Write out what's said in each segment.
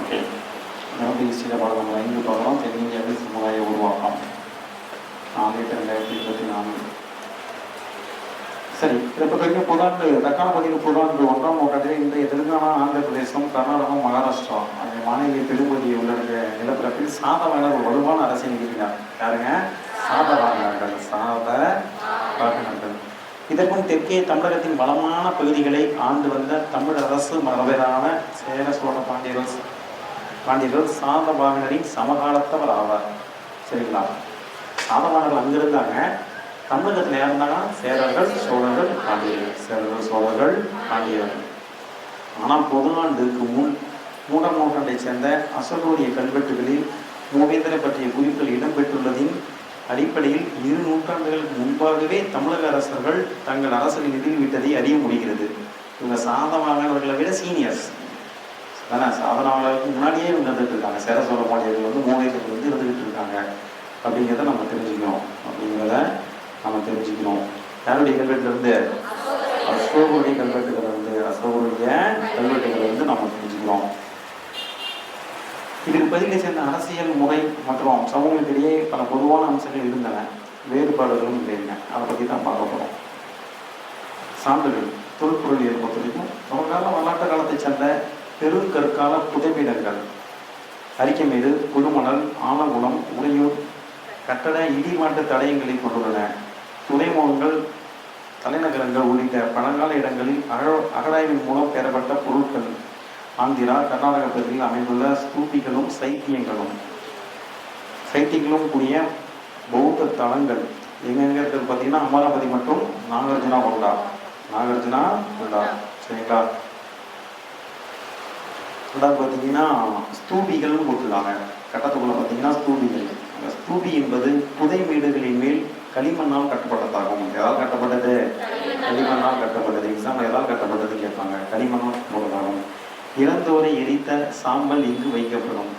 Okay, நமக்கு ஹிஸ்ட்ரியில் பாடம் நம்ம 5 பார்க்குறோம். தென்னிந்தியாவில் சமுதாய உருவாக்கம் 4/8/2024. சரி, இதை பொறுத்த வரைக்கும் புதாண்டு தக்கான பதிவு புதாண்டு 1ஆம் நூற்றாண்டில் இன்றைய தெலுங்கானா, ஆந்திர பிரதேசம், கர்நாடகம், மகாராஷ்டிரா ஆகிய மாநில பெரும்பகுதியை உள்ளடங்கிய நிலப்பரப்பில் சாதவாகனர் ஒரு வலுவான அரசை நிறுவினார். யாருங்க? சாதவாகனர்கள். சாதவாகனர்கள். இதற்கும் தெற்கே தமிழகத்தின் வளமான பகுதிகளை ஆண்டு வந்த தமிழ் அரசு மரபரான சேர சோழ பாண்டியர்கள் சாதவாகனரின் சமகாலத்தவர் ஆவார். சரிங்களா? சாதவாகனர்கள் அங்கே இருந்தாங்க. தமிழகத்தில் யார் இருந்தாங்க? சேரர்கள், சோழர்கள், பாண்டியர்கள். சேரர்கள், சோழர்கள், பாண்டியர்கள். ஆனால் பொதுஆண்டுக்கு முன் 3ஆம் நூற்றாண்டைச் சேர்ந்த அசலூரிய கல்வெட்டுகளில் மூவேந்தரை பற்றிய குறிப்புகள் இடம்பெற்றுள்ளதின் அடிப்படையில் 2 நூற்றாண்டுகளுக்கு முன்பாகவே தமிழக அரசர்கள் தங்கள் அரசரை நிறுவிவிட்டதை அறிய முடிகிறது. இவங்க சாதவாகனர்களை விட சீனியர்ஸ் தானே. சாதவாகனர்களுக்கு முன்னாடியே இவங்க இருந்துட்டு இருக்காங்க. சேர சோழ பாண்டியர்கள் மூவேந்தர்கள் இருந்துகிட்டு இருக்காங்க அப்படிங்கிறத நம்ம தெரிஞ்சுக்கணும். யாருடைய கல்வெட்டுலேருந்து? அசோகருடைய கல்வெட்டுகளிலிருந்து நம்ம தெரிஞ்சுக்கிறோம். இதுக்கு பதிலை சேர்ந்த அரசியல் முறை மற்றும் சமூகத்திலேயே பல பொதுவான அம்சங்கள் இருந்தன, வேறுபாடுகளும் இல்லைங்க. அதை பற்றி தான் பார்க்க போகிறோம். சான்றுகள் தொல்பொருளியல் பொறுத்த வரைக்கும் சமகால வரலாற்று காலத்தைச் சேர்ந்த பெருங்கற்கால புதைப்பிடங்கள் அரிக்கமேடு, குழுமணல், ஆலங்குளம், உறையூர் கட்டட இடிமாட்டு தடயங்களை கொண்டுள்ளன. துறைமுகங்கள், தலைநகரங்கள் உள்ளிட்ட பழங்கால இடங்களில் அகழாய்வின் மூலம் பெறப்பட்ட பொருட்கள். ஆந்திரா, கர்நாடக பகுதியில் அமைந்துள்ள ஸ்தூபிகளும் சைத்தியங்களும் கூடிய பௌத்த தலங்கள் எங்கெங்க இருக்கிறது பார்த்தீங்கன்னா அமராவதி மற்றும் நாகார்ஜுனா கொண்டா. சரிங்களா? ரெண்டாவது பார்த்தீங்கன்னா ஸ்தூபிகள்னு போட்டுருக்காங்க. கட்டத்துக்குள்ள பார்த்தீங்கன்னா ஸ்தூபிகள். ஸ்தூபி என்பது புதை வீடுகளின் மேல் களிமண்ணால் கட்டப்பட்டதாகும். எதாவது கட்டப்பட்டது? களிமண்ணால் கட்டப்பட்டது. எக்ஸாம்பிள் எதாவது கட்டப்பட்டது கேட்பாங்க. களிமண்ணால் கட்டப்பட்டதாகும். இறந்தோரை எரித்த சாம்பல் இங்கு வைக்கப்படும்.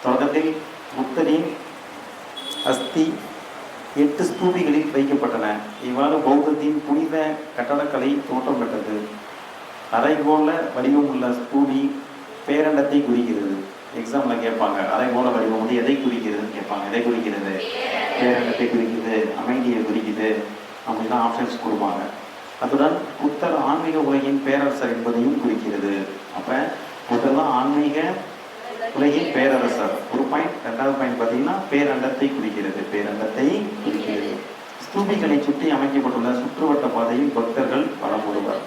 தொடக்கத்தில் புத்தரின் அஸ்தி 8 ஸ்தூபிகளில் வைக்கப்பட்டன. இவ்வாறு பௌத்தத்தின் புனித கட்டடக்கலை தோற்றம் பெற்றது. அரைகோள வடிவம் உள்ள ஸ்தூபி பேரண்டத்தை குறிக்கிறது. எக்ஸாம்பிள் கேட்பாங்க, அரைகோள வடிவம் வந்து எதை குறிக்கிறதுன்னு கேட்பாங்க. எதை குறிக்கிறது? பேரண்டத்தை குறிக்குது, அமைதியை குறிக்குது அப்படின்னா ஆப்ஷன்ஸ் கொடுப்பாங்க. அத்துடன் புத்தர் ஆன்மீக உலகின் பேரரசர் என்பதையும் குறிக்கிறது. அப்போ புத்தர் தான் ஆன்மீக உலகின் பேரரசர். ஒரு பாயிண்ட். ரெண்டாவது பாயிண்ட் பார்த்தீங்கன்னா பேரண்டத்தை குறிக்கிறது. ஸ்தூபிகளை சுற்றி அமைக்கப்பட்டுள்ள சுற்றுவட்ட பாதையில் பக்தர்கள் வலம் வருவர்.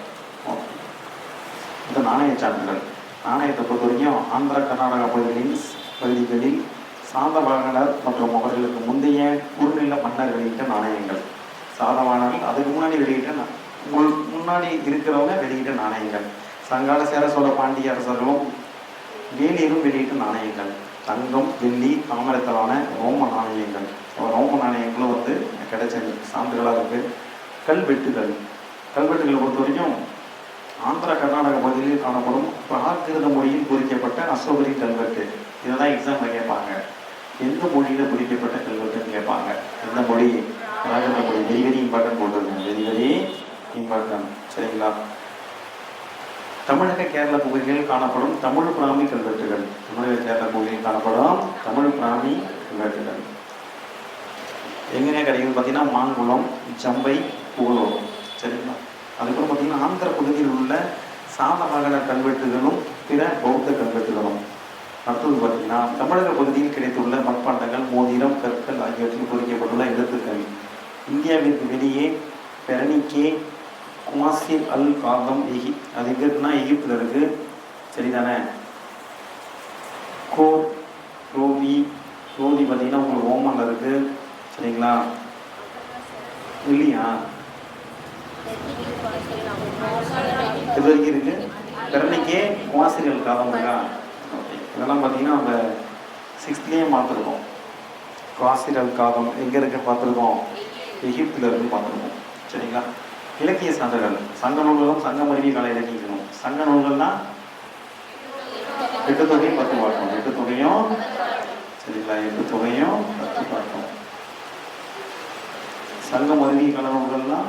இந்த நாணய சான்றுகள். நாணயத்தை பொறுத்த வரைக்கும் ஆந்திரா, கர்நாடகா பகுதிகளில் சாதவாகனர் மற்றும் அவர்களுக்கு முந்தைய குறுநில மன்னர் வெளியிட்ட நாணயங்கள். சாதவாகனர்கள் அதுக்கு முன்னாடி இருக்கிறவங்க வெளியிட்ட நாணயங்கள். சங்கால சேர சோழ பாண்டிய அரசர்களும் வேலியரும் வெளியிட்ட நாணயங்கள். தங்கம், வெள்ளி, தாமிரத்தாலான ரோம நாணயங்கள். ரோம நாணயங்களும் வந்து கிடைச்ச சான்றுகளாக இருக்குது. கல்வெட்டுகளை பொறுத்த வரைக்கும் ஆந்திரா, கர்நாடக பகுதியில் காணப்படும் பிராகிருத மொழியில் குறிக்கப்பட்ட அசோகரின் கல்வெட்டு. இதுதான் எக்ஸாம்பிள் கேட்பாங்க. எந்த மொழியில் குறிக்கப்பட்ட கல்வெட்டுன்னு கேட்பாங்க. எந்த மொழி? பிராகிருத மொழி. வெரி இம்பார்ட்டன்ட் போட்டுருங்க. Very important. சரிங்களா? தமிழக கேரள பகுதிகளில் காணப்படும் தமிழ் பிராமி கல்வெட்டுகள். எங்கேயா கிடைக்குதுன்னு பார்த்தீங்கன்னா மாங்குளம், ஜம்பை, புகழூர். சரிங்களா? அதுக்கப்புறம் பார்த்தீங்கன்னா ஆந்திர பகுதியில் உள்ள சாதவாகன கல்வெட்டுகளும் பிற பௌத்த கல்வெட்டுகளும். அடுத்தது பார்த்தீங்கன்னா தமிழக பகுதியில் கிடைத்துள்ள மட்பாண்டங்கள், மோதிரம், கற்கள் ஆகியவற்றில் பொறிக்கப்பட்டுள்ள எழுத்துக்கள். இந்தியாவிற்கு வெளியே பெரனிக்கே, குமாசிர் அல் காதம் அது எங்கே இருக்குன்னா எகிப்தில் இருக்குது. சரிதானே? ரோதி பார்த்தீங்கன்னா உங்களுக்கு ஓமானில் இருக்குது. சரிங்களா? இல்லையா? இது வரைக்கும் இருக்கு. பெரனிக்கே, குமாசிர் அல் காதம் இருக்கா? இதெல்லாம் பார்த்தீங்கன்னா நம்ம 6th பார்த்துருக்கோம். குவாசிர் அல் காதம் எங்கே இருக்கு பார்த்துருக்கோம்? எகிப்தில் இருக்குன்னு பார்த்துருக்கோம். சரிங்களா? இலக்கிய சான்றுகள். சங்க நூல்களும் சங்க மருவி கால இலக்கியங்களும். சங்க நூல்கள்னா 8 தொகையும் 10 பாட்டும். 8 தொகையும் சரிங்களா? 8 தொகையும் 10 பாட்டும். சங்க மருவி கால நூல்கள்னா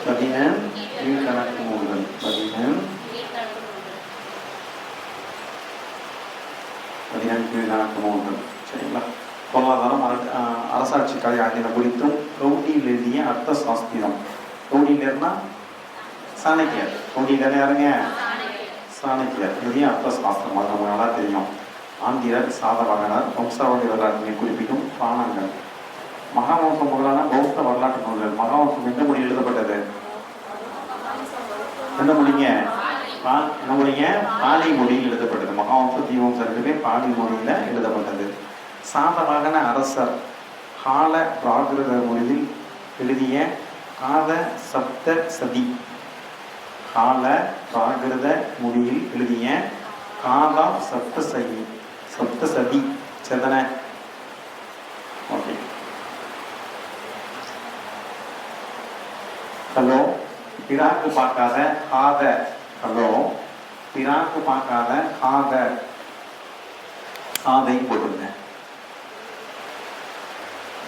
15 கீழ்கணக்கு நூல்கள். 15 இதன் கீழான நூல்கள். சரிங்களா? பொருளாதாரம், அரசாட்சி கலை ஆகியன குறித்தும் கௌடியில் எழுதிய அர்த்த சாஸ்திரம். கௌடியிலர்னா சாணக்கியர். கௌடியிலர் யாருங்க? சாணக்கியர் எழுதிய அர்த்த சாஸ்திரம். அது நமக்கு நல்லா தெரியும். ஆந்திரர், சாதவாகனர், வம்சாவளி வரலாற்றினை குறிப்பிடும் பாணங்கள். மகாவம்சம் முதலான பௌத்த வரலாற்று நூல்கள். மகாவம்சம் எந்த மொழியில் எழுதப்பட்டது? எந்த மொழிங்க? என்ன மொழிங்க? பாலி மொழியில் எழுதப்பட்டது. மகாவம்சம் தீவம்சம் ரெண்டுமே பாலி மொழியில எழுதப்பட்டது. சாதவாகன அரசர் கால பிராகிருத மொழியில் எழுதிய கால சப்த சதி. கால பிராகிருத மொழியில் எழுதிய காலா சப்தசதி. சப்தசதி சரிதானே? ஓகே. ஹலோ, பிராக்கு பார்க்காத காத. ஹலோ, பிராக்கு பார்க்காத காத காதை போட்டுருங்க.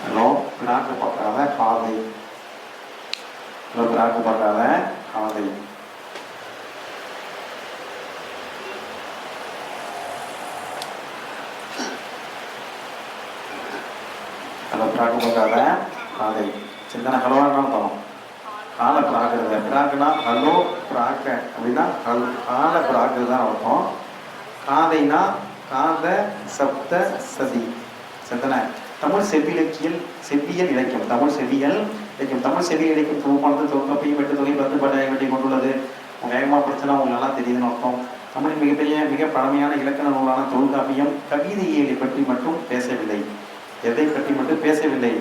ஹலோ, பிராக்கு பார்க்காத காதை. ஹலோ, பிராக்கு பார்க்காத காதை. ஹலோ, பிராக்கு பார்க்காத காதை. சிந்தனை ஹலோவா இருந்தாலும் கால பிராகிருத. பிராக்குனா ஹலோ, பிராக்க அப்படின்னா கால பிராகிருத தான் அர்த்தம். காதைனா காத சப்த சதி. சிந்தனை தமிழ் செவ்விலக்கியல் செவ்வியல் இலக்கியம். தமிழ் செவ்வியல் இலக்கியம். தமிழ் செவ்வியல் இலக்கியம் தொகுப்பானது தொகுப்பையும் வெட்டு தொகை பத்து பட்டாயை வெட்டி கொண்டுள்ளது. வேகமாக படிச்சனா உங்களுக்கு நல்லா தெரியுதுன்னு அர்த்தம். தமிழின் மிக பழமையான இலக்கண நூலான தொல்காப்பியம் கவிதையியலை பற்றி மட்டும் பேசவில்லை. எதை பற்றி மட்டும் பேசவில்லை?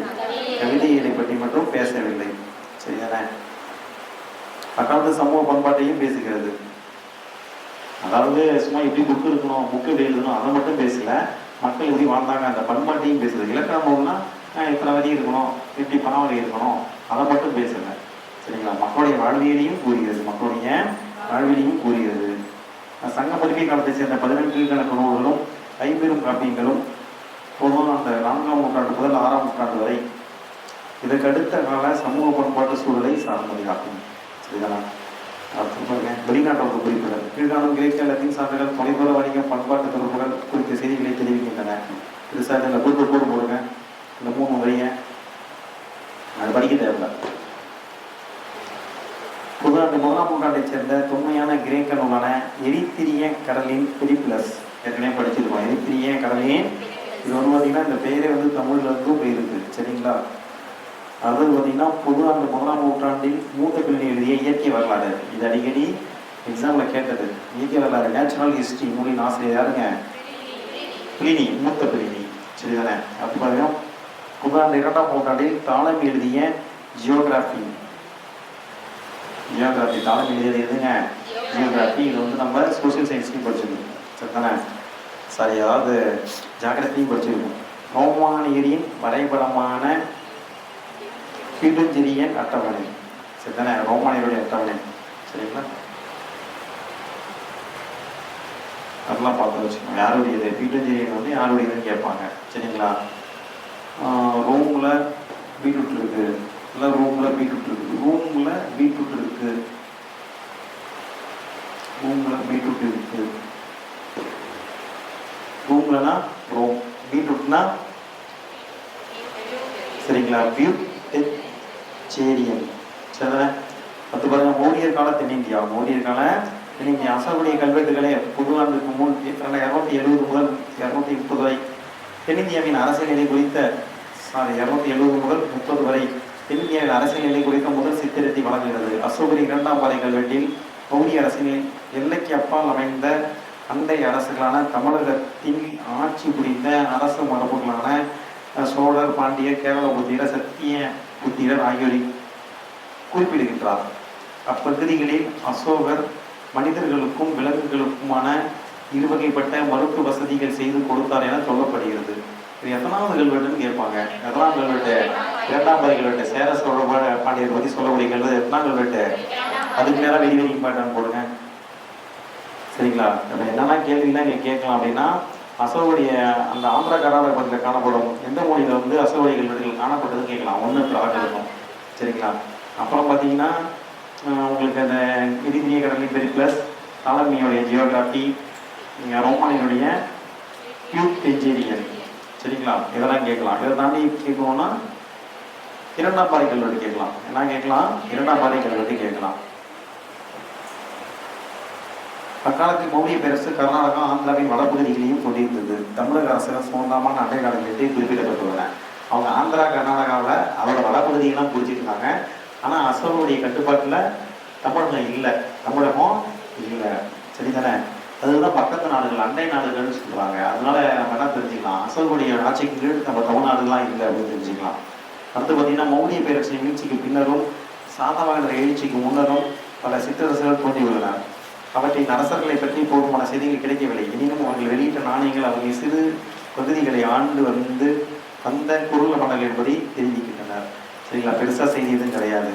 கவிதையியலை பற்றி மட்டும் பேசவில்லை. சரிதானே? அக்காலத்து சமூக பண்பாட்டையும் பேசுகிறது. அதாவது சும்மா எப்படி புக்கு இருக்கணும், புக்கு எப்படி எழுதணும் அதை மட்டும் பேசல. மக்கள் எப்படி வாழ்ந்தாங்க அந்த பண்பாட்டையும் பேசுறது. இலக்கண நூல்னா எத்தனை வரி இருக்கணும், எப்படி பணவரி இருக்கணும் அதை மட்டும் பேசல. சரிங்களா? மக்களுடைய வாழ்வியலையும் கூறுகிறது. மக்களுடைய வாழ்வியலையும் கூறுகிறது. சங்க பதிப்பை காலத்தை சேர்ந்த 18 கீழ்கணக்கு நூல்களும் ஐம்பெரும் காப்பியங்களும் பொதுவாக அந்த 4ஆம் நூற்றாண்டு முதல் 6ஆம் நூற்றாண்டு வரை இதற்கு அடுத்த கால சமூக பண்பாட்டு சூழலை சார்ந்ததாகும். சரிதானா? வெளிநாட்டோட குறிப்புகள். கீழ்காணும் கிரேக்க லத்தீன் சான்றுகள் தொலைதூர வணிகம் பண்பாட்டு தொடர்புகள் குறித்த செய்திகளை தெரிவிக்கின்றன. இது சார் இந்த குறிப்பு போடுங்க. இந்த 3 வரிய அது படிக்க தேவையில்லை. புதுநாட்டு 1ஆம் நூற்றாண்டைச் சேர்ந்த தொன்மையான கிரேக்க நூலான எரித்திரிய கடலின் பெரிப்ளஸ். ஏற்கனவே படிச்சிருக்கோம். எரித்திரிய கடலின் இது வந்து பார்த்தீங்கன்னா இந்த பெயரே வந்து தமிழ்ல இருந்தும் போயிருக்கு. சரிங்களா? அது பார்த்தீங்கன்னா புதுநாட்டு 1ஆம் நூற்றாண்டில் மூத்த பிரிணி எழுதிய இயற்கை வரலாறு. இது அடிக்கடி எக்ஸாமில் கேட்டது. இயற்கை வரலாறு நேச்சுரல் ஹிஸ்ட்ரி நூலின் ஆசிரியர் யாருங்க? பிளினி, மூத்த பிளினி. சரிதானே? அப்படி பார்த்தீங்கன்னா புதுநாட்டு 2ஆம் நூற்றாண்டில் தாளம் எழுதிய ஜியோகிராஃபி. தாளம் எழுதியது எதுங்க? ஜியோகிராஃபி. இது வந்து நம்ம சோசியல் சயின்ஸ்லையும் படிச்சிருக்கோம். சரிதானே? சரி, அதாவது ஜாகிரபியும் படிச்சிருக்கோம். ரோமானியரின் வரைபடமான பீட்டஞ்செரியன் அட்டவணை. சரிதானே? ரோமானியருடைய அட்டவணை. சரிங்களா? அதெல்லாம் பார்த்து வச்சுக்கோங்க. யாருடையது? பீட்டஞ்செரியன் வந்து யாருடையதுன்னு கேட்பாங்க. சரிங்களா? ரோமில் பீட்ரூட் இருக்கு. இல்லை ரூமில் பீட்ரூட் இருக்கு. ரூமில் பீட்ரூட் இருக்கு. ரூம்லனா ரோம், பீட்ரூட்னா சரிங்களா? பியூட்டேரியன். சரிதானே? அது பாருங்க. மௌரியர் கால தென்னிந்தியா. மௌரியர் கால தென்னிந்தியா. அசோகருடைய கல்வெட்டுகளே புதுநாட்டுக்கு முன் 270 முதல் 230 வரை தென்னிந்தியாவின் அரசியல் நிலை குறித்த 270 முதல் 30 வரை தென்னிந்தியாவின் அரசியல் நிலை குறித்த முதல் சித்திரத்தை வழங்குகிறது. அசோகரின் 2ஆம் பாறை கல்வெட்டில் மௌரிய அரசியலில் எல்லைக்கு அப்பால் அமைந்த அண்டை அரசுகளான தமிழகத்தில் ஆட்சி புரிந்த அரசு மரபுகளான சோழர், பாண்டியர், கேரள புத்திரர், சத்திய புத்திரர் ஆகியோரை குறிப்பிடுகின்றார். அப்பகுதிகளில் அசோகர் மனிதர்களுக்கும் விலங்குகளுக்குமான இருவகைப்பட்ட மருத்துவ வசதிகள் செய்து கொடுத்தார் என சொல்லப்படுகிறது. இது எத்தனாவது கல்வெட்டுன்னு கேட்பாங்க. எத்தனாம் கல்வெட்டு? 2ஆம் பாறை கல்வெட்டு. சேர சோழ பாண்டியர் பற்றி சொல்லக்கூடிய கல்வெட்டு எத்தனாம் கல்வெட்டு? அதுக்கு நேரம் வெரி இம்பார்ட்டன் போடுங்க. சரிங்களா? நம்ம என்னென்ன கேள்விலாம் இங்கே கேட்கலாம் அப்படின்னா, அசோகருடைய அந்த ஆந்திரா கர்நாடக பகுதியில் காணப்படும் எந்த மொழியில் வந்து அசோகரிய கல்வெட்டுகள் காணப்பட்டதுன்னு கேட்கலாம். ஒன்று பிராக் இருக்கும். சரிங்களா? அப்புறம் பார்த்தீங்கன்னா உங்களுக்கு அந்த எரித்திரிய கடலின் பெரிப்ளஸ், தாலமியோடைய ஜியோகிராஃபி, ரோமானியனுடைய கியூப் என்ஜினியர். சரிங்களா? இதெல்லாம் கேட்கலாம். இதை தாண்டி கேட்கணும்னா இரண்டாம் பாறை கல்வெட்டு கேட்கலாம். என்ன கேட்கலாம்? இரண்டாம் பாறை கல்வெட்டு கேட்கலாம். அக்காலத்தில் மௌரிய பேரரசு கர்நாடகா ஆந்திராவின் வடப்பகுதிகளையும் கொண்டிருந்தது. தமிழக அரசுகள் சுதந்திரமான அடையாளத்தை குறிப்பிடப்பட்டுள்ளன. அவங்க ஆந்திரா கர்நாடகாவில் அதோட வடப்பகுதியெல்லாம் பிடிச்சிருக்காங்க. ஆனால் அசோகருடைய கட்டுப்பாட்டில் தமிழகம் இல்லை, தமிழகம் இல்லை. சரிதானே? அதுதான் பக்கத்து நாடுகள், அண்டை நாடுகள்னு சொல்கிறாங்க. அதனால நம்ம என்ன தெரிஞ்சுக்கலாம், அசோகருடைய ஆட்சிக்கு கீழ் நம்ம தமிழ்நாடுலாம் இல்லை அப்படின்னு தெரிஞ்சுக்கலாம். அடுத்து பார்த்தீங்கன்னா மௌரிய பேரரசின் வீழ்ச்சிக்கு பின்னரும் சாதவாகனர் எழுச்சிக்கு முன்னரும் பல சிற்றரசுகள் தோன்றியுள்ளனர். அவற்றின் அரசர்களை பற்றி போதுமான செய்திகள் கிடைக்கவில்லை. எனினும் அவர்கள் வெளியிட்ட நாணயங்கள் அவர்கள் சிறு பகுதிகளை ஆண்டு வந்த குறுல மண்டல் என்பதை தெரிவிக்கின்றனர். சரிங்களா? பெருசாக செய்தி எதுவும் கிடையாது.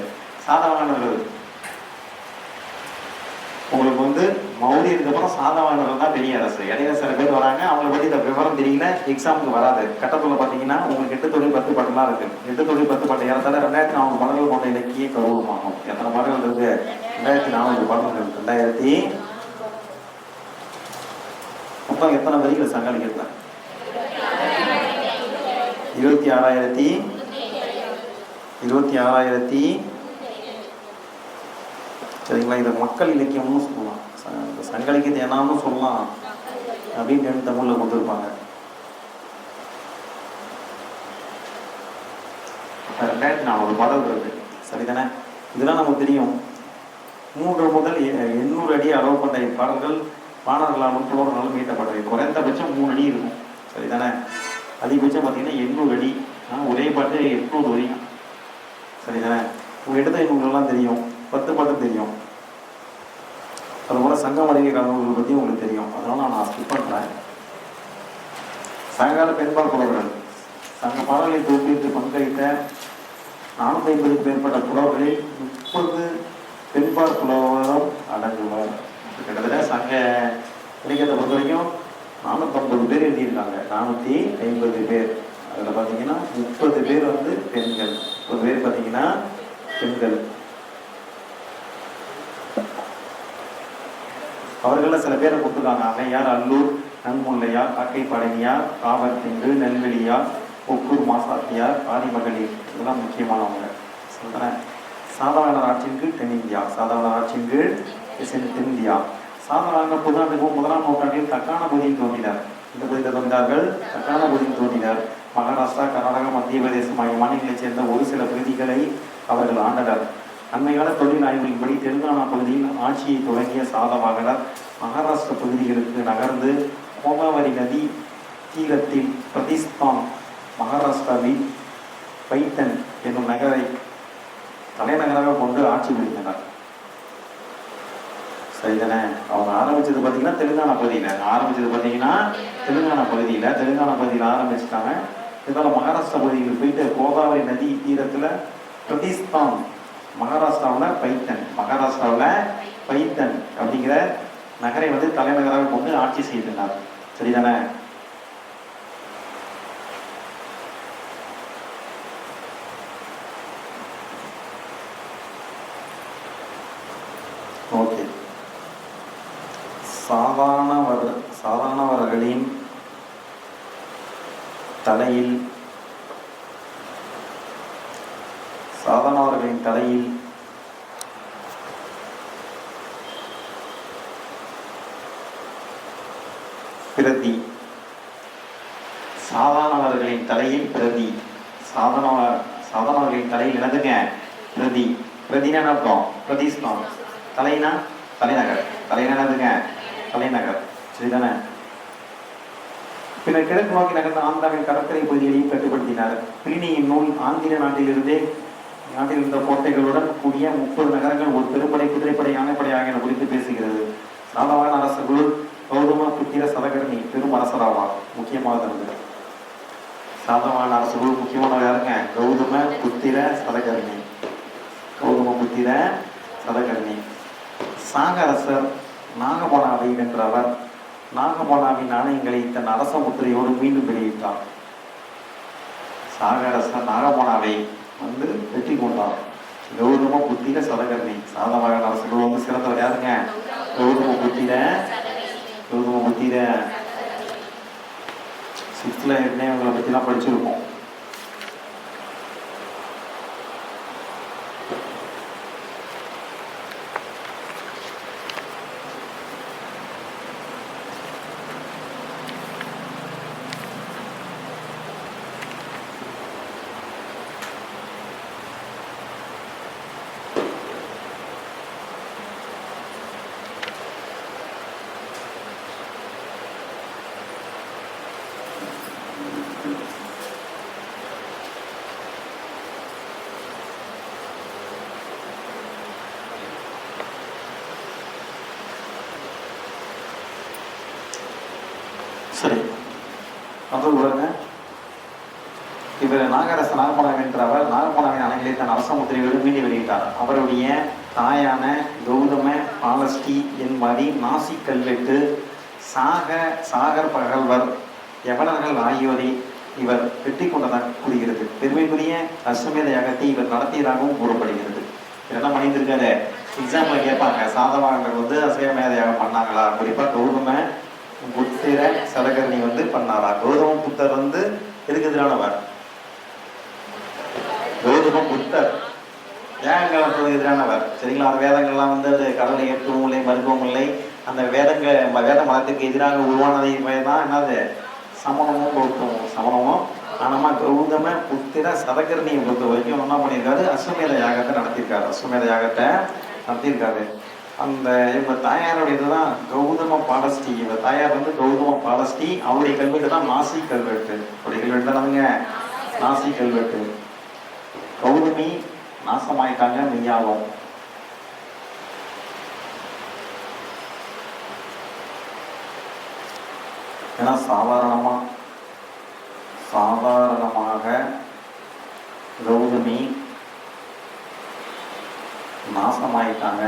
சாதவாகனர்கள் உங்களுக்கு மௌரியருக்கு அப்புறம் சாதவாகனர்கள் தான் பெரிய அரசு. இடையில சில பேர் வராங்க, அவங்களை பற்றி இந்த விவரம் தெரியல, எக்ஸாமுக்கு வராது. கட்டத்தில் பார்த்தீங்கன்னா உங்களுக்கு 8 தொழில் 10 பாட்டுலாம் இருக்கு. 8 தொழில் 10 பாட்டு ஏறத்தால 2400 பாடல்கள் கொண்ட இலக்கிய கௌரவமாகும். எத்தனை பாடல்கள் இருக்கு? 2400 பாடல்கள். 2000 மொத்தம் எத்தனை வரிகள் சங்காளிக்கிறத? 26,000 சரிங்களா? இதை மக்கள் இலக்கியம்னு சொல்லலாம், சங்க இலக்கியத்தை என்னான்னு சொல்லலாம் அப்படின்னு தமிழில் கொடுத்துருப்பாங்க. 2400 பாடல் இருக்கு. சரிதானே? இதெல்லாம் நமக்கு தெரியும். 3 முதல் 800 அடி அளவு கொண்ட பாடல்கள் பாணர்களாலும் புலவர்களாலும் மீட்டப்பட்டவை. குறைந்தபட்சம் 3 அடி இருக்கும். சரிதானே? அதிகபட்சம் பார்த்தீங்கன்னா 800 அடி. ஒரே பாட்டு 800 வரைக்கும். சரிதானே? உங்களுக்கு எடுத்த நூல்கள்லாம் தெரியும், 10 பாட்டு தெரியும். அதுபோல் சங்கம் அறிவியல் நூல்களை பற்றி உங்களுக்கு தெரியும். அதனால நான் ஸ்கிப் பண்ணுறேன். சங்ககால பெண்பால் புலவர்கள் சங்க பாடல்களை தொகுப்பித்து பங்களித்த 450க்கும் மேற்பட்ட புலவர்களில் 30 பெண்பால் புலவரும் அடங்குவார். கிட்டத்தட்ட சங்க இலக்கியத்தை பொறுத்த வரைக்கும் 450 பேர் எழுதியிருக்காங்க. 450 பேர். அதில் பார்த்தீங்கன்னா 30 பேர் பெண்கள், 30 பேர் பார்த்தீங்கன்னா பெண்கள். அவர்களில் சில பேரை கொடுத்துருக்காங்க. அம்மையார், அல்லூர், நன்முல்லையார், காக்கைப்பாடினியார், காவற்திங்கு, நெல்வெளியார், ஒக்கூர் மாசாத்தியார், ஆதிமகளிர். இதெல்லாம் முக்கியமானவங்க. சொல்கிறேன். சாதவாகனர் ஆட்சியின் கீழ் தென்னிந்தியா. சாதவாகனர் ஆட்சியின் கீழ் தென்னிந்தியா. சாதவாகனர் புதாண்டுக்கு 1ஆம் நூற்றாண்டில் தக்கான பகுதியில் தோன்றினர். இந்த பகுதியில் தோன்றினார்கள், தக்கான பகுதியில் தோன்றினர். மகாராஷ்டிரா, கர்நாடகா, மத்திய பிரதேசம் ஆகிய மாநிலங்களைச் சேர்ந்த ஒரு சில பகுதிகளை அவர்கள் ஆண்டனர். அண்மைக்கால தொழில் ஆய்வுகளின்படி தெலுங்கானா பகுதியில் ஆட்சியை தொடங்கிய சாதவாகனர் மகாராஷ்டிர பகுதிகளுக்கு நகர்ந்து கோதாவரி நதி தீரத்தில் பிரதிஸ்தான் மகாராஷ்டிராவில் பைத்தன் என்னும் நகரை தலைநகராக கொண்டு ஆட்சி புரிந்தனர். சரிதானே? அவங்க ஆரம்பிச்சது பார்த்தீங்கன்னா தெலுங்கானா பகுதியில் ஆரம்பிச்சுட்டாங்க. இதனால் மகாராஷ்டிரா பகுதியில் போயிட்டு கோதாவரி நதி தீரத்தில் பிரதிஸ்தான் மகாராஷ்டிராவில் பைத்தன் அப்படிங்கிற நகரை தலைநகராக கொண்டு ஆட்சி செய்தனர். சரிதானே? ஓகே. சாதாரணவர்களின் தலையில் பிரதி. சாதாரணவர்களின் தலையில் பிரதி. சாதாரணவர்களின் தலையில் என்னதுங்க? பிரதி. பிரதினா என்ன அர்த்தம்? பிரதிஸ்தான். தலைனா தலைநகர். என்னதுங்க? தலைநகர். சரிதானே? பின்னர் கிழக்கு நோக்கி நகர்ந்த ஆந்திராவின் கடற்கரை பகுதிகளையும் கட்டுப்படுத்தினார். பிளினியின் நூல் ஆந்திர நாட்டில் இருந்த கோட்டைகளுடன் கூடிய 30 நகரங்கள், ஒரு பெரும்படை, குதிரைப்படை, யானைப்படை ஆகியன குறித்து பேசுகிறது. சாதவாகன அரசர்களுள் கௌதம புத்திர சதகர்ணி பெரும் அரசராவார். முக்கியமாக இருந்தது. சாதவாகன அரசர்களுள் முக்கியமானவர் யாருங்க? கௌதம புத்திர சதகர்ணி. சாக அரசர் நாகபானாவை வென்றவர். நாகபானாவின் நாணயங்களை தன் அரச முத்திரையோடு மீண்டும் வெளியிட்டார். சாக அரசர் நாகபானாவை வெற்றி கொண்டார். கௌதம புத்திர சதகர்ணி. சாதவாகன அரசர்கள் சிறந்தவர் யாருங்க? கௌதம புத்திர 10th ஏற்கனவே இவங்களை பற்றிலாம் படிச்சிருப்போம். சரி, வந்து பாருங்க. இவர் நாகரச நாகப்பனாவின் என்றவர் நாகப்பனாவின் அணைகளை தன் அரச முத்திரையோடு மீண்டு வெளியிட்டார். அவருடைய தாயான கௌதம பாலஸ்டி என்பாடி நாசி கல்வெட்டு சாகர் பகல்வர் யவனர்கள் ஆகியோரை இவர் வெற்றி கொண்டதாக கூறுகிறது. பெருமைக்குரிய அஸ்வமேத யாகத்தை இவர் நடத்தியதாகவும் கூறப்படுகிறது. இதெல்லாம் மணிந்திருக்காரு, எக்ஸாம்பிள கேட்பாங்க. சாதவாகர்கள் வந்து அஸ்வமேத யாகம் பண்ணாங்களா? குறிப்பா கௌதம புத்திர சதகர்ணி வந்து பண்ணாரா? கௌதம புத்தர் வந்து எதுக்கு எதிரானவர்? கௌதம புத்தர் ஏகங்களுக்கு எதிரானவர். சரிங்களா? அந்த வேதங்கள்லாம் வந்து அது கடவுளை ஏற்கவும் இல்லை, மறுக்கவும் இல்லை. அந்த வேத மதத்துக்கு எதிராக உருவானதை தான் என்னது? சமணமும் பௌத்தமும். சமணமும் ஆனாமா கௌதம புத்திர சதகர்ணியை பொறுத்த வரைக்கும் என்ன பண்ணியிருக்காரு? அஸ்வமேத யாகத்தை நடத்தியிருக்காரு. அஸ்வமேத யாகத்தை நடத்தியிருக்காரு. அந்த இவங்க தாயாருடைய இதுதான் கௌதம பாலஸ்டி. இவங்க தாயார் வந்து கௌதம பாலஸ்டி. அவருடைய கல்வெட்டு தான் நாசி கல்வெட்டு. அவருடைய கல்வெட்டு தான் நமங்க நாசி கல்வெட்டு. கௌதமி நாசமாயிட்டாங்க மெய்யாவும். ஏன்னா சாதாரணமாக கௌதமி நாசமாயிட்டாங்க.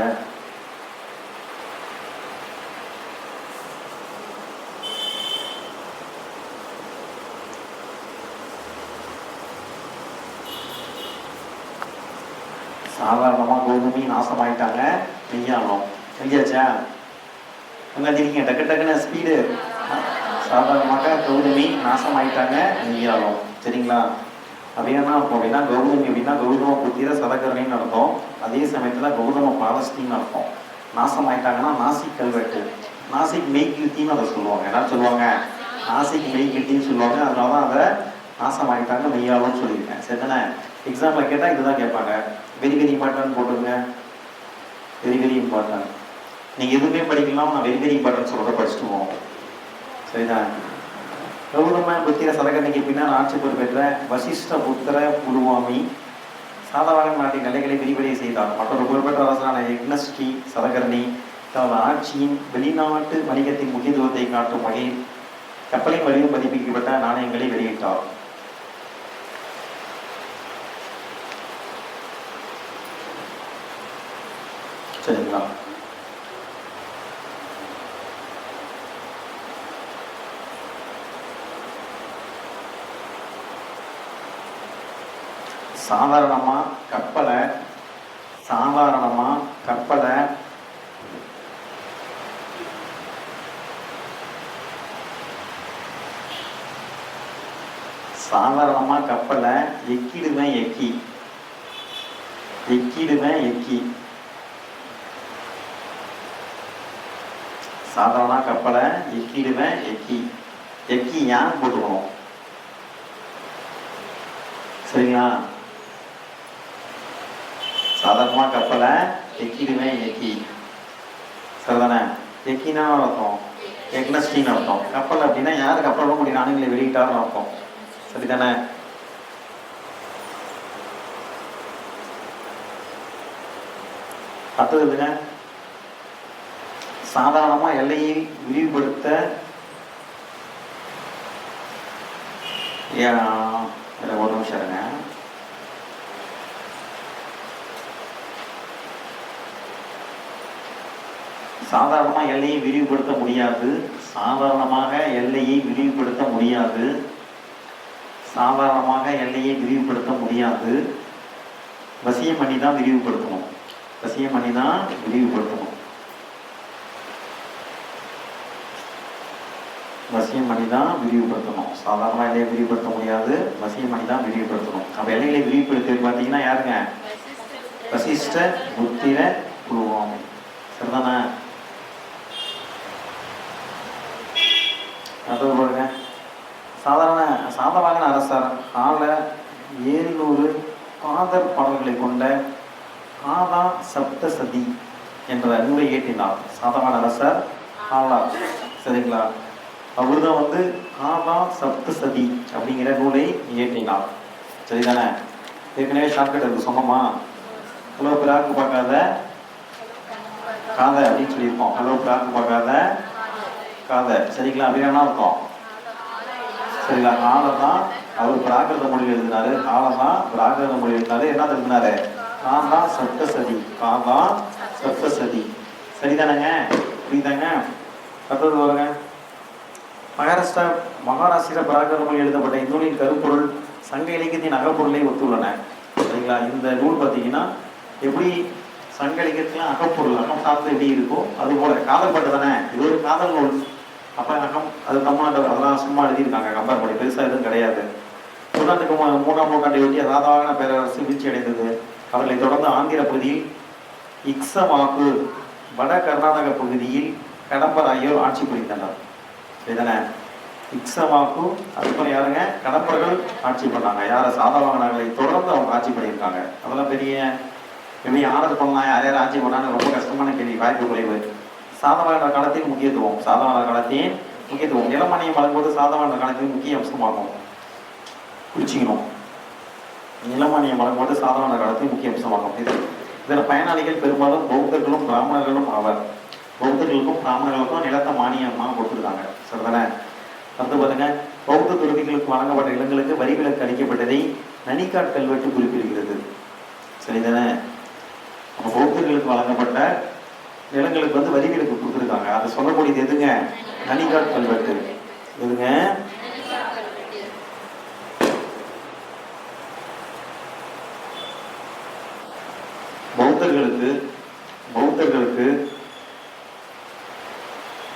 சாதாரணமாக கௌதமி நாசமாயிட்டாங்க மெய்யாலும். செஞ்சாச்சா? உங்க டக்குன்னு ஸ்பீடு. சாதாரணமாக கௌதமி நாசமாயிட்டாங்க மெய்யாலும். சரிங்களா? அப்படின்னா அப்படின்னா கௌதமி அப்படின்னா கௌதம புத்திர சதகரணின்னு அர்த்தம். அதே சமயத்தில் கௌதம பாலஸ்டின்னு அர்த்தம். நாசமாயிட்டாங்கன்னா நாசிக் கல்வெட்டு, நாசிக் மெய்கிருத்தின்னு அதை சொல்லுவாங்க. என்ன சொல்லுவாங்க? நாசிக் மெய்கிருத்தின்னு சொல்லுவாங்க. அதனால தான் அதை நாசமாயிட்டாங்க மெய்யாலும்னு சொல்லியிருக்கேன். சரிதானே? எக்ஸாம்பிள் கேட்டால் இதுதான் கேட்பாங்க. வெரி வெரி இம்பார்ட்டன்ட் போட்டுருங்க. Very very important. நீங்கள் எதுவுமே படிக்கலாம், நான் வெரி வெரி இம்பார்ட்டன்ட் சொல்கிறத படிச்சுட்டு போவோம். சரிதான்? கௌதம புத்திர சதகர்ணிக்கு பின்னால் ஆட்சி பொறுப்பேற்ற வசிஷ்ட புத்திர புலுவாமி சாதவாகன் நாட்டின் நிலைகளை விரிவடைய செய்தார். மற்றொரு புகழ்பெற்ற அரசனான யக்னஸ்ரீ சதகர்ணி தனது ஆட்சியின் வெளிநாட்டு வணிகத்தின் முக்கியத்துவத்தை காட்டும் வகையில் கப்பலின் வடிவம் பதிப்பிக்கப்பட்ட நாணயங்களை வெளியிட்டார். சரிங்களா? சாதாரணமா கப்பலை எக்கிடுவேன் எக்கி சாதாரண கப்பலை எக்கிடுவேன் எக்கி யான் போட்டுக்கணும். சரிங்களா? சாதாரணமாக கப்பலை எக்கிடுவேன் எக்கி. சரிதானே? எக்கினா அர்த்தம் எக்னஸ்டின்னு அர்த்தம். கப்பல் அப்படின்னா யார் கப்பல் விட முடியும்? நானுங்களை வெளியிட்டாருன்னு அர்த்தம். சரிதானே? அடுத்ததுங்க, சாதாரணமா எல்லையை விரிவுபடுத்த ஒரு நிமிஷம் இருங்க. சாதாரணமாக எல்லையை விரிவுபடுத்த முடியாது. சாதாரணமாக எல்லையை விரிவுபடுத்த முடியாது. வசியம் பண்ணி தான் விரிவுபடுத்தணும். வசியம் பண்ணி தான் விரிவுபடுத்தணும். சாதாரணமாக எல்லையை விரிவுபடுத்த முடியாது, வசியம் பண்ணி தான் விரிவுபடுத்தணும். அப்போ எல்லைகளை விரிவுபடுத்தி பார்த்தீங்கன்னா யாருங்க? வசிஷ்ட புத்திர புருவம். சரிதானே? அது பாருங்க, சாதவாகன அரசர் ஆள 700 காதர் பாடல்களை கொண்ட காதா சப்தசதி என்ற நூலை இயற்றினார். சாதவாகன அரசர் ஆளார். சரிங்களா? அவர் தான் வந்து காதா சப்தசதி அப்படிங்கிற நூலை இயற்றினார். சரிதானே? ஏற்கனவே ஷார்ட்கட் இருக்கு, சொன்னோமா? ஹலோ பிராக்கு பார்க்காத காதை அப்படின்னு சொல்லியிருக்கோம். ஹலோ பிராக்கு பார்க்காத காதை. சரிங்களா? அப்படின்னா அர்த்தம். சரிங்களா? காலம் தான் அவர் பிராகிருத மொழி எழுதினாரு. காலம் தான் பிராகிருத மொழி எழுதினாரு. என்ன எழுதினாரு? காந்தா சப்தசதி. காந்தா சப்தசதி. சரிதானங்க? புரியுதாங்க? அடுத்தது வருங்க, மகாராஷ்டிர பிராகிருத மொழி எழுதப்பட்ட இந்நூலின் கருப்பொருள் சங்க இலக்கியத்தின் அகப்பொருளை ஒத்துள்ளன. சரிங்களா? இந்த நூல் பார்த்தீங்கன்னா எப்படி சங்க இலக்கியத்துல அகப்பொருள் அகம் சார்ந்து எப்படி இருக்கும், அது போல காதல் பாட்டு தானே, இது ஒரு காதல் நூல். அப்ப அகம் அது தமிழ்நாடு அதெல்லாம் சும்மா எழுதியிருக்காங்க, கம்பேர் பண்ணி பெருசா எதுவும் கிடையாது. திருநாட்டுக்கு 3ஆம் நூற்றாண்டை ஒட்டி சாதவாகன பேரரசு வீழ்ச்சி அடைந்தது. அவர்களை தொடர்ந்து ஆந்திர பகுதியில் இக்ஸமாக்கு, வட கர்நாடக பகுதியில் கடம்பர் ஆகியோர் ஆட்சி புரிந்தனர். சரிதானே? இக்ஸமாக்கு அதுக்கப்புறம் யாருங்க? கடம்பர்கள் ஆட்சி பண்ணாங்க. யார? சாதவாகனர்களை தொடர்ந்து அவங்க ஆட்சி பண்ணியிருக்காங்க. அதெல்லாம் பெரிய ஆனது பண்ணலாம். யார் யார் ஆட்சி பண்ணான்னு ரொம்ப கஷ்டமான கேள்வி, வாய்ப்பு குறைவு. சாதவாகன காலத்தின் முக்கியத்துவம். சாதவாகன காலத்தின் முக்கியத்துவம் நிலமணியம் வழங்கும்போது சாதவாகன காலத்தின் முக்கிய அம்சமாகும். குறிச்சிக்கணும். நிலமணியம் வழங்கும்போது சாதவாகன காலத்தின் முக்கிய அம்சமாகும். இதில் பயனாளிகள் பெரும்பாலும் பௌத்தர்களும் பிராமணர்களும் ஆவர். பௌத்தர்களுக்கும் பிராமணர்களுக்கும் நிலத்தை மானியமாக கொடுத்துருக்காங்க. சரிதானே? அடுத்து பாருங்க, பௌத்த துறவிகளுக்கு வழங்கப்பட்ட இடங்களுக்கு வரி விலக்கு அளிக்கப்பட்டதை நனிக்காட் கல்வெட்டு குறிப்பிடுகிறது. சரிதானே? பௌத்தர்களுக்கு வழங்கப்பட்ட நிலங்களுக்கு வந்து வரி விலக்கு கொடுத்துருக்காங்க. அதை சொல்லக்கூடியது எதுங்க? நனிக்காட் கல்வெட்டு. எதுங்க?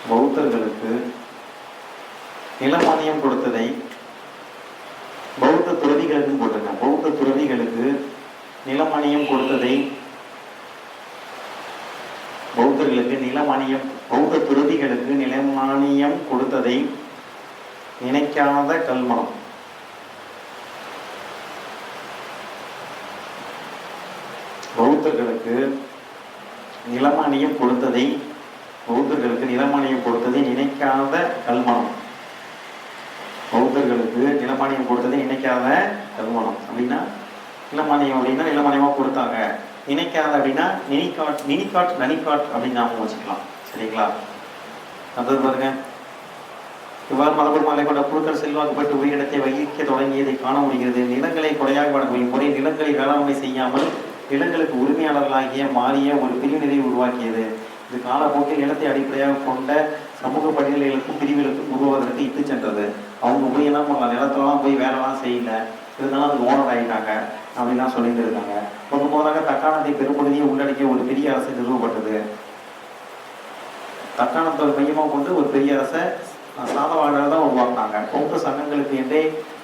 பௌத்தர்களுக்கு நிலமானியம் கொடுத்ததை பௌத்த துறவிகளுக்கு போட்டுங்க. பௌத்த துறவிகளுக்கு நிலமானியம் கொடுத்ததை பௌத்த துறவிகளுக்கு நிலமானியம் கொடுத்ததை நினைக்காத கல்மனம். பௌத்தர்களுக்கு நிலமானியம் கொடுத்ததை நினைக்காத கல்மனம். பௌத்தர்களுக்கு நிலமானியம் கொடுத்ததை நினைக்காத கல்மனம் அப்படின்னா, நிலமானியம் அப்படின்னா நிலமானியமா கொடுத்தாங்க. நினைக்காத அப்படின்னா நனிக்காட் அப்படின்னு ஞாபகம் வச்சுக்கலாம். சரிங்களா? அது பாருங்க, இவ்வாறு மரபு மாலை கொண்ட குழுக்கள் செல்வாக்குப்பட்டு உயிரிடத்தை வகிக்க தொடங்கியதை காண முடிகிறது. நிலங்களை கொடையாக வழங்கும் முறை நிலங்களை வேளாண்மை செய்யாமல் நிலங்களுக்கு உரிமையாளர்களாகிய மாறிய ஒரு பிரிவினரை உருவாக்கியது. இது காலப்போக்கில் நிலத்தை அடிப்படையாக கொண்ட சமூக படிநிலைகளுக்கும் பிரிவுகளுக்கும் உருவாவதற்கு இட்டு சென்றது. அவங்க போய் என்ன பண்ணலாம், நிலத்தெல்லாம் போய் வேலைலாம் செய்யல, இருந்தாலும் அதுக்கு ஓனர் ஆகிட்டாங்க அப்படின்லாம் சொல்லிட்டு இருக்காங்க. முதலாக தக்காணத்தை பெரும்பகுதியை உள்ளடக்கிய ஒரு பெரிய அரசு நிறுவப்பட்டது. தக்காணத்தை மையமாக கொண்டு ஒரு பெரிய அரசை சாதவாகனர் தான் உருவாக்குனாங்க. பௌத்த சங்கங்களுக்கு என்றே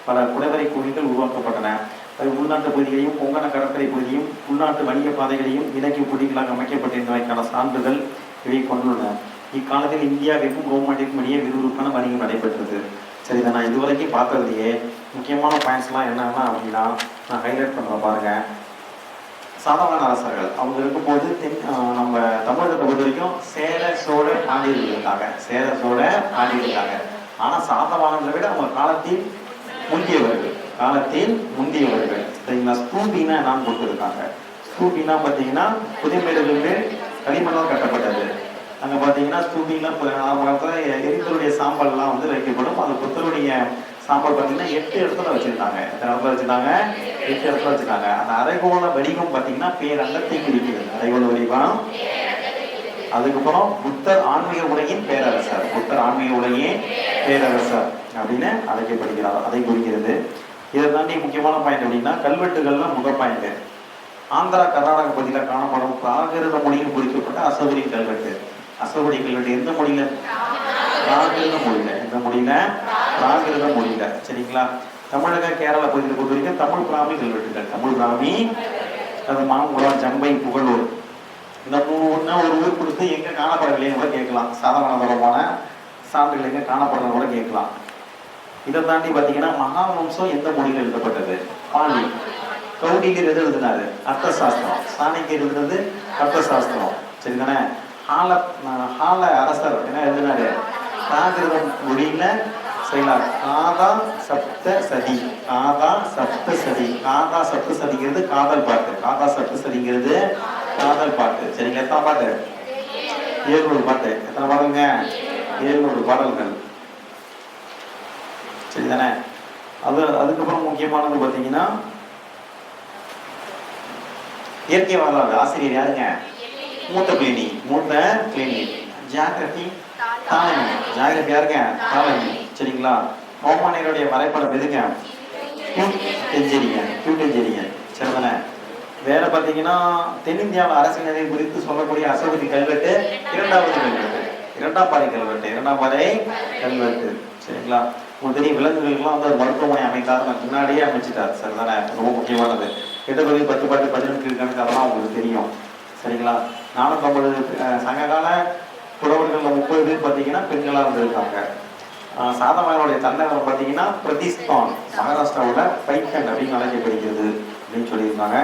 பல குடைவரை கோவில்கள் உருவாக்கப்பட்டன. உள்நாட்டு பகுதிகளையும் கொங்கண கடற்கரை பகுதியும் உள்நாட்டு வணிக பாதைகளையும் இலக்கிய போட்டிகளாக அமைக்கப்பட்டிருந்தவைக்கான சான்றுகள் இவை கொண்டுள்ளன. இக்காலத்தில் இந்தியாவிற்கும் ரோமாண்டிற்கும் இடையே விறுவிறுப்பான வணிகம் நடைபெற்றது. சரி, இதை நான் இதுவரைக்கும் பார்த்ததுலேயே முக்கியமான பாயிண்ட்ஸ்லாம் என்னென்னா அப்படின்னா நான் ஹைலைட் பண்ணுறேன் பாருங்க. சாதவாகன அரசர்கள் அவங்க இருக்கும்போது நம்ம தமிழகத்தை பொறுத்த வரைக்கும் சேர சோழ பாண்டியர்கள் இருக்காங்க. ஆனால் சாதவாகனத்தை விட அவங்க காலத்தில் முந்தியவர்கள். சரிங்களா? ஸ்தூபினா நாம் கொடுத்துருக்காங்க. ஸ்தூபினா பார்த்தீங்கன்னா புதுமேடுகளுக்கு களிமண்ணால் கட்டப்பட்டது. அங்கே பார்த்தீங்கன்னா ஸ்தூபிலாம் எரித்தருடைய சாம்பல்லாம் வந்து வைக்கப்படும். அது புத்தருடைய சாம்பல் பார்த்தீங்கன்னா 8 இடத்துல வச்சுருந்தாங்க. எத்தனை இடத்துல வச்சுருந்தாங்க? 8 இடத்துல வச்சுருக்காங்க. அந்த அரைகோள வடிவம் பார்த்தீங்கன்னா பேரண்டத்தை குறிக்கிறது. அரைகோள வடிவம். அதுக்கப்புறம் புத்தர் ஆன்மீக உலகின் பேரரசர் அப்படின்னு அழைக்கப்படுகிறார். அதை குறிக்கிறது. இதை தாண்டி முக்கியமான பாயிண்ட் அப்படின்னா கல்வெட்டுகள்ல முதல் பாயிண்ட், ஆந்திரா கர்நாடக பகுதியில் காணப்படும் பிராகிருத மொழியில் குறிக்கப்பட்ட அசோகரி கல்வெட்டு. எந்த மொழியில? பிராகிருத மொழியில. இந்த மொழியில பிராகிருத மொழியில. சரிங்களா? தமிழக கேரள பகுதியில் பொறுத்த வரைக்கும் தமிழ் பிராமி கல்வெட்டுகள். தமிழ் பிராமி, அது மாங்குளம், ஜம்பை, புகழூர், இந்த 3 ஊர்னா ஒரு ஊர் கொடுத்து எங்க காணப்படவில்லைன்னு கூட கேட்கலாம். சாதவானதரமான சான்றுகள் எங்க காணப்படுறது கூட கேட்கலாம். இதை தாண்டி பார்த்தீங்கன்னா மகாவம்சம் எந்த மொழியில் எழுதப்பட்டது? பாலி. கௌடில்யர் எது எழுதினாரு? அர்த்தசாஸ்திரம். சாணக்கியர் எழுதுனது அர்த்தசாஸ்திரம். சரிதானே? ஹால அரசர் என்ன எழுதினாரு? பிராகிருதம் மொழியில செய்யலாம். காதா சப்த சதி. காதா சப்த சதி. காதா சப்த சதிங்கிறது காதல் பாட்டு. காதா சப்த சதிங்கிறது காதல் பாட்டு. சரிங்களா? எத்தனை பாட்டு? 700 பாட்டு. எத்தனை பாடலுங்க? 700 பாடல்கள். சரிதானே? அதுக்கப்புறம் முக்கியமானது பார்த்தீங்கன்னா இயற்கை வரலாறு ஆசிரியர் யாருங்க? மூத்த பிளினி. ஜியாகிரபி தாலமி. ஜியாகிரபி யாருங்க? தாலமி. சரிங்களா? ரோமானியருடைய வரைபடம் எதுங்க? கியூட்டெஞ்செரியன். சரிதானே? வேற பார்த்தீங்கன்னா தென்னிந்தியாவில் அரசியல் நிலை குறித்து சொல்லக்கூடிய அசோகரி கல்வெட்டு 2வது கல்வெட்டு. 2ஆம் பாறை கல்வெட்டு. சரிங்களா? உங்களுக்கு தெரியும் விலங்குகளுக்கெல்லாம் வந்து மருத்துவமனை அமைக்காத முன்னாடியே அமைச்சிட்டார். சரிதானே? ரொம்ப முக்கியமானது. 8 10 பாட்டு 11 கணக்கு அதெல்லாம் உங்களுக்கு தெரியும். சரிங்களா? 450 சங்ககால புலவர்கள் 30 பேர் பார்த்தீங்கன்னா பெண்களாக இருந்திருக்காங்க. சாதவானுடைய தலைநகரம் பார்த்தீங்கன்னா பிரதிஸ்தான், மகாராஷ்டிராவில் பைக்கன் அப்படின்னு அழைக்கப்படுகிறது அப்படின்னு சொல்லியிருந்தாங்க.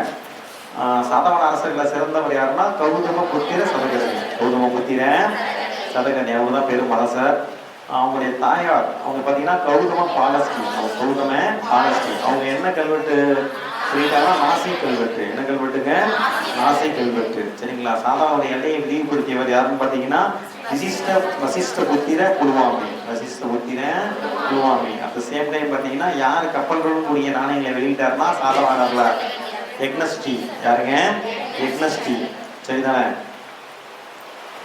சாதவான அரசர்களை சிறந்தவர் யாருன்னா கௌதமபுத்திர சதகர்ணி. அவங்க தான் பெரும் அரசர். அவங்களுடைய தாயார் அவங்க பார்த்தீங்கன்னா கௌதம பாலஸ்டி. அவங்க என்ன கல்வெட்டு சொல்லிட்டாங்கன்னா நாசி கல்வெட்டு. என்ன கல்வெட்டுங்க? நாசி கல்வெட்டு. சரிங்களா? சாதாவுடைய எல்லையை விரிவுபடுத்தியவர் யாருன்னு பார்த்தீங்கன்னா வசிஷ்ட புத்திர குழுவாமி. அட் த சேம் டைம் பார்த்தீங்கன்னா யார் கப்பல்களும் கூடிய நாணயங்களை வெளியிட்டாருன்னா சாதவானர்ல எக்னஸ்டி. யாருங்க? எக்னஸ்டி. சரிதானே?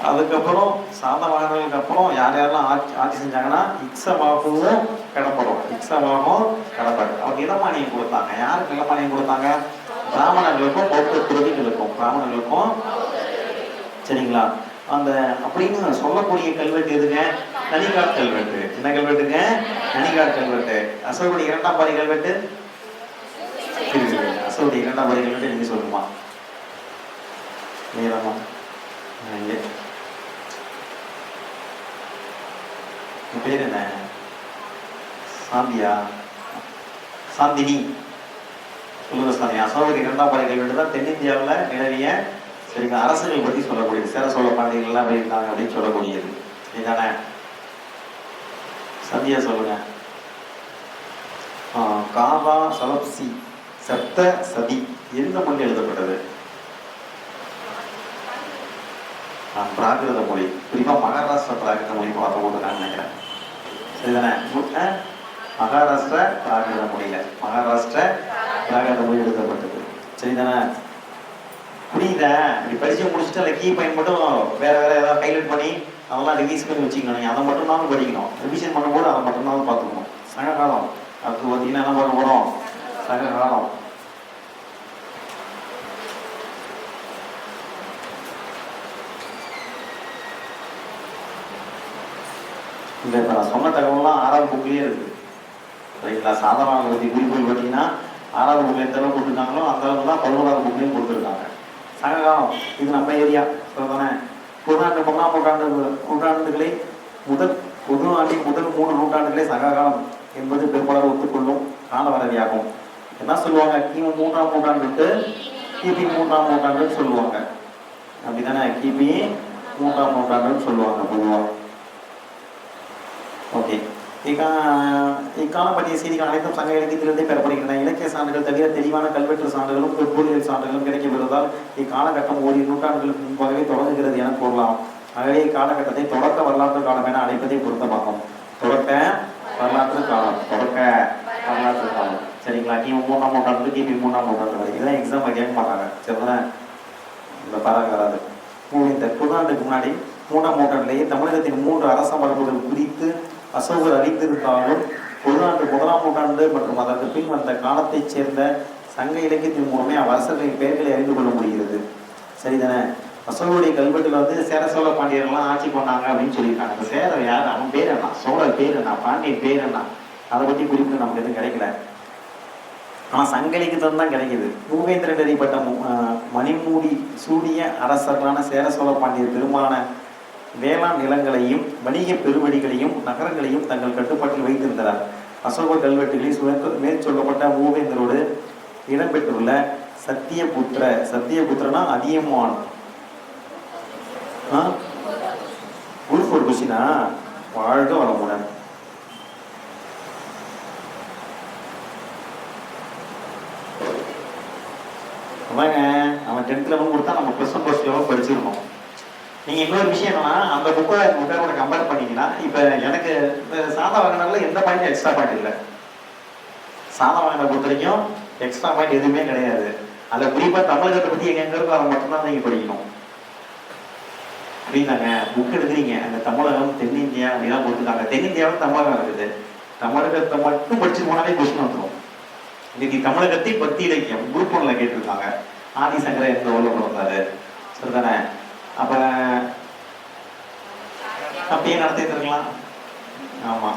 அதுக்கப்புறம் சாதவானர்களுக்கு அப்புறம் யாரெல்லாம் ஆட்சி செஞ்சாங்கன்னா இக்ஷவாகுவும் கடம்பரும். அவங்க இளமானியம் கொடுத்தாங்க. யாருக்கு இளமானியம் கொடுத்தாங்க? பிராமணர்களுக்கும் பௌத்த துறவிகளுக்கும். சரிங்களா? அந்த அப்படின்னு சொல்லக்கூடிய கல்வெட்டு எதுங்க? நனிகாட் கல்வெட்டு. என்ன கல்வெட்டுங்க? நனிகாட் கல்வெட்டு. அசோகருடைய 2ஆம் பாறை கல்வெட்டு அசோகருடைய 2ஆம் பாறை கல்வெட்டு நீங்க சொல்லுமா? நீளமா பேர் என்ன? சாந்தினி. சொல்லுங்க சாமி. அசோகர் 2ஆம் பாறை கல்வெட்டு தான் தென்னிந்தியாவில் நிலவிய சரிங்க அரசுகள் பற்றி சொல்லக்கூடியது. சேர சோழ பாண்டியர்கள் எல்லாம் இருந்தாங்க அப்படின்னு சொல்லக்கூடியது. இதுதானே? சந்தியா சொல்லுங்க. காவா சலப்சி சப்த சதி எந்த மொழி எழுதப்பட்டது? பிராகிருத மொழி. குறிப்பாக மகாராஷ்டிரா பிராகிருத மொழி பார்க்க போது நான் நினைக்கிறேன். சரிதானே? மகாராஷ்டிரா பிராகிருத மொழி எழுதப்பட்டது. சரிதானே? புரியுதா? இப்படி படிச்சு முடிச்சுட்டு அந்த கீ பாயிண்ட் மட்டும் வேற ஏதாவது ஹைலைட் பண்ணி அதெல்லாம் ரிவைஸ் பண்ணி வச்சுக்கணும். நீங்கள் அதை மட்டும்தான் படிக்கணும். ரிவிஷன் பண்ணும்போது அதை மட்டும்தான் பார்த்துக்கணும். சங்ககாலம் அதுக்கு பார்த்தீங்கன்னா என்ன பார்க்க போகிறோம்? சங்ககாலம். இந்த இப்போ நான் சொன்ன தகவல்லாம் 6வது புக்லேயே இருக்குது. சரிங்களா? சாதாரண பற்றி குறிப்புகள் பார்த்தீங்கன்னா 6வது புக்கில் எந்த அளவுக்கு கொடுத்துருக்காங்களோ அந்த அளவுக்கு தான் 11வது புக்லேயும் கொடுத்துருக்காங்க. சங்ககாலம் இது நம்ம ஏரியா. சொல்லுதானே? புதுநாட்டு 1ஆம் நூற்றாண்டுகளை புது ஆண்டின் முதல் 3 நூற்றாண்டுகளே சங்ககாலம் என்பது பெரும்பாலும் ஒத்துக்கொள்ளும் காலவரவியாகும். என்ன சொல்லுவாங்க? கிமு 3ஆம் நூற்றாண்டு கிபி 3ஆம் நூற்றாண்டுன்னு சொல்லுவாங்க. அப்படிதானே? கிபி 3ஆம் நூற்றாண்டுன்னு சொல்லுவாங்க பொதுவாக. ஓகே. இக்காலம் பற்றிய செய்திகள் அனைத்தும் சங்க இலக்கியத்திலிருந்தே பெறப்படுகின்றன. இலக்கிய சான்றுகள் தவிர தெளிவான கல்வெட்டு சான்றுகளும் தொல்பொருளியல் சான்றுகளும் கிடைக்கப்பெறுவதால் இக்காலகட்டம் ஓரிரு நூற்றாண்டுகளுக்கு முன்பாகவே தொடங்குகிறது என கூறலாம். ஆகவே இக்காலகட்டத்தை தொடக்க வரலாற்று காலம் என அழைப்பதை பொருத்தமாகும். தொடக்க வரலாற்று காலம். சரிங்களா? கிமு 3ஆம் நூற்றாண்டு கிபி 3ஆம் நூற்றாண்டு வரை. இதெல்லாம் எக்ஸாம் கேட்க மாட்டாங்க. சரிதானே? இந்த பாராக வராது. இந்த புதாண்டுக்கு முன்னாடி 3ஆம் நூற்றாண்டிலேயே தமிழகத்தின் 3 அரச மரபுகள் குறித்து அசோகர் அறிந்திருந்தாலும் பொதுநாட்டு 1ஆம் நூற்றாண்டு மற்றும் அதற்கு பின் வந்த காலத்தைச் சேர்ந்த சங்க இலக்கியத்தின் மூலமே அவ்வரசர்களின் பெயர்களை அறிந்து கொள்ள முடிகிறது. சரிதானே? அசோகருடைய கல்வெட்டுல வந்து சேர சோழ பாண்டியர்கள்லாம் ஆட்சி பண்ணாங்க அப்படின்னு சொல்லியிருக்காங்க. அந்த சேர யார், அவன் பேர் என்ன, சோழர் பேர் என்ன, பாண்டியன் பேர் என்ன, அதை பற்றி குறிப்பு நமக்கு எதுவும் கிடைக்கல. ஆனால் சங்கலிக்கு தான் கிடைக்குது. மூவேந்திரன் அறியப்பட்ட மணிமூடி சூடிய அரசர்களான சேர சோழ பாண்டியர் பெரும்பாலான வேளாண் நிலங்களையும் வணிக பெருவழிகளையும் நகரங்களையும் தங்கள் கட்டுப்பாட்டில் வைத்திருந்தனர். அசோக கல்வெட்டுகளில் மேற்சொல்லப்பட்ட மூவேந்தரோடு இடம்பெற்றுள்ள சத்தியபுத்திரனா அதியமான் குரூப் ஒரு கொஸ்டினா வாழ்க வளமுடன். அதாங்க அவன் 10th லெவல் கொடுத்தா நம்ம +1 +2 லெவல் படிச்சிருக்கோம். நீங்கள் இன்னொரு விஷயம் என்னன்னா, அந்த புக்கை புக்கோட கம்பேர் பண்ணிங்கன்னா இப்போ எனக்கு இந்த சாதவாகனர்ல எந்த பாயிண்ட் எக்ஸ்ட்ரா பாயிண்ட் இல்லை. சாதவாகனை பொறுத்த வரைக்கும் எக்ஸ்ட்ரா பாயிண்ட் எதுவுமே கிடையாது. அதில் குறிப்பாக தமிழகத்தை பற்றி எங்கே இருக்கோ அதை மட்டும்தான் நீங்கள் படிக்கணும். அப்படின்னாங்க புக் எடுக்கிறீங்க, அந்த தமிழகம் தென்னிந்தியா அப்படிலாம் கொடுத்துருக்காங்க. தென்னிந்தியாவில் தமிழகம் இருக்குது. தமிழகத்தை மட்டும் படிச்சு போனாலே கொஸ்டின் வந்துடும். இன்னைக்கு தமிழகத்தை பக்தி இலக்கியம் குரூப் 1ல கேட்டிருக்காங்க. ஆதிசங்கர எந்த ஊர்ல பிறந்தாரு சரிதானே? அப்ப அப்படியே நடத்திட்டு இருக்கலாம். ஆமா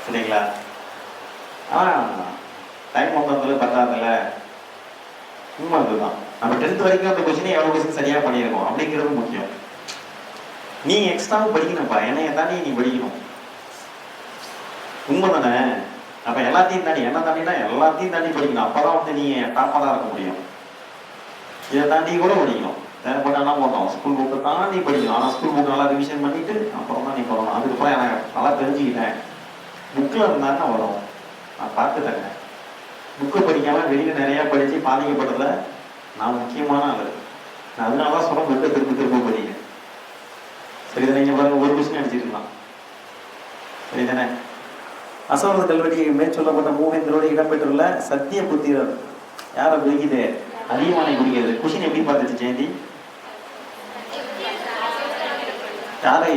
சரிங்களா? டைம் வந்ததுல பத்தாதுல உண்மை அதுதான். நம்ம 10th வரைக்கும் அந்த கொஸ்டினை எவ்வளவு கொஸ்டின் சரியா பண்ணியிருக்கோம் அப்படிங்கிறது முக்கியம். நீ எக்ஸ்ட்ராவும் படிக்கணும்ப்பா, என்னைய தாண்டி நீ படிக்கணும். உண்மை தானே? அப்ப எல்லாத்தையும் தாண்டி என்ன தாண்டினா எல்லாத்தையும் தாண்டி படிக்கணும். அப்பதான் வந்து நீ டாப்பா தான் இருக்க முடியும். இதை தாண்டி கூட படிக்கணும். தேவைப்பட்டாலும் போட்டோம் ஸ்கூல் புக்கை தாண்டி படிக்கணும். ஆனால் ஸ்கூல் புக் நல்லா ரிவிஷன் பண்ணிட்டு அப்புறம் தான் நீ போகணும். அதுக்கப்புறம் எனக்கு நல்லா தெரிஞ்சுக்கிட்டேன். புக்கில் இருந்தாங்க வரும், நான் பார்த்துட்டேங்க. புக்கை படிக்காமல் வெளியில் நிறையா படித்து பாதிக்கப்பட்டதில் நான் முக்கியமான ஆள். நான் அதனால தான் சொல்ல புக்கை திரும்ப படிங்க. சரிதானே? இங்கே பாருங்க, ஒரு கொஸ்டின் அடிச்சிருக்கலாம். சரிதானே? அசோகர் கல்வெட்டி மேற்சொல்லப்பட்ட மூவேந்தரோடு இடம்பெற்றுள்ள சத்தியபுத்திரர் யாரை குறிக்குது? அதியமானை குறிக்கிறது. கொஸ்டின் எப்படி பார்த்துச்சு ஜெயந்தி?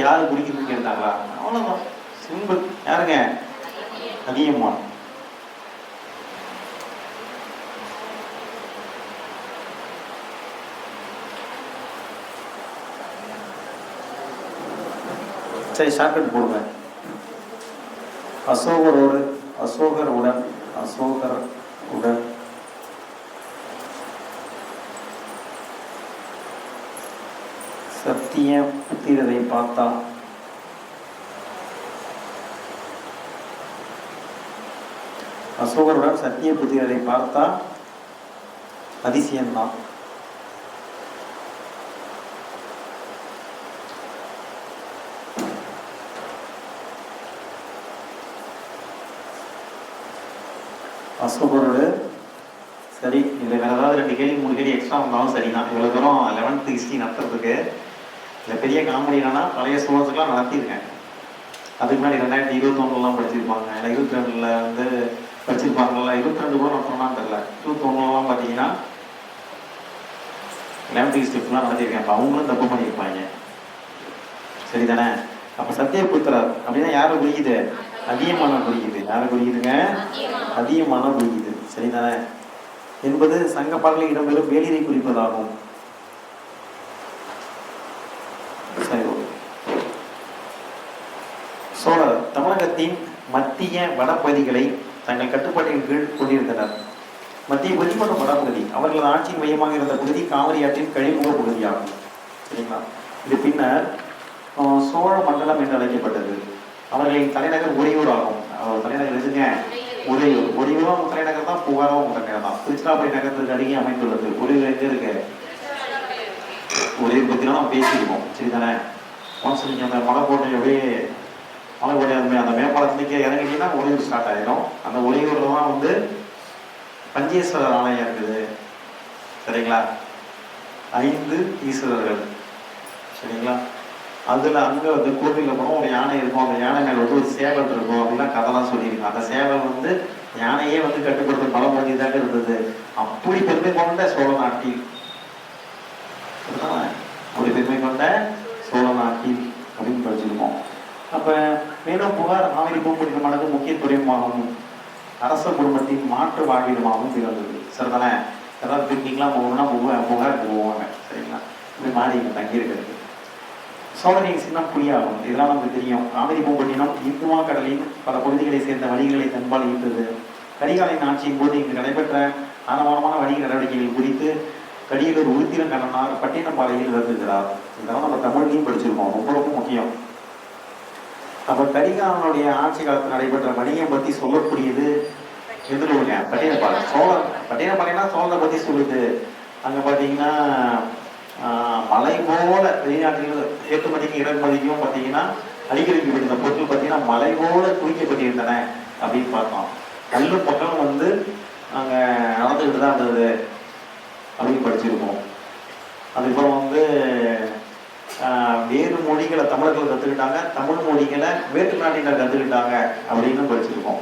யாரு குறிக்கிறதுன்னு கேட்டாங்களா? அவ்வளவுதான், சிம்பிள். யாருங்க? அதியமான். சரி, ஷார்ட்கட் போடுங்க. அசோகருடன் சத்திய புத்திரரை பார்த்தா அசோகருடன் சத்திய புத்திரரை பார்த்தா அதிசயம்தான். அசோகரோடு சரி. இல்லை வேற ஏதாவது 2 கேள்வி 3 கேள்வி எக்ஸ்ட்ரா வந்தாலும் சரிதான். இவ்வளோ தூரம் 11th ஹிஸ்ட்ரி நடத்துறதுக்கு இல்லை பெரிய காமெடி என்னன்னா, பழைய சோழத்துக்கெலாம் நடத்தியிருக்கேன். அதுக்கு முன்னாடி 2021 படிச்சிருப்பாங்க, இல்லை 22 வந்து படிச்சிருப்பாங்கல்ல. 22 கூட நடத்தணும்னா தெரியல. 21 பார்த்தீங்கன்னா 11th ஹிஸ்ட்ரி ஃபுல்லாக நடத்தியிருக்கேன். அப்போ அவங்களும் தப்பு பண்ணியிருப்பாங்க. சரிதானே? அப்போ சத்தியபுத்திரர் அப்படின்னா யாரை குறிக்குது? அதியமானம் குறிக்குது. யாரை குறிக்குதுங்க? அதியமானம் குறிக்குது. சரிதானே? என்பது சங்க பாடலில் இடம்பெறும் வேலிரை குறிப்பதாகும். சோழர் தமிழகத்தின் மத்திய வடபகுதிகளை தங்கள் கட்டுப்பாட்டின் கீழ் கொண்டிருந்தனர். மத்திய பகுதி மற்றும் வடபகுதி அவர்களது ஆட்சியின் மையமாக இருந்த பகுதி காவிரி ஆற்றின் கழிமுக பகுதியாகும். சரிங்களா? இது பின்னர் சோழ மண்டலம் என்று அழைக்கப்பட்டது. அவர்களின் தலைநகர் உறையூர் ஆகும். தலைநகர் எதுங்க? உறையூர். உறையூரும் தலைநகர் தான், புகாரும் தலைநகர் தான். திருச்சிராப்பள்ளி நகரத்திற்கு அருகே அமைந்துள்ளது. உறையூர் எங்க இருக்கு? உறையூர் பற்றினா நம்ம பேசியிருக்கோம். சரிதானே? ஒன்ஸ் நீங்கள் அந்த மலைக்கோட்டை அப்படியே மலைக்கோட்டை அந்த மேம்பாலத்துலேயே இறங்கிட்டீங்கன்னா உறையூர் ஸ்டார்ட் ஆகிடும். அந்த உறையூரில் தான் வந்து பஞ்சேஸ்வரர் ஆலயம் இருக்குது. சரிங்களா? 5 ஈஸ்வரர்கள். சரிங்களா? அதில் அங்கே வந்து கோவிலில் போனோம், ஒரு யானை இருக்கும். அந்த யானை மேலே வந்து ஒரு சேவல் இருக்கும் அப்படிலாம் கதைலாம் சொல்லியிருக்கோம். அந்த சேவல் வந்து யானையே வந்து கட்டுப்படுத்த பலம் பண்ணியதாக இருந்தது. அப்படி பெருமை கொண்ட சோழ நாட்டில் அப்படி பெருமை கொண்ட சோழ நாட்டில் அப்படின்னு படிச்சிருக்கோம். அப்போ மேலும் புகார் காவிரி பூம்புடிக்கமானது முக்கிய துறைமுகமாகவும் அரச குடும்பத்தின் மாற்று வாழ்விடமாகவும் திகழ்ந்தது. சரிதானே? ஏதாவது பிக்னிக்லாம் போகணும்னா புகாருக்கு போவாங்க. சரிங்களா? இப்படி மாறி தங்கியிருக்கிறது. சோழனின் சின்னம் புலியாகும். இதெல்லாம் நமக்கு தெரியும். காவிரி பூம்பட்டினம் இந்துமா கடலின் பல பகுதிகளை சேர்ந்த வணிகளை தன்பால் ஈர்த்தது. கரிகாலின் ஆட்சியின் போது இங்கு நடைபெற்ற ஆரவாரமான வணிக நடவடிக்கைகள் குறித்து கடியலூர் உருத்திரன் கண்ணனார் பட்டினப்பாளையில் விளக்குகிறார். இதெல்லாம் நம்ம தமிழ்லையும் படிச்சிருக்கோம். ரொம்ப ரொம்ப முக்கியம். அப்ப கரிகாலனுடைய ஆட்சி காலத்தில் நடைபெற்ற வணிகம் பத்தி சொல்லக்கூடியது எதிர்வுங்க பட்டினப்பாளை. பட்டினப்பாளையம்னா சோழரை பத்தி சொல்லுது. அங்க பாத்தீங்கன்னா மலை போல வெளிநாட்டில் ஏற்றுமதிக்கும் இறக்குமதிக்கும் பார்த்தீங்கன்னா அடிக்கடிக்கப்பட்டிருந்த பொருட்கள் பார்த்தீங்கன்னா மலை போல குவிக்கப்பட்டிருந்தன அப்படின்னு பார்த்தோம். கல்லு பக்கம் வந்து அங்கே நடந்துக்கிட்டு தான் இருந்தது அப்படின்னு படிச்சிருக்கோம். அதுக்கப்புறம் வந்து வேறு மொழிகளை தமிழர்கள் கற்றுக்கிட்டாங்க, தமிழ் மொழிகளை வேற்று நாட்டினர் கற்றுக்கிட்டாங்க அப்படின்னு படிச்சிருக்கோம்.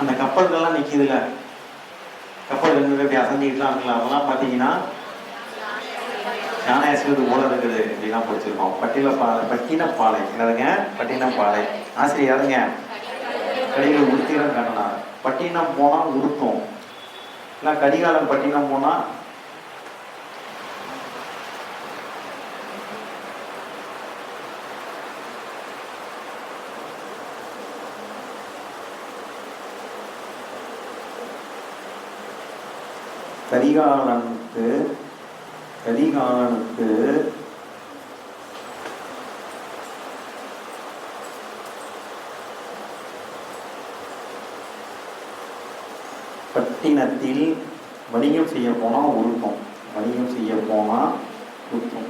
அந்த கப்பல்கள்லாம் நிற்கிதுல, கப்பல் எப்படி அசஞ்சிக்கிட்டுலாம் இருக்கலாம், அதெல்லாம் பார்த்தீங்கன்னா யானை அசைவது போல இருக்குது அப்படிலாம் படிச்சிருக்கோம். பட்டினப்பாலை என்னதுங்க? பட்டினப்பாலை. ஆசிரியர் யாருங்க? கடிகாலம் உடுத்திரம் கண்ணனார். பட்டினம் போனால் உடுத்தும், இல்லை கடிகாலம் பட்டினம் போனால் கரிகாலனுக்கு பட்டினத்தில் வணிகம் செய்ய போனா உருட்டும். வணிகம் செய்ய போனா உருட்டும்.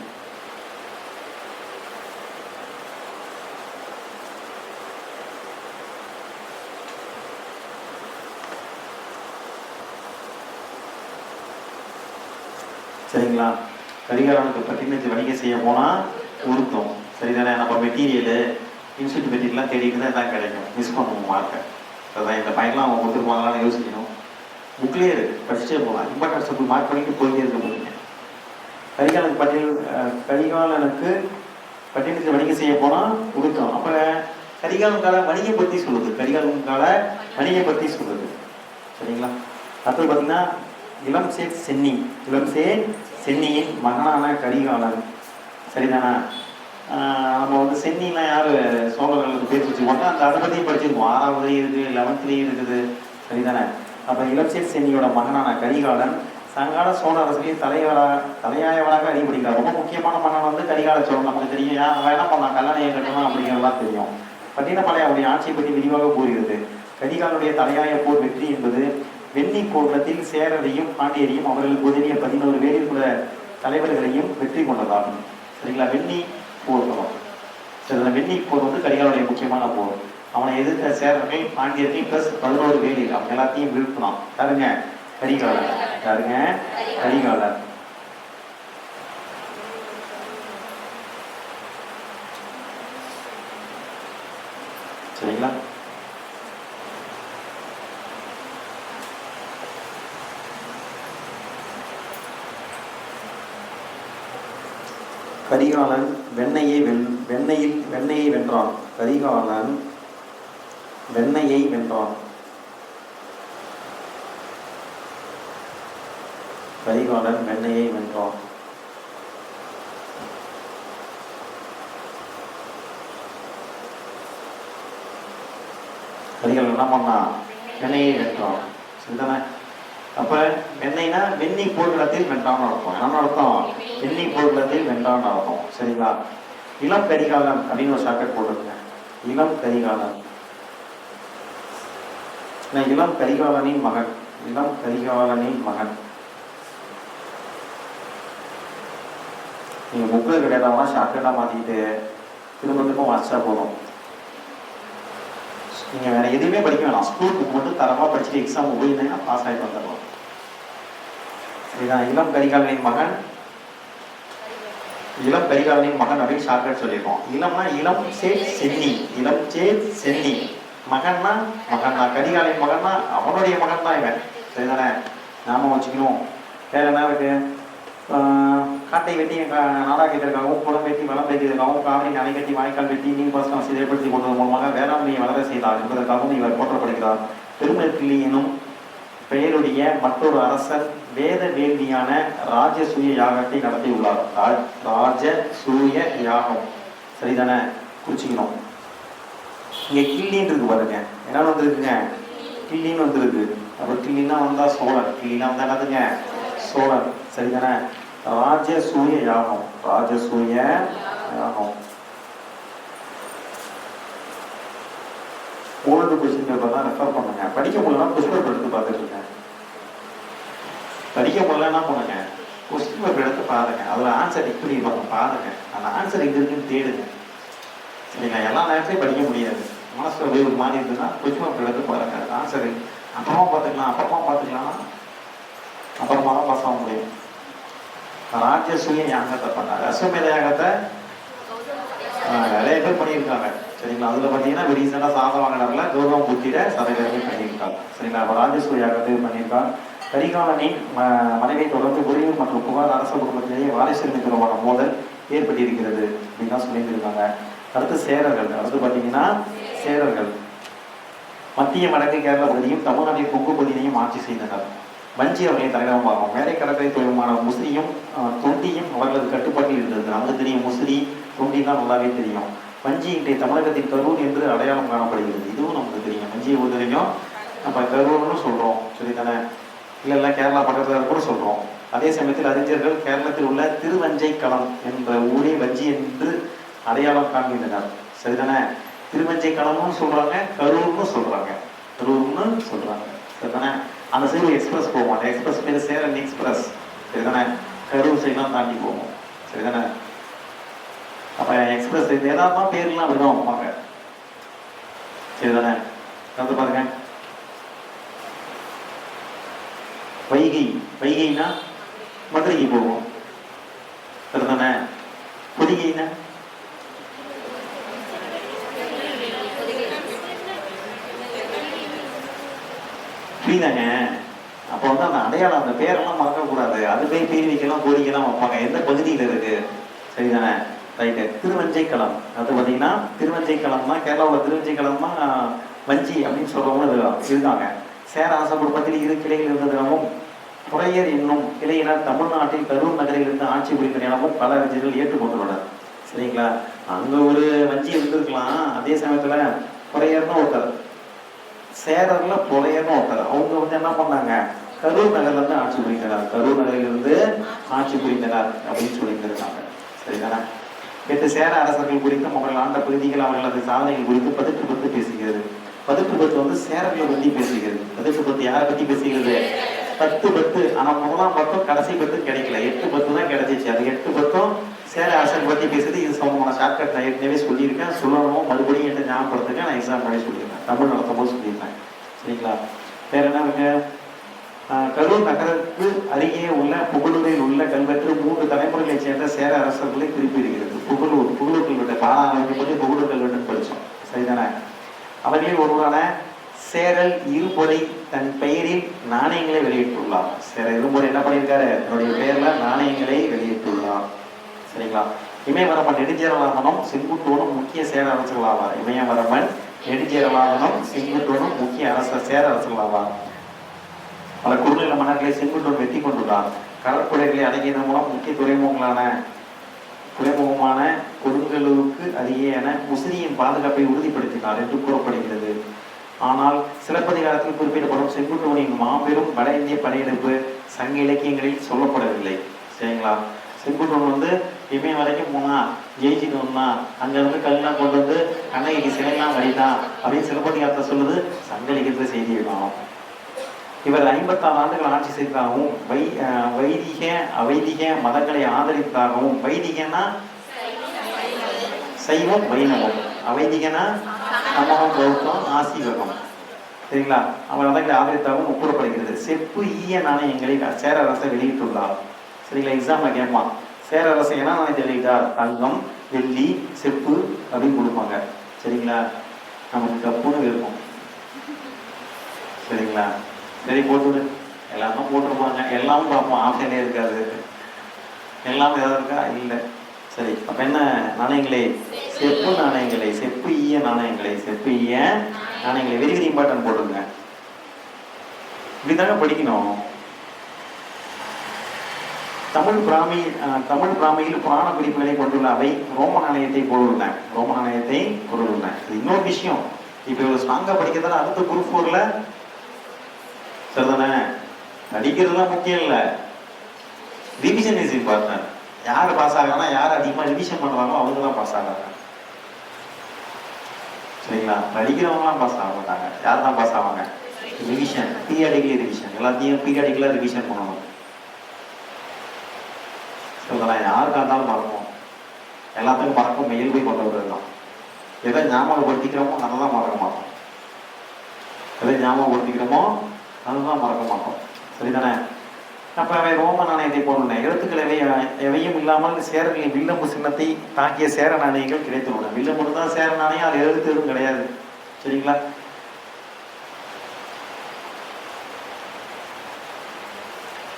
சரிங்களா? கரிகாலனுக்கு பட்டினத்தில் வணிகம் செய்ய போனா உருட்டும். சரிதானே? நம்ம மெட்டீரியலு இன்ஸ்டியூட் மெட்டீரியல்லாம் தேடிட்டு தான் எல்லாம் கிடைக்கும். மிஸ் பண்ணுவோம் மார்க்கை. அதான் இந்த பாயிண்ட்லாம் அவங்க கொடுத்துருப்பாங்களான்னு யோசிக்கணும். புக்லேயே இருக்கு, படிச்சுட்டே போகலாம். இம்பார்ட்டன்ஸ் ஃபுல் மார்க் பண்ணிட்டு போயிட்டே இருக்க முடியுங்க. கரிகாலனுக்கு பட்டினத்தில் வணிகம் செய்ய போனால் உருட்டும். அப்போ கரிகாலன் கால வணிகம் பற்றி சொல்லுது. கரிகாலன் கால வணிகம் பற்றி சொல்லுது. சரிங்களா? அடுத்தது பார்த்தீங்கன்னா இளம்சேர் சென்னியின் மகனான கரிகாலன். சரிதானா? நம்ம வந்து சென்னிலாம் யார் சோழர்களுக்கு பேர் வச்சுக்கோங்க. அந்த அதை பற்றியும் படிச்சிருக்கோம். 6ஆவதுலேயும் இருக்குது, 11லேயும் இருக்குது. சரிதானே? அப்போ இளம்சேர் சென்னியோட மகனான கரிகாலன் சங்கால சோழ அரசுலேயும் தலையாயவனாக அறியப்படுகிறார். ரொம்ப முக்கியமான மகன் வந்து கரிகால சோழன். நமக்கு தெரியும். அவன் என்ன பண்ணான்? கல்லணையை கட்டணும் அப்படிங்கிறதுலாம் தெரியும். பட்டினப்பாளையம் அவருடைய ஆட்சியை பற்றி விரிவாக கூறுகிறது. கரிகாலனுடைய தலையாய போர் வெற்றி என்பது வெண்ணி போர்க்களத்தில் சேரரையும் பாண்டியரையும் அவர்களுக்கு உதவிய 11 வேலில் கூட தலைவர்களையும் வெற்றி கொண்டதாகும். சரிங்களா? வெண்ணி போர்க்களம். சரி, வெண்ணி போர் வந்து கரிகாலனுடைய முக்கியமான போர். அவனை எதிர்த்த சேரர்கள் பாண்டியர்கள் பிளஸ் 11 வேலில் அவங்க எல்லாத்தையும் வீழ்த்தினான். யாருங்க? கரிகாலன். யாருங்க? கரிகாலன். சரிங்களா? கரிகாலன் வெண்ணையை வென்றான். கரிகாலன் வெண்ணையை வென்றான். கரிகாலன் வெண்ணையை வென்றான். கரிகாலன் என்ன பண்ணா? வெண்ணையை வென்றான். சரிதானே? அப்ப வெண்ணைனா வெண்ணி போர்க்களத்தில் வென்றான்னு அர்த்தம். என்ன அர்த்தம்? வெண்ணி போர்க்களத்தில் வென்றான்னு அர்த்தம். சரிங்களா? இளம் கரிகாலன் அப்படின்னு ஒரு ஷார்ட்கட் போட்டுருங்க. இளம் கரிகாலன். இளம் கரிகாலனின் மகன். இளம் கரிகாலனின் மகன். நீங்க புக்கில் கிடையாதவனா ஷார்ட்கட்டா மாத்திக்கிட்டு திரும்ப வாசிச்சா போதும். நீங்க வேற எதுவுமே படிக்க வேணாம். ஸ்கூல் புக் மட்டும் தரமா படிச்சுட்டு எக்ஸாம் போயிருந்தீங்கன்னா பாஸ் ஆகிட்டு வந்துடலாம். சரிதான்? இளம் கரிகாலனின் மகன். இளம் கரிகாலனின் மகன் அப்படின்னு ஷார்ட்கட் சொல்லியிருக்கோம். இளம்னா இளம் சேட் சென்னி. இளம் சேட் சென்னி. மகன்னா மகன் தான். கரிகாலனின் மகன்னா அவனுடைய மகன் தான் இவன். சரிதானே? நாம வச்சுக்கணும். வேற என்ன இருக்கு? காட்டை வெட்டி நாடா கேட்டதற்காகவும், குளம் வெட்டி வளம் வைத்ததற்காகவும், காவிரி அணை கட்டி வாய்க்கால் வெட்டி நீர்ப்பாசனம் ஏற்படுத்திக் கொண்டதன் மூலமாக வேளாண்மையை வளர செய்தார் என்பதற்காகவும் இவர் போற்றப்படுகிறார். பெருமைக்கிள்ளி எனும் பெயருடைய மற்றொரு அரசர் வேத வேள்வியான ராஜசூய யாகத்தை நடத்தியுள்ளார். ராஜசூய யாகம், சரிதானே? குறிச்சிக்கணும். இங்க கிள்ளின்னு இருக்கு பாருங்க, என்ன வந்துருக்குங்க? கிள்ளின்னு வந்துருக்கு. அப்புறம் கிள்ளினா வந்தா சோழன், கிள்ளினா வந்தா என்னதுங்க? சோழன், சரிதானே? ராஜசூய யாகம், ராஜசூய யாகம். ஓல்டு கொஸ்டின் பேப்பர் தான் ரெஃபர் பண்ணுங்க. படிக்க முடியலன்னா கொஸ்டின் பேப்பர் எடுத்து பார்த்துருங்க. படிக்க முடியல என்ன பண்ணுங்க, கொஸ்டின் பேப்பர் எடுத்து பாருங்க. அதில் ஆன்சர் எப்படி இருப்பாங்க பாருங்க. அந்த ஆன்சர் எங்க இருக்குன்னு தேடுங்க. சரிங்களா? எல்லா நேரத்தையும் படிக்க முடியாது. மனசுல போய் ஒரு மாதிரி இருந்ததுன்னா கொஸ்டின் பேப்பர் எடுத்து பாருங்க. அது ஆன்சர் அப்புறமா பார்த்துக்கலாம், அப்புறமா தான் பாஸ் ஆக முடியும். ராஜசூய யாகத்தை பண்ணாங்க. அஸ்வமேத யாகத்தை நிறைய பேர் பண்ணியிருக்காங்க. சரிங்களா? அதில் பார்த்தீங்கன்னா ரீசெண்டாக சாதவாகனர்ல கௌதம புத்திர சதைகளை பண்ணியிருக்காங்க. சரிங்களா? அப்போ ராஜசூய யாகத்தை பண்ணியிருக்காங்க. கரிகாலனின் மனைவியை தொடர்ந்து உரிமை மற்றும் புகார் அரச குடும்பத்திலேயே வாரிசுரிமை தொடர்பான மோதல் ஏற்பட்டிருக்கிறது அப்படின்னு தான் சொல்லியிருக்காங்க. அடுத்து சேரர்கள். அடுத்து பார்த்தீங்கன்னா சேரர்கள் மத்திய வடக்கு கேரள பகுதியும் தமிழ்நாட்டின் கொங்கு பகுதியையும் ஆட்சி செய்தனர். வஞ்சி அவர்களை தலைவரமாகும். மேலை கடற்கரை தொழிலுமான முசிறியும் தொண்டியும் அவர்களது கட்டுப்பாட்டில் இருந்தது. நமக்கு தெரியும் முசிறி தொண்டி தான் நல்லாவே தெரியும். வஞ்சி இன்றைய தமிழகத்தின் கரூர் என்று அடையாளம் காணப்படுகிறது. இதுவும் நமக்கு தெரியும். வஞ்சியை பொறுத்த வரைக்கும் நம்ம கரூர்னு சொல்றோம், சரிதானே? இல்லை கேரளா பக்கத்தில் கூட சொல்றோம். அதே சமயத்தில் அறிஞர்கள் கேரளத்தில் உள்ள திருவஞ்சை களம் என்ற ஊரே வஞ்சி என்று அடையாளம் காண்கின்றனர். சரிதானே? திருவஞ்சை களம்னு சொல்றாங்க, கரூர்னு சொல்றாங்க, சரிதானே? அந்த சைடு எக்ஸ்பிரஸ் போவோம். அந்த எக்ஸ்பிரஸ் பேர் சேரன் எக்ஸ்பிரஸ், சரிதானே? கரூர் சைட்லாம் தாண்டி போவோம், சரிதானே? அப்ப எக்ஸ்பிரஸ் ஏதாவது பேர்லாம் அப்படிதான் வைப்பாங்க, சரிதானே? வந்து பாருங்க, வைகைனா மதுரைக்கு போவோம், சரிதானே? பொதிகைனா புரியுதாங்க? அப்போ வந்து அந்த அடையாளம், அந்த பேரெல்லாம் மறக்கக்கூடாது. அது போய் பேர் வைக்கலாம், கோரிக்கைலாம் வைப்பாங்க. எந்த பகுதியில் இருக்கு, சரிதானே? ரைட்டு. திருவஞ்சை களம், அது பார்த்தீங்கன்னா திருவஞ்சை களம்னா கேரளாவில் திருவஞ்சை களம்னா வஞ்சி அப்படின்னு சொல்றவங்க இருக்காங்க. சேர அரச குடும்பத்தில் இரு கிளைகள் இருந்ததினமும் புறையர் என்னும் கிளையினர் தமிழ்நாட்டில் கரூர் நகரில் இருந்து ஆட்சி புரிந்த எனவும் பல அறிஞர்கள் ஏற்றுக்கொண்டுள்ளனர். சரிங்களா? அங்க ஒரு வஞ்சி இருந்திருக்கலாம். அதே சமயத்துல புறையர்னு ஒருத்தர், சேரர்ல புலையர்னு ஒருத்தர், அவங்க வந்து என்ன பண்ணாங்க, கரூர் நகர்ல இருந்து ஆட்சி புரிந்தனர், கரூர் நகரிலிருந்து ஆட்சி புரிந்தனர் அப்படின்னு சொல்லியிருக்காங்க. சரிதானே? 8 சேர அரசர்கள் குறித்தும் அவர்கள் ஆண்ட பகுதிகள் அவர்களது சாதனைகள் குறித்து 10 பேசுகிறது. 10 வந்து சேரர்களை பற்றி பேசுகிறது. 10 யாரை பத்தி பேசுகிறது? 10. ஆனா முதலாம் 10 கடைசி 10 கிடைக்கல, 8 தான் கிடைச்சிச்சு. அது 8 சேர அரசர்கள் பத்தி பேசுறது. இது சம்பந்தமான ஷார்ட்கட் நான் ஏற்கனவே சொல்லியிருக்கேன், சொல்லணும், மறுபடியும் என்ன ஞாபகப்படுத்துங்க. நான் எக்ஸாம் பண்ணி சொல்லியிருக்கேன், தமிழ் நடத்தும் போது சொல்லியிருக்கேன். சரிங்களா? வேற என்ன இருக்கு? கரூர் நகருக்கு அருகே உள்ள புகழூரில் உள்ள கல்வெட்டு 3 தலைமுறைகளைச் சேர்ந்த சேர அரசர்களை குறிப்பிடுகிறது. புகழூர் கல்வெட்டு பாலாறு பற்றி புகழூர் கல்வெட்டுன்னு படித்தோம், சரிதானே? அவர்களில் ஒருவரான சேரல் இருபொறை தன் பெயரில் நாணயங்களை வெளியிட்டுள்ளார். சேரல் இருபொறை என்ன பண்ணியிருக்காரு? தன்னுடைய பெயர்ல நாணயங்களை வெளியிட்டுள்ளார். சரிங்களா? இமயவரமன் நெடுஞ்சேரலாதனும் செங்குட்டுவனும் முக்கிய சேர அரசர்கள் ஆவார். இமயவரமன் நெடுஞ்சேரலாதனும் செங்குட்டுவனும் முக்கிய சேர அரசர்கள் ஆவார். பல குறுநில மன்னர்களை செங்குட்டுவன் வெற்றி கொண்டுள்ளார். கடற்படைகளை அடங்கியதன் மூலம் முக்கிய துறைமுகமான கொடுங்கலூருக்கு அருகேயான முசிறியின் பாதுகாப்பை உறுதிப்படுத்தினார் என்று கூறப்படுகிறது. ஆனால் சிலப்பதிகாரத்தில் குறிப்பிடப்படும் செங்குட்டுவனின் மாபெரும் வட இந்திய படையெடுப்பு சங்க இலக்கியங்களில் சொல்லப்படவில்லை. சரிங்களா? செங்குட்டுவன் வந்து இமயம் வரைக்கும் போனா, ஜெயிச்சுட்டு வந்தா, அங்க இருந்து கல்லாம் கொண்டு வந்து கண்ணகிக்கு சிலையெல்லாம் வழிதான் அப்படின்னு சிலப்பதிகாரத்தை சொல்லுது, சங்க இலக்கியத்துல செய்தி வேணும். இவர் 56 ஆண்டுகள் ஆட்சி செய்ததாகவும் வைதிக அவைதிக மதங்களை ஆதரித்ததாகவும், வைதிகனா சைவம் வைணவம், அவைதிகனா சமகம் பௌத்தம் ஆசீவகம், சரிங்களா? அவர் மதங்களை ஆதரித்தாகவும் கூறப்படுகிறது. செப்பு ஈய நாணயங்களை சேர அரசை வெளியிட்டுள்ளார். சரிங்களா? எக்ஸாம்ல கேட்பான், சேர அரசை என்ன நாணயத்தை வெளியிட்டார்? தங்கம், வெள்ளி, செப்பு அப்படின்னு கொடுப்பாங்க. சரிங்களா? நமக்கு கப்புன்னு இருக்கும், சரிங்களா? சரி போட்டுவிடு, எல்லாமே போட்டுருப்பாங்க, எல்லாமே பார்ப்போம், ஆப்ஷனே இருக்காது, எல்லாமே ஏதாவது இருக்கா? இல்லை. சரி, அப்ப என்ன நாணயங்களே? செப்பு நாணயங்களை, செப்பு ஈய நாணயங்களை, செப்பு ஈய நாணயங்களை. வெரி வெரி இம்பார்ட்டன்ட் போட்டுருங்க. இப்படிதாங்க படிக்கணும். தமிழ் பிராமியில் புராண குறிப்புகளை கொண்டுள்ள அவை ரோம நாணயத்தை பொருளுள்ளன. ரோம நாணயத்தை பொருளுள்ளன. இன்னொரு விஷயம், இப்ப இவ்வளவு ஸ்ட்ராங்கா படிக்கிறதால அடுத்த குரூப் 4ல சரிதானே, படிக்கிறதுலாம் முக்கியம் இல்லை, ரிவிஷன் இஸ் இம்பார்ட்டன்ட். யார் பாஸ் ஆகிறாங்கன்னா யார் அதிகமாக ரிவிஷன் பண்ணுவாங்களோ அவங்க தான் பாஸ் ஆகிறாங்க. சரிங்களா? படிக்கிறவங்களாம் பாஸ் ஆக மாட்டாங்க. யார் தான் பாஸ் ஆவாங்க? Revision, periodically revision. எல்லாத்தையும் பீரியாடிக்கலாக ரிவிஷன் பண்ணணும். சொல்றேன், யாருக்கா இருந்தாலும் மறக்கும், எல்லாத்துக்கும் மறக்கும் இயல்பை கொண்டவர்கள் தான். எதை ஞாபகப்படுத்திக்கிறோமோ அதெல்லாம் மறக்க மாட்டோம். எதை ஞாபகப்படுத்திக்கிறோமோ அதுதான் மறக்க மாட்டோம். சரிதானே? அப்ப அவை ரோம நாணயத்தை போன்றன. எழுத்துக்கள் எவையும் இல்லாமல் சேரர்களின் வில்லம்பு சின்னத்தை தாக்கிய சேர நாணயங்கள் கிடைத்துள்ளன. வில்லம்பு தான் சேர நாணயம், அது எழுத்து எதுவும் கிடையாது. சரிங்களா?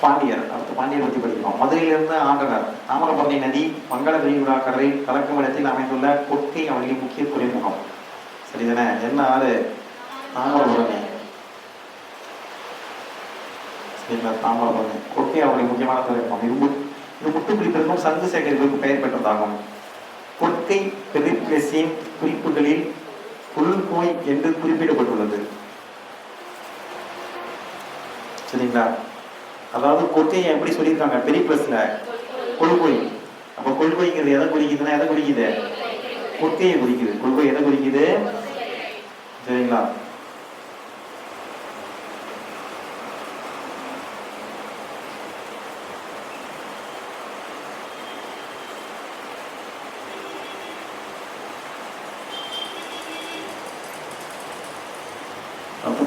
பாண்டியர், அடுத்து பாண்டியர் பற்றி படிக்கிறோம். மதுரையிலிருந்து ஆண்டனர். தாமிரபரணி நதி மங்கள விரிகுடா கடலில் கலக்கும் இடத்தில் அமைந்துள்ள கொற்கை அவர்களின் முக்கிய துறைமுகம். சரிதானே? என்ன ஆறு? தாமிரபரணி. சரிங்களா? தாமிரபரணி கொற்கை அவர்களின் முக்கியமான துறைமுகம். இது முட்டுப்பிடிப்பிற்கும் சங்கு சேகரிப்பிற்கும் பெயர் பெற்றதாகும். கொற்கை பெரிப்ளஸின் குறிப்புகளில் புல்கோய் என்று குறிப்பிடப்பட்டுள்ளது. சரிங்களா? அதாவது கொற்கையை எப்படி சொல்லியிருக்காங்க? பெரிப்ளஸ்ல கொள்கோய். அப்ப கொள்கோய்ங்கிறது எதை குறிக்குதுன்னா எதை குறிக்குது? கொற்கையை குறிக்குது. கொள்கோய் எதை குறிக்குது? சரிங்களா?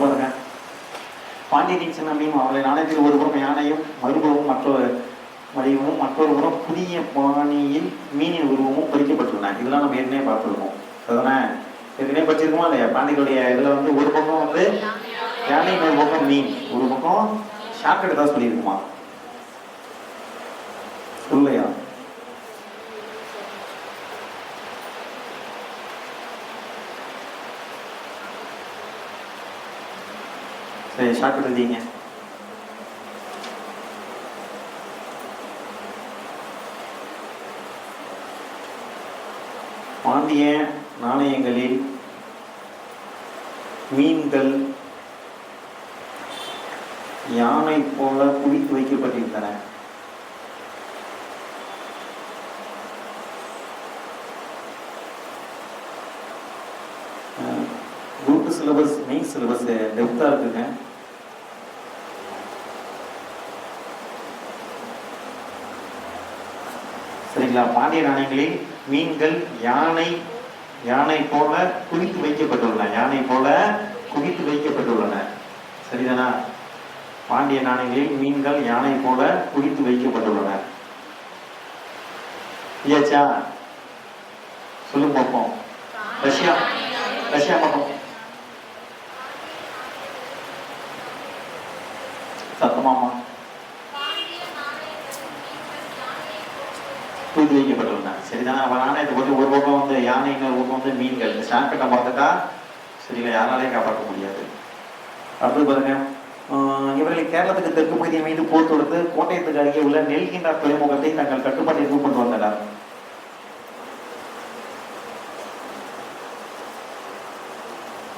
பாருங்க, பாண்டியனின் சின்னமையும் அவர்களை நாணயத்தில் ஒரு புறம் யானையும் மறுபுறமும் மற்றொரு வடிவமும் மற்றொரு புறம் புதிய பாணியில் மீனின் உருவமும் பொறிக்கப்பட்டுள்ளன. இதெல்லாம் நம்ம ஏற்கனவே பார்த்துருக்கோம். அதுதானே ஏற்கனவே படிச்சிருக்கோமா இல்லையா? பாண்டியனுடைய இதுல வந்து ஒரு பக்கம் வந்து யானை, ஒரு பக்கம் மீன், ஒரு பக்கம் ஷார்ட்கட் தான் சொல்லியிருக்குமா? இல்லையா? சரி, ஷார்ட்கட் எழுதிங்க. பாண்டிய நாணயங்களில் மீன்கள் யானை போல குவித்து வைக்கப்பட்டிருந்தன. குரூப் சிலபஸ், மெயின் சிலபஸ் டெப்தா இருக்குங்க. சரிங்களா? பாண்டிய நாணயங்களில் மீன்கள் யானை போல குவித்து வைக்கப்பட்டுள்ளன. யானை போல குவித்து வைக்கப்பட்டுள்ளன. சரிதானா? பாண்டிய நாணயங்களில் மீன்கள் யானை போல குவித்து வைக்கப்பட்டுள்ளன. ஐயாச்சா சொல்லுங்க பார்ப்போம். ரஷ்யா பார்ப்போம். சத்தமாமா குவித்து வைக்கப்பட்டுள்ளன. சரிதானே? அவன் நாணயத்தை பற்றி ஒரு பக்கம் வந்து யானை, இன்னொரு பக்கம் வந்து மீன்கள். ஷார்ட்கட்டை பார்த்துட்டா சரிங்களா, யாராலையும் காப்பாற்ற முடியாது. அடுத்து பாருங்க, இவர்களை கேரளத்துக்கு தெற்கு பகுதியை மீது போர் தொடுத்து கோட்டயத்துக்கு அருகே உள்ள நெல்கின்றா துறைமுகத்தை தங்கள் கட்டுப்பாட்டிற்கு கொண்டு வந்தனர்.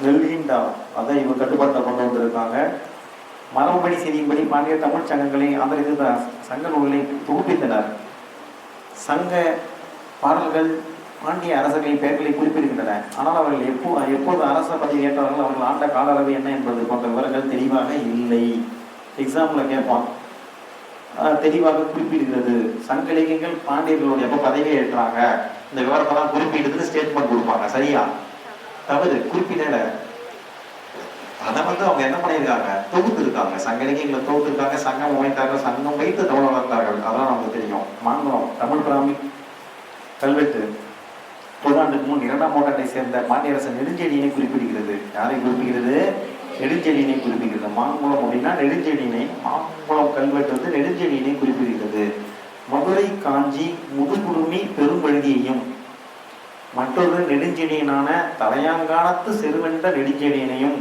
நெல்கிண்டா அதை இவங்க கட்டுப்பாட்டில் கொண்டு வந்திருக்காங்க. மரபுபடி செய்தியின்படி பாண்டிய தமிழ் சங்கங்களை ஆதரித்து சங்க நூல்களை தொகுப்பித்தனர். சங்க பாடல்கள் பாண்டிய அரசர்களின் பெயர்களை குறிப்பிடுகின்றன. ஆனால் அவர்கள் எப்போது அரச பதவி ஏற்றவர்கள், அவர்கள் ஆண்ட கால அளவு என்ன என்பது போன்ற விவரங்கள் தெளிவாக இல்லை. எக்ஸாம்பிள் கேட்பான், தெளிவாக குறிப்பிடுகிறது. சங்க இலக்கியங்கள் பாண்டியர்களுடைய எப்போ பதவியை ஏற்றாங்க இந்த விவரத்தெல்லாம் குறிப்பிடுறது ஸ்டேட்மெண்ட் கொடுப்பாங்க. சரியா? தவறு. குறிப்பிடல. அதை வந்து அவங்க என்ன பண்ணியிருக்காங்க? தொகுத்து இருக்காங்க. சங்க இலக்கியங்களை தொகுத்து இருக்காங்க. சங்கம் அமைத்தார்கள், சங்கம் வைத்து தமிழ் வளர்த்தார்கள். அதெல்லாம் நமக்கு தெரியும். மாங்குளம் தமிழ் பிராமி கல்வெட்டு பொதுஆண்டுக்கு முன் 2ஆம் நூற்றாண்டை சேர்ந்த பாண்டியரசன் நெடுஞ்செழியனை குறிப்பிடுகிறது. யாரை குறிப்பிடுகிறது? நெடுஞ்செழியனை குறிப்பிடுகிறது. மாங்குளம் அப்படின்னா நெடுஞ்செழியனை, மாங்குளம் கல்வெட்டு வந்து நெடுஞ்செழியனை குறிப்பிடுகிறது. மதுரை காஞ்சி முதுகுடுமி பெரும்பழுதியையும் மற்றொரு நெடுஞ்செழியனான தலையாங்கானத்து செருவென்ற நெடுஞ்செழியனையும்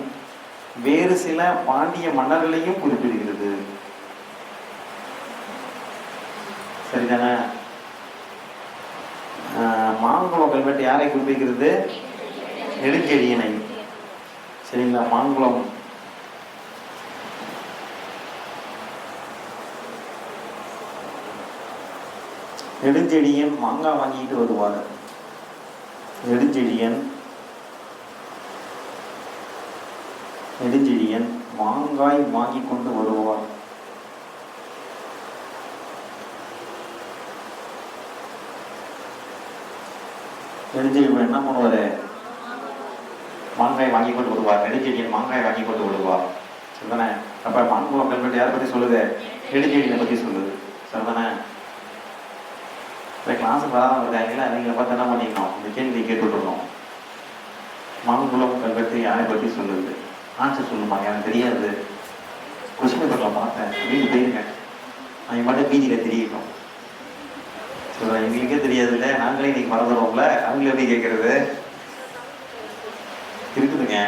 வேறு சில பாண்டிய மன்னர்களையும் குறிப்பிடுகிறது. சரிதானே? மாங்குளம் கல்வெட்டு யாரை குறிப்பிடுகிறது? நெடுஞ்செழியனை. சரிங்களா? மாங்குளம் நெடுஞ்செழியன் மாங்காய் வாங்கிட்டு வருவார். நெடுஞ்செழியன் மாங்காய் வாங்கி கொண்டு வருவார். நெடுஞ்செழியன் என்ன பண்ணுவாரு? மாங்காய் வாங்கி கொண்டு வருவார். நெடுஞ்செழியன் மாங்காய் வாங்கி கொண்டு வருவார். சரிதானே? அப்ப மாங்குளம் கல்வெட்டு யாரை பத்தி சொல்லுது? நெடுஞ்செழியனை பத்தி சொல்லுது. சரிதானே? இப்போ கிளாஸுக்கு வராமல் இருக்காங்களா, அவங்களை பார்த்து என்ன பண்ணிக்கணும்? இந்த கேள்வி கேட்டுவிட்டுருணும். மாங்குளம் கல்வெட்டு யாரை பற்றி சொல்லுது? ஆன்சர் சொல்லுமா? எனக்கு தெரியாது. கொஸ்டின் பேப்பரில் பார்த்தேன், வீடு போயிருக்கேன். அவங்க மட்டும் பீதியில் தெரியட்டும். சொல்கிறேன், எங்களுக்கே தெரியாது இல்லை, நாங்களே இன்னைக்கு மறந்துடுவோம்ல, அவங்கள எப்படி கேட்கறது? இருக்குதுங்க.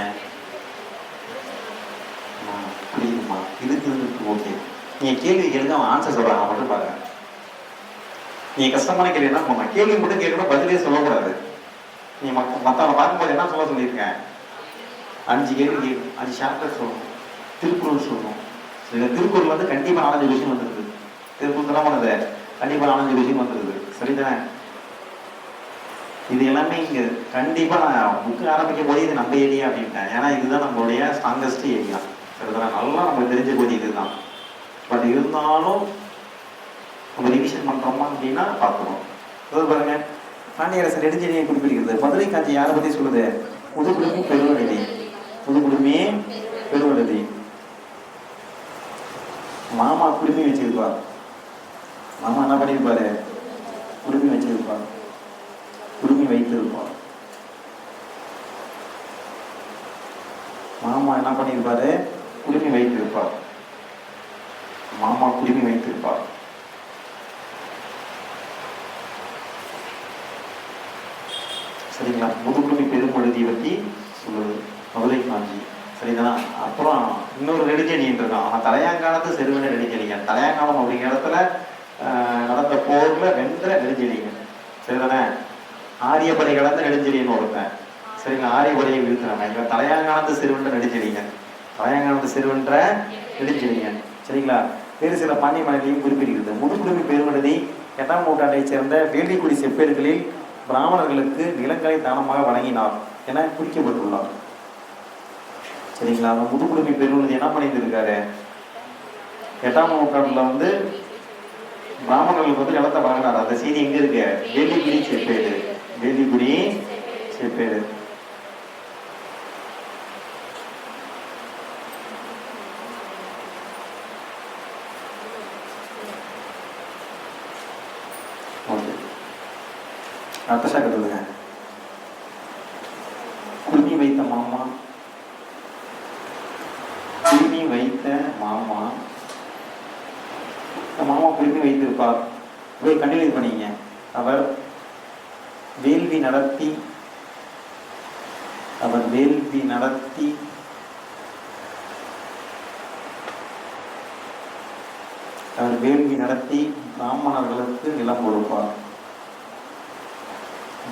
புரியுதுமா? இருக்குது. ஓகே, நீங்கள் கேள்வி கேளுங்க, அவன் ஆன்சர் சொல்கிறான் மட்டும் பாருங்க. நீ கஷ்டமான கேள்வி என்ன பண்ண? கேள்வி மட்டும் கேட்கணும், பதிலே சொல்லக்கூடாது. நீ மற்றவங்க பார்க்கும்போது என்ன சொல்லியிருக்கேன்? 5 கேள்வி கேட்கும், 5 சாப்டர் சொல்லணும். திருக்குறள் சொல்லணும். இந்த திருக்குறள் வந்து கண்டிப்பாக 4 விஷயம் வந்துருக்குது. திருக்குறள் தான் பண்ணுது, கண்டிப்பாக 4 விஷயம் வந்துருக்குது. சரிதானே? இது எல்லாமே இங்கே கண்டிப்பாக நான் புக்கு ஆரம்பிக்கும் போது இது நம்ம ஏரியா அப்படின்ட்டேன். ஏன்னா இதுதான் நம்மளுடைய ஸ்ட்ராங்கஸ்ட் ஏரியா. சரிதானே? நல்லா நம்மளுக்கு தெரிஞ்ச போது இதுதான். பட் இருந்தாலும் நம்ம ரிவிஷன் பண்ணுறோமா அப்படின்னா பார்க்கணும். அதாவது பாருங்க, பாண்டியரசர் நெடுஞ்செழியனை குறிப்பிடுகிறது. மதுரை காஞ்சி யாரை பற்றி சொல்லுது? முதுகுடுமி பெருவழுதி. முதுகுடுமி பெருவழுதி. மாமா குடுமி வச்சிருப்பார். மாமா என்ன பண்ணியிருப்பாரு? குடுமி வச்சிருப்பார். குடுமி வைத்திருப்பார். மாமா என்ன பண்ணியிருப்பாரு? குடுமி வைத்திருப்பார். மாமா குடுமி வைத்திருப்பார். சரிங்களா? முதுகுடுமி பெரும்பழுதியை பற்றி சொல்லுது மதுரை காஞ்சி. சரிங்களா? அப்புறம் இன்னொரு நெடுஞ்செழியன் இருக்கான். அவன் தலையாங்காலத்து செருவின நெடுஞ்செழியன். தலையாங்காலம் அப்படிங்கிற இடத்துல நடந்த போர்ல வென்ற நெடுஞ்செழியன். சரிதானே? ஆரியப்படை கடந்த நெடுஞ்செழியன் ஒருத்தன். சரிங்களா? ஆரியப்படையை வீழ்த்தினாங்க. இவன் தலையாங்காலத்து செருவென்ற நெடுஞ்செழியன். தலையாங்காலத்து செருவென்ற நெடுஞ்செழியன். சரிங்களா? வேறு சில பாண்டிய மன்னர்களையும் குறிப்பிடுகிறது. முதுகுடுமி பெருமழுதி 8ஆம் நூற்றாண்டைச் சேர்ந்த வேள்விக்குடி செப்பேடுகளில் பிராமணர்களுக்கு நிலங்களை தானமாக வழங்கினார் என குறிக்கப்பட்டுள்ளார். சரிங்களா? முதுகுடுமி பெருமழுதி என்ன பண்ணியிருக்காரு? 8ஆம் நூற்றாண்டுல வந்து பிராமணர்களுக்கு வந்து நிலத்தை வழங்கினார். அந்த செய்தி எங்க இருக்கு? வேள்விக்குடி செப்பேடு. வேள்விக்குடி செப்பேடு. அடுத்த சாக்கத்துங்க. குடுமி வைத்த மாமா. குடுமி வைத்த மாமா. மாமா குடுமி வைத்திருப்பார். போய் கண்டினியூ பண்ணீங்க. அவர் வேள்வி நடத்தி பிராமணர்களுக்கு நிலம் கொடுப்பார்.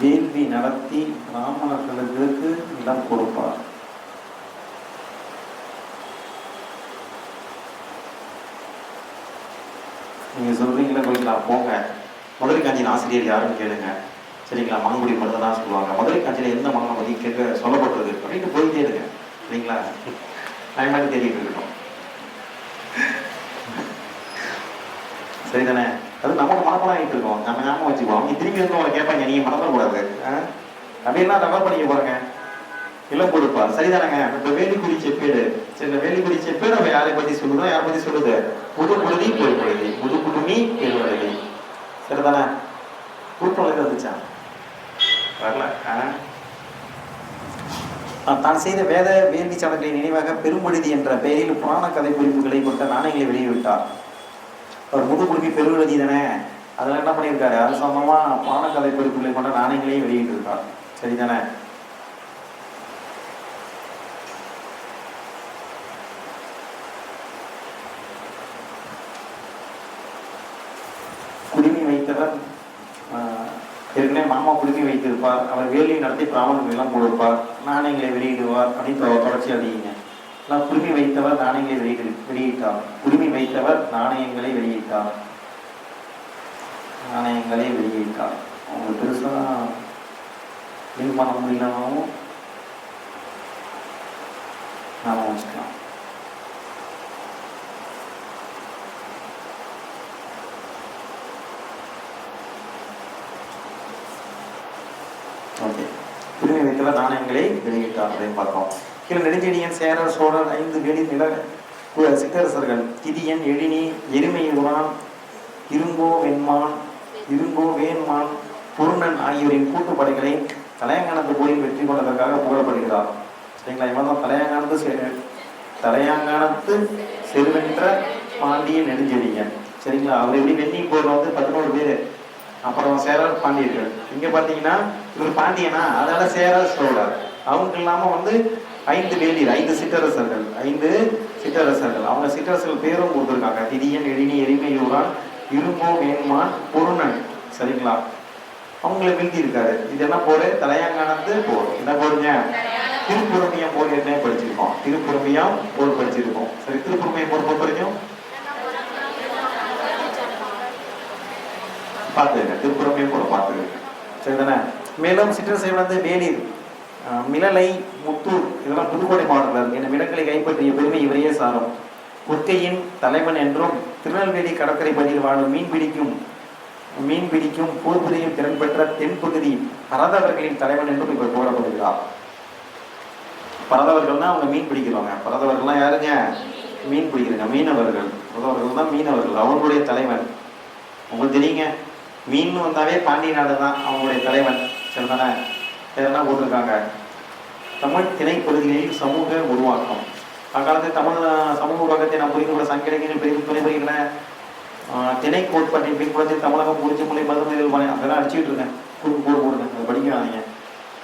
வேள்வி நடத்தி பிராமணர்களுக்கு நிலம் கொடுப்பார். நீங்க சொல்றீங்களா? போய்க்கலாம், போங்க. மதுரை காஞ்சியின் ஆசிரியர் யாருன்னு கேளுங்க. சரிங்களா? மாங்குடி மட்டும் தான் சொல்லுவாங்க. மதுரை காஞ்சியில எந்த மகனை பற்றி கேட்க சொல்லப்பட்டது அப்படின்ட்டு போயிட்டே இருங்க. சரிங்களா? நான் மாதிரி தேடிட்டு இருக்கணும். சரிதானே? அது நமக்கு மனப்படம் ஆகிட்டு இருக்கோம். நம்ம ஞாபகம் வச்சுக்குவோம். அவங்க திரும்பி வந்து உங்களை கேட்பாங்க, நீங்க மறந்துடக்கூடாது அப்படின்னா ரெஃபர் பண்ணிக்க போறேங்க. இளம் கொடுப்பார். சரிதானங்க? இப்ப வேலிக்குடி செப்பேடு. சரி, இந்த வேலிக்குடி செப்பேடு நம்ம யாரை பத்தி சொல்லுதோ? யாரை பத்தி சொல்லுது? முதுகுடுமி பெருவழுதி. முதுகுடுமி பெருவழுதி. சரிதானே? கூட்டம் வந்துச்சா? வரல. தான் செய்த வேத வேள்வி சடங்குகளின் நினைவாக பெரும்பழுதி என்ற பெயரில் புராண கதை குறிப்புகளை கொண்ட நாணயங்களை வெளியிட்டார். அவர் முதுகுடுமி பெருவழுதி தானே, அதில் என்ன பண்ணியிருக்காரு? அது சம்பந்தமா புராண கதை குறிப்புகளை கொண்ட நாணயங்களையும் வெளியிட்டு இருக்கார். சரிதானே? ஏற்கனவே மாமா குடுமி வைத்திருப்பார், அவர் வேள்வி நடத்தி பிராமணர்கள் எல்லாம் கொடுப்பார், நாணயங்களை வெளியிடுவார் அப்படின்னு தொடர்ச்சி அடிங்க. நான் குடுமி வைத்தவர் நாணயங்களை வெளியிட்டார், குடுமி வைத்தவர் நாணயங்களை வெளியிட்டார், நாணயங்களை வெளியிட்டார். அவங்க பெருசா லிங்க் பண்ண முடியலனாலும் நாம வச்சுக்கலாம். ஓகே, குடுமி வைத்தவர் நாணயங்களை வெளியிட்டார் அப்படின்னு பார்த்தோம். கீழே நெடுஞ்செழியன், சேரர், சோழர், 5 வெளி நில சிற்றரசர்கள் திதியன், எழினி, எருமையுரான், இருங்கோ வேண்மான், பொருணன் ஆகியோரின் கூட்டுப்படைகளை தலையாங்கானத்து போரில் வெற்றி கொண்டதற்காக புகழப்படுகிறார். சரிங்களா? இவன் தான் தலையாங்கானத்து செருவென்ற பாண்டிய நெடுஞ்செழியன். சரிங்களா? அவர் எப்படி வெண்ணி போர்ல 11 பேர், அப்புறம் சேரர், பாண்டியர்கள். இங்க பாத்தீங்கன்னா இவர் பாண்டியனா, அதனால சேரர், சோழர். அவங்க இல்லாம 5 வேளிர், 5 சிற்றரசர்கள், 5 சிற்றரசர்கள். அவங்க சிற்றரசர்கள் பேரும் கொடுத்துருக்காங்க. திதியன், எழினி, எருமையூரான், இருங்கோ வேண்மான், பொருணன். சரிங்களா? அவங்களை வீழ்த்தி இருக்காரு. இதெல்லாம் போர், தலையாங்கானத்து போர். என்ன போருங்க? திருப்புறம்பியம் போர் என்ன படிச்சிருக்கோம்? திருப்புறம்பியம் போர் படிச்சிருக்கோம். சரி, திருப்புறம்பியம் போர் பொறுத்த வரைக்கும் பார்த்துருங்க, திருப்புறம்பியம் போர் பார்த்துருங்க. சரிதானே? மேலும் சிற்றரசை வேளிர், மிளலை, முத்தூர் இதெல்லாம் புதுக்கோட்டை மாவட்டத்தில் என விலங்குகளை கைப்பற்றிய பெருமை இவரையே சாரும். குர்க்கையின் தலைவன் என்றும், திருநெல்வேலி கடற்கரை பகுதியில் வாழும் மீன் பிடிக்கும் போர் புரியும் திறன் பெற்ற தென்பகுதி பரதவர்களின் தலைவன் என்றும் இவர் போடப்படுகிறார். பரதவர்கள்னா அவங்க மீன் பிடிக்கிறவங்க. பரதவர்கள்லாம் யாருங்க? மீன் பிடிக்கிறவங்க, மீனவர்கள். பரதவர்கள் தான் மீனவர்கள், அவங்களுடைய தலைவன். உங்களுக்கு தெரியுங்க, மீன் வந்தாவே பாண்டிய நாடு தான் அவங்களுடைய தலைவன். சரிதானே? இதெல்லாம் போட்டிருக்காங்க. தமிழ் திணை பகுதிகளில் சமூக உருவாக்கம். அக்காலத்தில் தமிழ் சமூக உருவாக்கத்தை நாம் புரிந்து கொள்ள சங்கிலிகளில் துணைபுரிகின்றன. திணை கோட்பாட்டின் பின்புலத்தில் தமிழகம் குறிச்சி மொழி மருந்துகள் அதெல்லாம் அடிச்சுட்டு இருக்கேன். போடுங்க, அதை படிக்காதீங்க.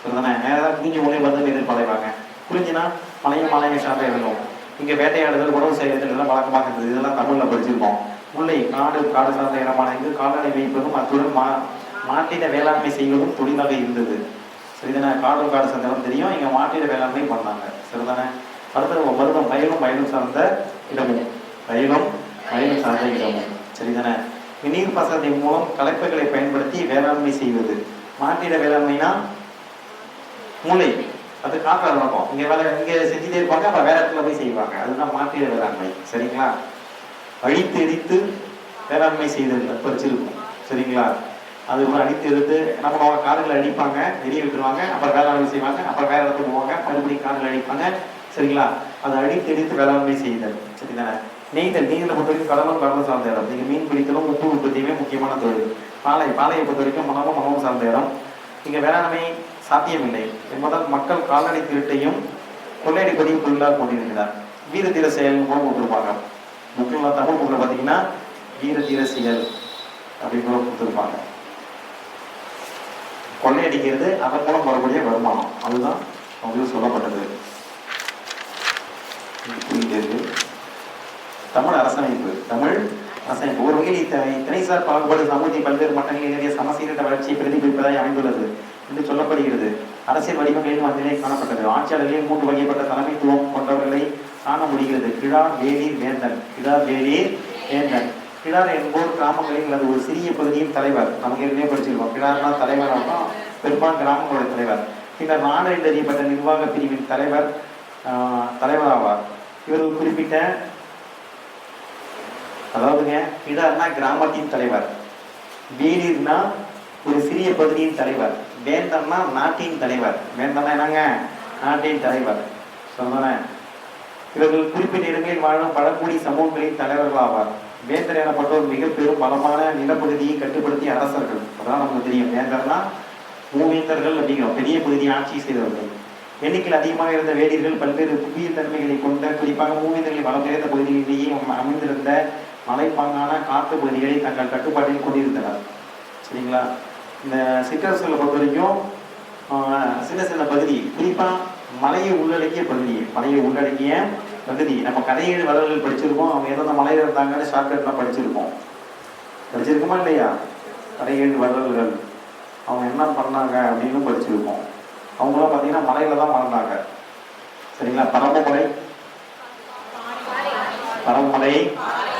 சரிதானே? நேரம் குறிஞ்சி மொழி மருந்துகள் பழைவாங்க. குறிஞ்சினா மலையை சார்ந்த எழுதும். இங்கே வேட்டையாடுதல், உணவு செய்வதல் இதெல்லாம் வழக்கமாக இருந்தது. இதெல்லாம் தமிழில் படிச்சிருக்கோம். முல்லை காடு சார்ந்த இடமான இங்கு கால்நடை வைப்பதும் அத்துடன் மாட்டிட வேளாண்மை செய்வதும் தொழிலாக இருந்தது. சரிதானே? காடு சார்ந்த இடம் தெரியும், இங்கே மாட்டிட வேளாண்மை பண்ணாங்க. சரிதானே? அடுத்தது மருதம், வயலும் சார்ந்த இடமும், வயலும் சார்ந்த இடமும். சரிதானே? நீர் பாசனத்தின் மூலம் கலப்பைகளை பயன்படுத்தி வேளாண்மை செய்வது. மாட்டிட வேளாண்மைனா மூளை, அது காற்று நடக்கும். இங்கே செஞ்சுட்டே இருப்பாங்க, அப்ப வேற இடத்துல போய் செய்வாங்க. அதுதான் மாட்டிட வேளாண்மை. சரிங்களா? அழித்து எரித்து வேளாண்மை செய்தல் படிச்சிருக்கும். சரிங்களா? அது கூட அடித்து எடுத்து என்ன பண்ணுவாங்க? காடுகளை அடிப்பாங்க, எரிய விட்டுருவாங்க, அப்புறம் வேளாண்மை செய்வாங்க, அப்புறம் வேற இடத்துக்கு போவாங்க, மறுபடியும் காடுகளை அடிப்பாங்க. சரிங்களா? அதை அடித்து எடுத்து வேளாண்மை செய்தல். சரிதானே? நெய்தல் பொறுத்த வரைக்கும் கடலும் சார்ந்த இடம். நீங்க மீன் பிடித்தலும் உப்பு உற்பத்தியுமே முக்கியமான தொழில். பாலையை பொறுத்த வரைக்கும் மனமும் சார்ந்த இடம். இங்க வேளாண்மை சாத்தியமில்லை என்பதால் மக்கள் கால்நடை திருட்டையும் கொள்ளையடிப்பதையும் தொழிலாக கொண்டிருக்கிறார். வீர தீர செயல் மூலம் கொடுத்துருப்பாங்க. முக்கியமாக தமிழ் புக்கில் பார்த்தீங்கன்னா வீர தீர செயல் அப்படின்னு கொடுத்துருப்பாங்க. கொள்ளையடிக்கிறது, அதன் மூலம் வரக்கூடிய வருமானம், அதுதான் அவங்களுக்கு சொல்லப்பட்டது. தமிழ் அரசமைப்பு ஒரு வகையில் திணைசார் பாகுபாடு சமூகத்தின் பல்வேறு மட்டங்களில் நிறைய சமசீரற்ற வளர்ச்சியை பிரதிபலிப்பதாய் அமைந்துள்ளது என்று சொல்லப்படுகிறது. அரசியல் வடிவங்களிலும் அதிலே காணப்பட்டது. ஆட்சியாளர்களில் 3 வகைப்பட்ட தலைமைத்துவம் கொண்டவர்களை காண முடிகிறது. கிழார், வேளிர், வேந்தன். கிழார் என்போர் கிராமங்களில் அல்லது ஒரு சிறிய பகுதியின் தலைவர். நமக்கு ஏற்கனவே படிச்சிருக்கோம். கிழார்னா தலைவர், பெரும்பாலும் கிராமங்களுடைய தலைவர். பின்னர் நாடு என்று அறியப்பட்ட நிர்வாக பிரிவின் தலைவர் ஆவார். இவர்கள் குறிப்பிட்ட, அதாவதுங்க, கிழார்னா கிராமத்தின் தலைவர், வேளிர்னா ஒரு சிறிய பகுதியின் தலைவர், வேந்தன்னா நாட்டின் தலைவர். வேந்தன்னா என்னங்க? நாட்டின் தலைவர். சொல்லுங்க. இவர்கள் குறிப்பிட்ட இடங்களில் வாழும் பழங்குடி சமூகங்களின் தலைவர்கள் ஆவார். வேந்தர் எனப்பட்டோர் மிக பெரும் பலமான நிலப்பகுதியை கட்டுப்படுத்திய அரசர்கள். அதெல்லாம் நமக்கு தெரியும். வேந்தர்னா மூவேந்தர்கள் அப்படிங்கிறோம், பெரிய பகுதியை ஆட்சி செய்தவர்கள். எண்ணிக்கையில் அதிகமாக இருந்த வேளிர்கள் பல்வேறு புவியியல் தன்மைகளை கொண்ட, குறிப்பாக மூவேந்தர்களின் வளம் நிறைந்த பகுதிகளிலேயே அமைந்திருந்த மலைப்பாங்கான காட்டு பகுதிகளை தங்கள் கட்டுப்பாட்டில் கொண்டிருந்தனர். சரிங்களா? இந்த சிற்றரசுகளை பொறுத்த வரைக்கும் சின்ன பகுதி, குறிப்பா மலையை உள்ளடக்கிய பகுதி. நம்ம கதையேழு வளர்கள் படிச்சிருக்கோம். அவங்க எந்தெந்த மலையில இருந்தாங்கன்னு ஷார்ட்கட்லாம் படிச்சிருக்கோமா இல்லையா? கதையேழு வளர்கள் அவங்க என்ன பண்ணாங்க அப்படின்னு படிச்சிருக்கோம். அவங்களாம் பார்த்தீங்கன்னா மலையில தான் வாழ்ந்தாங்க. சரிங்களா? பரம்பமலை, பரம்பமலை,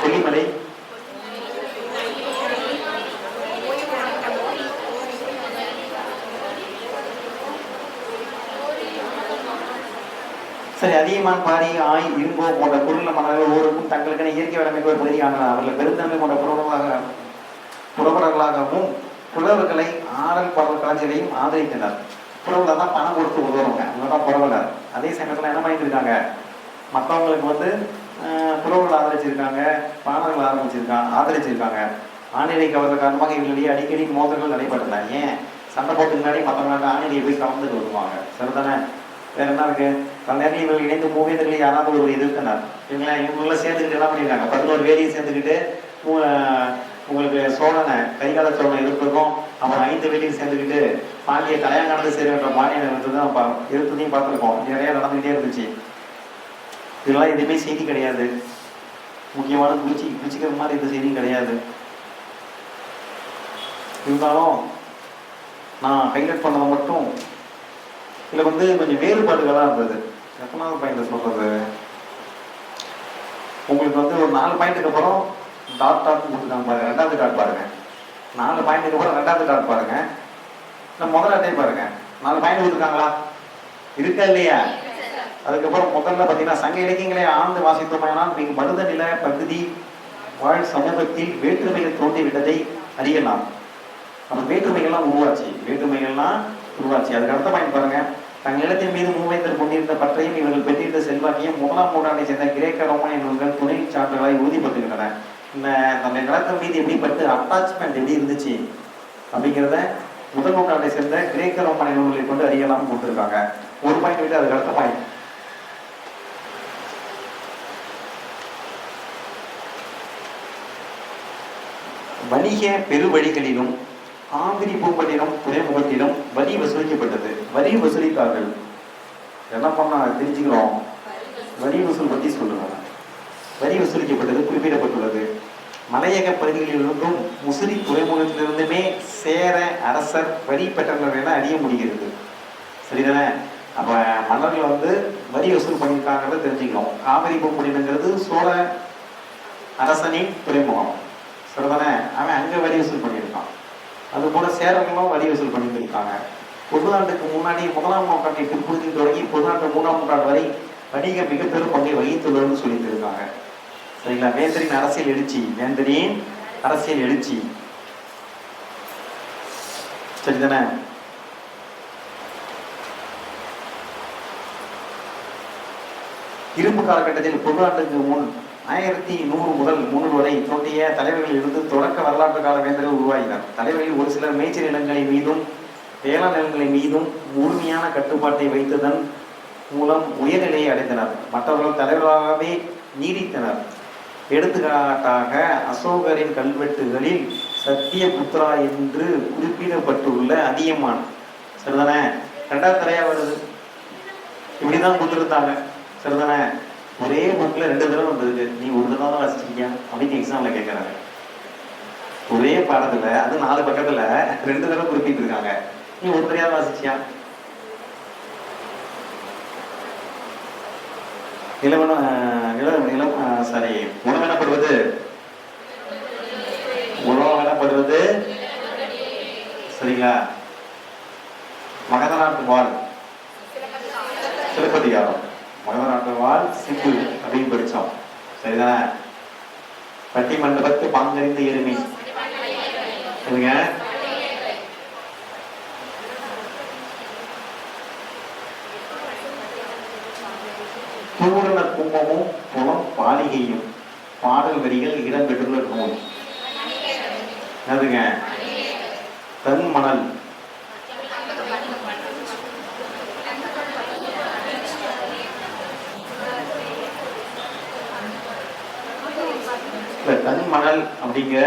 கொல்லிமலை, சரி, அதிகமான், பாரி, ஆய், இரும்போ போன்ற பொருள் மன்னர்கள் ஒவ்வொருக்கும் தங்களுக்கான இயற்கை வளமைக்கு ஒரு பகுதியாக அவர்கள் பெருந்தன்மை போன்ற புலவர்களாகவும் புலவர்களை ஆடல் பாடல் கலைஞரையும் ஆதரித்தனர். புலவர்கள் தான் பணம் கொடுத்து உதவுறவங்க, அவங்க தான் புலவர்கள். அதே சமயத்தில் என்ன பண்ணிட்டு இருக்காங்க, மற்றவங்களுக்கு வந்து புலவர்கள் ஆதரிச்சிருக்காங்க, பாடல்கள் ஆதரிச்சிருக்காங்க. ஆணிலை கவர்ந்த காரணமாக இவர்களிடையே அடிக்கடி மோதல்கள் நடைபெற்றன. ஏன் சண்டை போட்டு முன்னாடி மற்றவங்களால ஆணிலையை போய் கலந்துட்டு வருவாங்க. சரிதானே? வேற என்ன இருக்கு? பல நேரம் இவர்கள் இணைந்து மூவேந்தர்களை யாராவது ஒரு எதிர்த்தனர். இவங்கள சேர்ந்துக்கிட்டு என்ன பண்ணியிருக்காங்க, 11 வேலையை சேர்ந்துக்கிட்டு உங்களுக்கு சோழனை, கைகால சோழனை எதிர்த்திருக்கோம். அப்புறம் 5 வேலையும் சேர்ந்துக்கிட்டு பாண்டிய கலையாங்கானது சேருகின்ற மாநிலம் எதிர்த்ததையும் பார்த்துருக்கோம். நிறைய நடந்துகிட்டே இருந்துச்சு. இதெல்லாம் எதுவுமே செய்தி கிடையாது. முக்கியமான குளிச்சிக்கிற மாதிரி எந்த செய்தியும் கிடையாது. இருந்தாலும் நான் ஹைலைட் பண்ணதை மட்டும் இதில் வந்து கொஞ்சம் வேறுபாடுகளாக இருந்தது. எத்தனாவது பாயிண்ட் சொல்றது, உங்களுக்கு வந்து ஒரு 4 பாயிண்ட்டுக்கு அப்புறம் டாட் கொடுத்துருக்காங்க பாருங்க. 2வது டாட் பாருங்க. 4 பாயிண்ட்டுக்கு அப்புறம் 2வது டாட் பாருங்க. இந்த முதல் அட்டை பாருங்க. 4 பாயிண்ட் கொடுத்துருக்காங்களா, இருக்கா இல்லையா? அதுக்கப்புறம் முதல்ல பார்த்தீங்கன்னா சங்க இலக்கியங்களை ஆழ்ந்து வாசித்தோமையானால் மிக மருத நில பகுதி வாழ் சமூகத்தில் வேற்றுமைகள் தோன்றிவிட்டதை அறியலாம். நம்ம வேற்றுமைகள்லாம் உருவாச்சு. அதுக்கு அடுத்த பாயிண்ட் பாருங்க. தங்கள் நிலத்தின் மீது மூவேந்தர் கொண்டிருந்த பற்றையும் இவர்கள் பெற்றிருந்த செல்வாக்கையும் 1ஆம் நூற்றாண்டை சேர்ந்த கிரேக்க ரோமானிய நூல்கள் துணை சான்றுகளை உறுதிப்படுத்துகின்றன. நம்ம நிலத்தின் மீது எப்படி பட்டு அட்டாச்மெண்ட் எப்படி இருந்துச்சு அப்படிங்கிறத 1ஆம் நூற்றாண்டை சேர்ந்த கிரேக்க ரோமானிய நூல்களை கொண்டு அறியலாம் கொடுத்துருக்காங்க. ஒரு பாயிண்ட் விட்டு அதுக்கு அடுத்த பாயிண்ட். வணிக பெருவழிகளிலும் ஆந்திரி பூம்பட்டினம் துறைமுகத்திலும் வரி வசூலிக்கப்பட்டது. வரி வசூலித்தார்கள். என்ன பண்ணா தெரிஞ்சுக்கிறோம், வரி வசூல் பற்றி சொல்லுங்க. வரி வசூலிக்கப்பட்டது குறிப்பிடப்பட்டுள்ளது. மலையக பகுதிகளிலிருந்தும் முசிறி துறைமுகத்திலிருந்துமே சேர அரசர் வரி பெற்றனர் என அறிய முடிகிறது. சரிதானே? அப்ப மன்னர்கள் வந்து வரி வசூல் பண்ணியிருக்காங்கிறத தெரிஞ்சுக்கிறோம். காவிரி பூம்பட்டினங்கிறது சோழ அரசனின் துறைமுகம். சரிதானே? அவன் அங்க வரி வசூல் பண்ணியிருக்கான். அது போல சேரர்களும் வரி வசூல் பண்ணிட்டு இருக்காங்க. பொதுநாட்டுக்கு முன்னாடி 1ஆம் நூற்றாண்டை பிற்பகுதியில் தொடங்கி பொதுநாட்டு 3ஆம் நூற்றாண்டு வரை வணிக மிக பெரும் பங்கை வகித்துள்ளதுன்னு சொல்லிட்டு இருக்காங்க. சரிங்களா? வேந்தரின் அரசியல் எழுச்சி. சரிதானே? இரும்பு காலகட்டத்தில் பொதுநாட்டுக்கு முன் 1100 முதல் 300 வரை தோன்றிய தலைவர்களில் இருந்து தொடக்க வரலாற்று கால வேந்தர்கள் உருவாகினர். தலைவர்களில் ஒரு சிலர் மேய்ச்சல் நிலங்களின் மீதும் வேளாண் நிலங்களின் மீதும் முழுமையான கட்டுப்பாட்டை வைத்ததன் மூலம் உயர்நிலையை அடைந்தனர். மற்றவர்கள் தலைவர்களாகவே நீடித்தனர். எடுத்துக்காட்டாக அசோகரின் கல்வெட்டுகளில் சத்தியபுத்ரா என்று குறிப்பிடப்பட்டுள்ள அதியமான். சரிதானே? 2வது தடையா வருது. இப்படிதான் கொடுத்துருந்தாங்க. சரிதானே? ஒரே புக்ல 2 தடவை வந்திருக்கு. நீ ஒரு தடவை தான் வாசிச்சிருக்கியா அப்படின்னு எக்ஸாம்ல கேட்கறாங்க. ஒரே பாடத்துல அது 4 பக்கத்துல 2 தடவை குறிப்பிட்டு இருக்காங்க. நீ ஒரு தடவையாவது வாசிச்சியா? உணவெனப்படுவது சரிங்களா? மகத நாட்டு வாழ் சிலப்பதிகாரம், மகத நாட்டு வாழ் சிம்பு அப்படின்னு படிச்சோம். சரிதானே? பட்டி மண்டபத்து பாங்கறிந்த எருமை சொல்லுங்க. பூரண கும்பமும் புலம் பாலிகையும் பாடல் வரிகள் இடம்பெற்றுள்ள நூல் என்னதுங்க? தன் மணல். தன் மணல் அப்படிங்கிற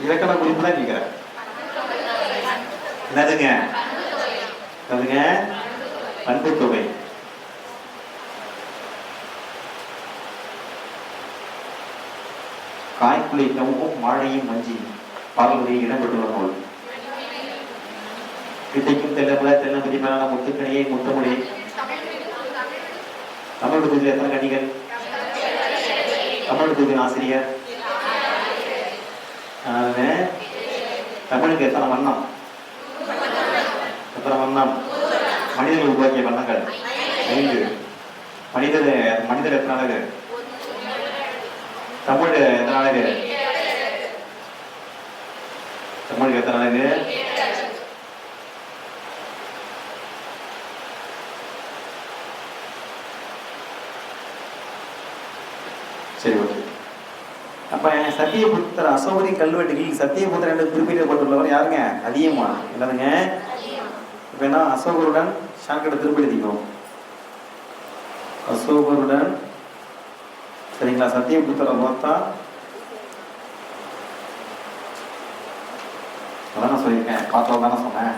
இலக்கண குறிப்பு தான் கேட்கிறேன். என்னதுங்க? அதுங்க பண்புத்தொகை. காய்குலை கவுக்கும் வாழையும் மஞ்சியும் பாடல்களில் இடம்பெற்றுள்ள நூல். வித்தைக்கும் தெல்லமுல தென்னபதி மேலான முத்துக்கணியை முத்தமொழி. தமிழ் தொகுதியில் எத்தனை கணிகள்? தமிழ் தொகுதியின் ஆசிரியர் தமிழுக்கு எத்தனை வண்ணம்? எத்தனை வண்ணம்? மனிதர்கள் உருவாக்கிய வண்ணங்கள் 5. மனிதர் எத்தனை அழகு? தமிழ் எத்தனை அழகு? தமிழுக்கு எத்தனை அழகு? சரி, ஓகே. அப்ப சத்தியபுத்திர அசௌரி கல்வெட்டுகளில் சத்தியபுத்திரன் என்று குறிப்பிடப்பட்டுள்ளவர் யாருங்க? அதியமான். என்னதுங்க? இப்ப என்ன? அசோகருடன் ஷார்ட்கட்டை திருப்பி எழுதிக்கிறோம். அசோகருடன், சரிங்களா? சத்தியபுத்திர பார்த்தா அதான் நான் சொல்லியிருக்கேன். பார்த்தா தானே சொன்னேன்.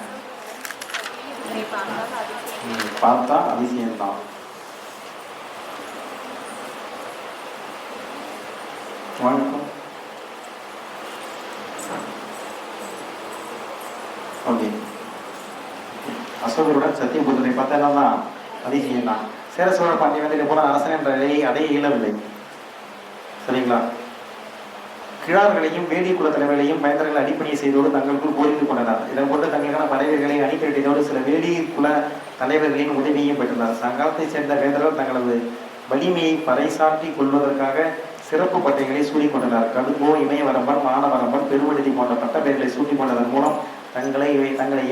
பார்த்தா அதிசயம்தான். வணக்கம். ஓகே. அசோகருடன் சத்தியபுத்திரை பார்த்தா என்னதான்? அதிசயம் தான். சேர சோழ பாண்டிய வந்து போல அரசன் என்ற அடைய இயலவில்லை. சரிங்களா? கிழார்களையும் வேடி குல தலைவர்களையும் பயந்தர்கள் அடிப்பணியை செய்தோடு தங்களுக்குள் போரிந்து கொண்டனர். இதன் கொண்டு தங்களுக்கான படைவீர்களை அணிதிரட்டியதோடு சில வேடி குல தலைவர்களின் உதவியையும் பெற்றனர். சங்காலத்தை சேர்ந்த வேந்தர்கள் தங்களது வலிமையை பறைசாற்றி கொள்வதற்காக சிறப்பு பட்டைகளை சூடிக்கொண்டனர். கடுங்கோ, இமயவரம்பன், மானவரம்பன், பெருவழுதி போன்ற பட்ட பெயர்களை சூட்டிக் கொண்டதன் மூலம் தங்களை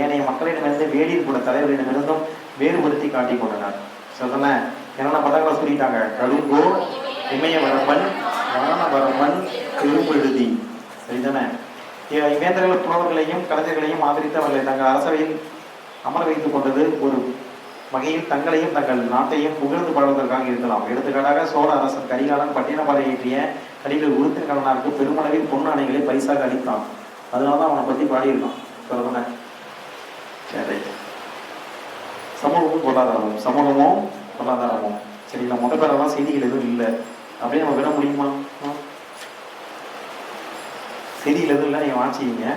ஏனைய மக்களிடமிருந்து வேடியில் கூட தலைவர்களிடமிருந்தும் வேறுபடுத்தி காட்டிக் கொண்டனர். சொல்றேன், என்னென்ன பதங்களை சூடிட்டாங்க? கடுங்கோ, இமயவரம்பன், மானவரம்பன், பெருவழுதி. சரிதானே? வேந்தர்கள் புலவர்களையும் கலைஞர்களையும் ஆதரித்து அவர்களை தங்கள் அரசவையில் அமர வைத்துக் கொண்டது ஒரு வகையில் தங்களையும் தங்கள் நாட்டையும் புகழ்ந்து பாடுவதற்காக இருக்கலாம். எடுத்துக்காட்டாக சோழ அரசன் கரிகாலன் பட்டினப்பாறை ஏற்றிய கடிகள் உருத்தின் கலனாருக்கு பெருமளவில் பொன் அணைகளை பரிசாக அளித்தான். அதனாலதான் அவனை பத்தி பாடியிருக்கான். சொல்றேன். சரி, சமூகமும் பொருளாதாரமும் சரிங்களா? முதல் பேரெல்லாம் செய்திகள் எதுவும் இல்லை அப்படியே நம்ம விட முடியுமா? செய்திகள் எதுவும் இல்லை, நீங்க வாங்கிச்சிங்க.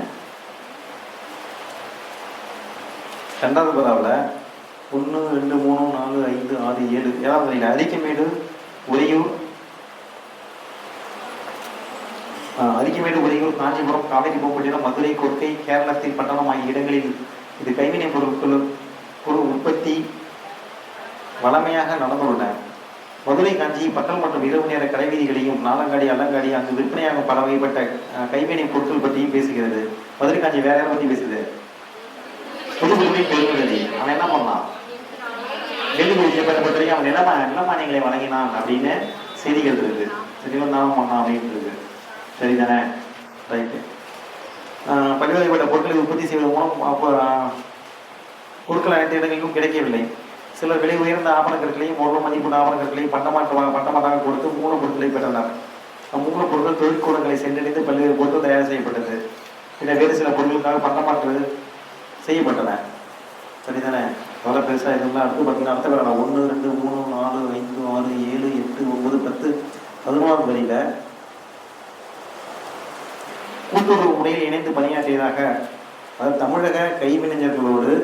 2வது பதாவில் 1, 2, 3, 4, 5, 6, 7 7வது வரையில் அரிக்கமேடு, உறையூர், காஞ்சிபுரம், காவேரி பூம்பட்டினம், மதுரை, கொற்கை, கேரளத்தில் பட்டணம் ஆகிய இடங்களில் இது கைவினை பொருள் உற்பத்தி வளமையாக நடந்துள்ளன. மதுரை, காஞ்சி, பட்டல் மற்றும் இரவு நேர கடைவீதிகளையும் நாலங்காடி, அல்லங்காடி அங்கு விற்பனையாகும் பல வகைப்பட்ட கைவினை பொருட்கள் பற்றியும் பேசுகிறது. மதுரை, காஞ்சி வேற யாரை பற்றி பேசுது? புதுப்புதுமை பெருங்குடி. அவன் என்ன பண்ணான்? வெளிப்பற்றி அவன் நிலமானியங்களை வழங்கினான் அப்படின்னு செய்திகள் இருக்கு. திருவண்ணாமம் பண்ணான் அப்படின்னு இருக்கு. சரிதானே? ரைட்டு. பல்வேறுபட்ட பொருட்களை உற்பத்தி செய்வதன் மூலம் பொருட்கள் அனைத்து இடங்களிலும் கிடைக்கவில்லை. சிலர் விலை உயர்ந்த ஆபணக்கற்களையும் பொருள் மதிப்புள்ள ஆபணக்கற்களையும் பண்டமாட்டாக கொடுத்து மூலப்பொருட்களை பெற்றனர். மூலப்பொருட்கள் தொழிற்கூடங்களை சென்றடைந்து பல்வேறு பொருட்கள் தயார் செய்யப்பட்டது. பின்னர் வேறு சில பொருட்களுக்காக பண்டமாற்று செய்யப்பட்டன. சரிதானே? எவ்வளோ பெருசாக இதெல்லாம் அடுத்து பார்த்தீங்கன்னா அடுத்த வேலை 1, 2, 3, 4, 5, 6, 7, 8, 9, 10, 11வது வரியில கூட்டுறவு முறையில் இணைந்து பணியாற்றியதாக, அதாவது தமிழக கைவினைஞர்களோடு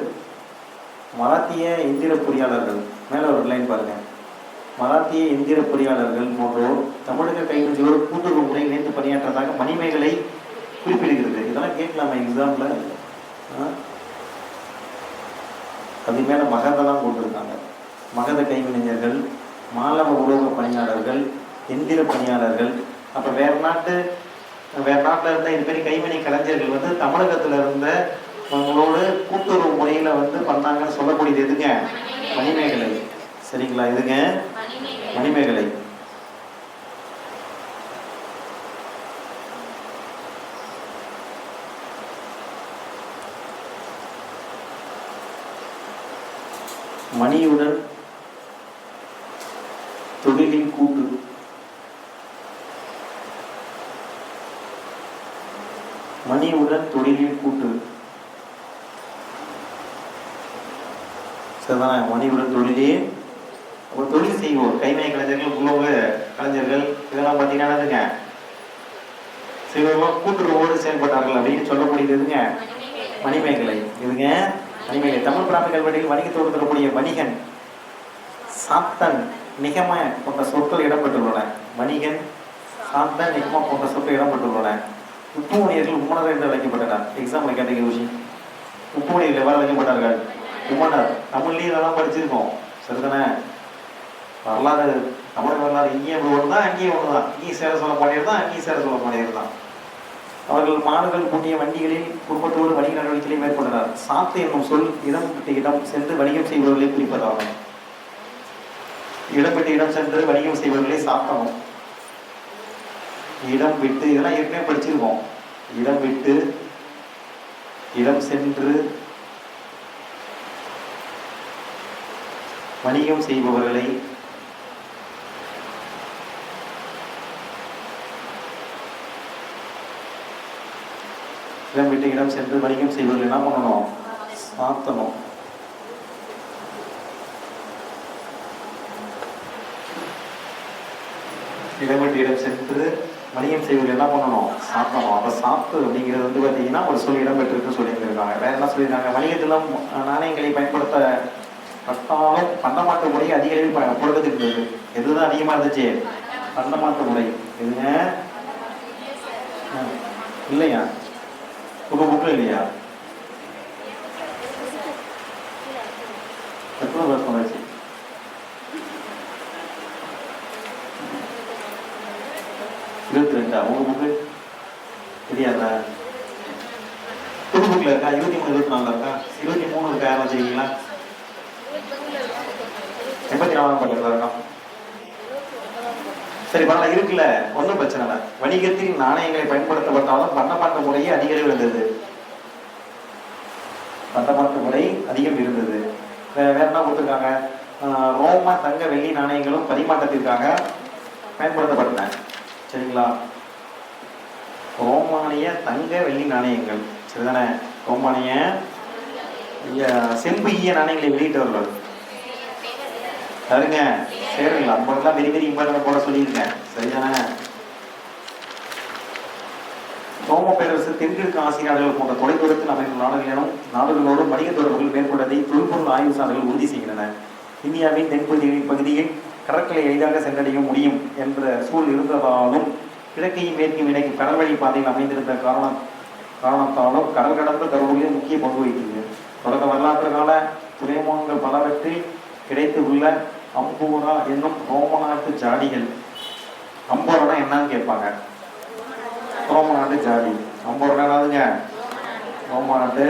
மராத்திய எந்திர பொறியாளர்கள், மேலே ஒரு லைன் பாருங்க, மராத்திய எந்திர பொறியாளர்கள் போன்றோர் தமிழக கைவினைஞர்களோடு கூட்டுறவு முறையில் இணைந்து பணியாற்றதாக மணிமேகலை குறிப்பிடுகிறது. இதெல்லாம் கேட்கலாமா எக்ஸாம்பிள்? அது மேலே மகதெல்லாம் போட்டிருக்காங்க. மகத கைவினைஞர்கள், மாலவ உலோக பணியாளர்கள், எந்திர பணியாளர்கள். அப்போ வேற நாட்டில் இருந்த இது மாதிரி கைவினை கலைஞர்கள் வந்து தமிழகத்தில் இருந்த அவங்களோடு கூட்டுறவு முறையில் வந்து பண்ணாங்கன்னு சொல்லக்கூடியது எதுங்க? மணிமேகலை. சரிங்களா? இதுங்க மணிமேகலை. மணியுடன் தொழிலின் கூட்டு. மணியுடன் தொழிலின் கூட்டு. சரிதானே? மணியுடன் தொழிலே ஒரு தொழில் செய்வோர், கைவினை கலைஞர்கள், உலோக கலைஞர்கள், இதெல்லாம் பார்த்தீங்கன்னா சிலர்லாம் கூட்டுறவோடு செயல்பட்டார்கள் அப்படின்னு சொல்லக்கூடியதுங்க மணிமேகலை. இதுங்க மணிமேகலை. தமிழ் பிராமி கல்வெட்டில் வணிகத்தோடு தொடர்புடைய வணிகன், சாத்தன், நிகம போன்ற சொற்கள் இடம்பெற்றுள்ளன. வணிகன், சாத்தன், நிகம போன்ற சொற்கள் இடம்பெற்றுள்ளன. உப்புமணியர்கள் உமனர் என்று அழைக்கப்பட்டனர். எக்ஸாம்பிள் கேட்டீங்க விஷயம். உப்புமணியர்கள் எவ்வாறு அழைக்கப்பட்டார்கள்? உமனர். தமிழ்லேயே இதெல்லாம் படிச்சிருக்கோம், சரிதானே? வரலாறு, தமிழ் வரலாறு இங்கேயும் ஒன்று தான், அங்கேயும் ஒன்று தான். இங்கேயும் சேர சொல்ல மாட்டேது தான், அங்கேயும் சேர சொல்ல மாட்டேது தான். அவர்கள் மாடுகள் பூட்டிய வண்டிகளில் குடும்பத்தோடு வணிக நடவடிக்கைகளை மேற்கொண்டனர். சாத்து என்னும் சொல் இடம் விட்டு இடம் சென்று வணிகம் செய்பவர்களை குறிப்பதாகும். இடம் விட்டு இடம் சென்று வணிகம் செய்பவர்களை சாத்தணும். இடம் விட்டு, இதெல்லாம் ஏற்கனவே படிச்சிருக்கோம். இடம் விட்டு இடம் சென்று வணிகம் செய்பவர்களை இடம் விட்டு இடம் சென்று வணிகம் செய்வதில் என்ன பண்ணணும்? சாத்தணும். இடம் விட்டு இடம் சென்று வணிகம் செய்வதில் என்ன பண்ணணும்? சாத்தணும். அப்போ சாத்து அப்படிங்கிறது வந்து பார்த்தீங்கன்னா ஒரு சொல் இடம் பெற்றிருக்குன்னு சொல்லியிருக்காங்க. வேற என்ன சொல்லியிருக்காங்க? வணிகத்திலும் நாணயங்களை பயன்படுத்த பட்டாலும் பண்டமாற்று முறை அதிக அளவில் புழக்கத்துக்கு இருந்தது. எதுதான் அதிகமாக இருந்துச்சு? பண்டமாற்று முறை. எதுங்க இல்லையா? உங்க புக்கில் இல்லையா? எத்தனை வருஷம் ஆச்சு? 22. உங்க புக்கு தெரியாதா? புது புக்கில் இருக்கா? 23, 24 இருக்கா? 23 இருக்கா? யாரும் வச்சுருக்கீங்களா? 84 பக்கத்தில் இருக்கா? சரி, பரவாயில்ல, இருக்குல்ல, ஒன்றும் பிரச்சனை இல்லை. வணிகத்தில் நாணயங்களை பயன்படுத்தப்பட்டாலும் பண்டமாற்று முறையே அதிக அளவில் இருந்தது. பண்டமாற்று முறை அதிகம் இருந்தது. வேற என்ன கொடுத்துருக்காங்க? ரோம தங்க வெள்ளி நாணயங்களும் பரிமாற்றத்திற்காக பயன்படுத்தப்பட்டன. சரிங்களா? ரோமானிய தங்க வெள்ளி நாணயங்கள், சரிதானே? ரோமானிய செம்பு ஈய நாணயங்களை வெளியிட்டவர்கள் யாருங்க? சேருங்களா? அப்போதான் வெரி வெரி இம்பார்ட்டன் போட சொல்லியிருக்கேன், சரிதானே? ரோம பேரரசு தென்கிழக்கு ஆசிய நாடுகள் போன்ற தொலைதூரத்தில் அமைந்துள்ள நாடுகளோடும் வணிக தொடர்புகள் மேற்கொண்டதை தொல்பொருள் ஆய்வு சான்றுகள் உறுதி செய்கின்றன. இந்தியாவின் தென்பகுதியின் கடற்கரை எளிதாக சென்றடைய முடியும் என்ற சூழல் இருந்ததாலும் கிழக்கையும் மேற்கும் இணைக்கும் கடல் வழி பாதையில் அமைந்திருந்த காரணத்தாலும் கடல் கடந்த தொடர்புகளில் முக்கிய பங்கு வகிக்கிறது. தொடக்க வரலாற்று கால துறைமுகங்கள் பலவற்றில் கிடைத்து உள்ள அம்போரா என்னும் ரோம நாட்டு ஜாடிகள். அம்போரா என்னன்னு கேட்பாங்க. ரோம நாட்டு ஜாடி. அம்போரா என்னதுங்க? ரோம நாட்டு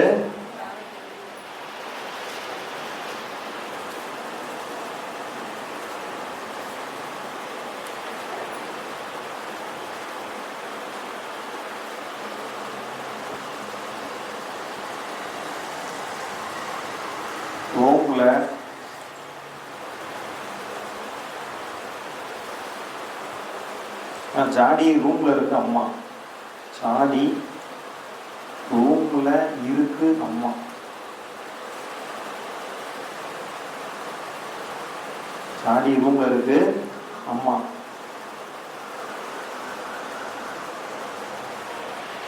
ரோம்ல ஜாடி ரூம்ல இருக்கு அம்மா. ஜாடி ரூம்ல இருக்கு அம்மா. ஜாடி ரூம்ல இருக்கு அம்மா.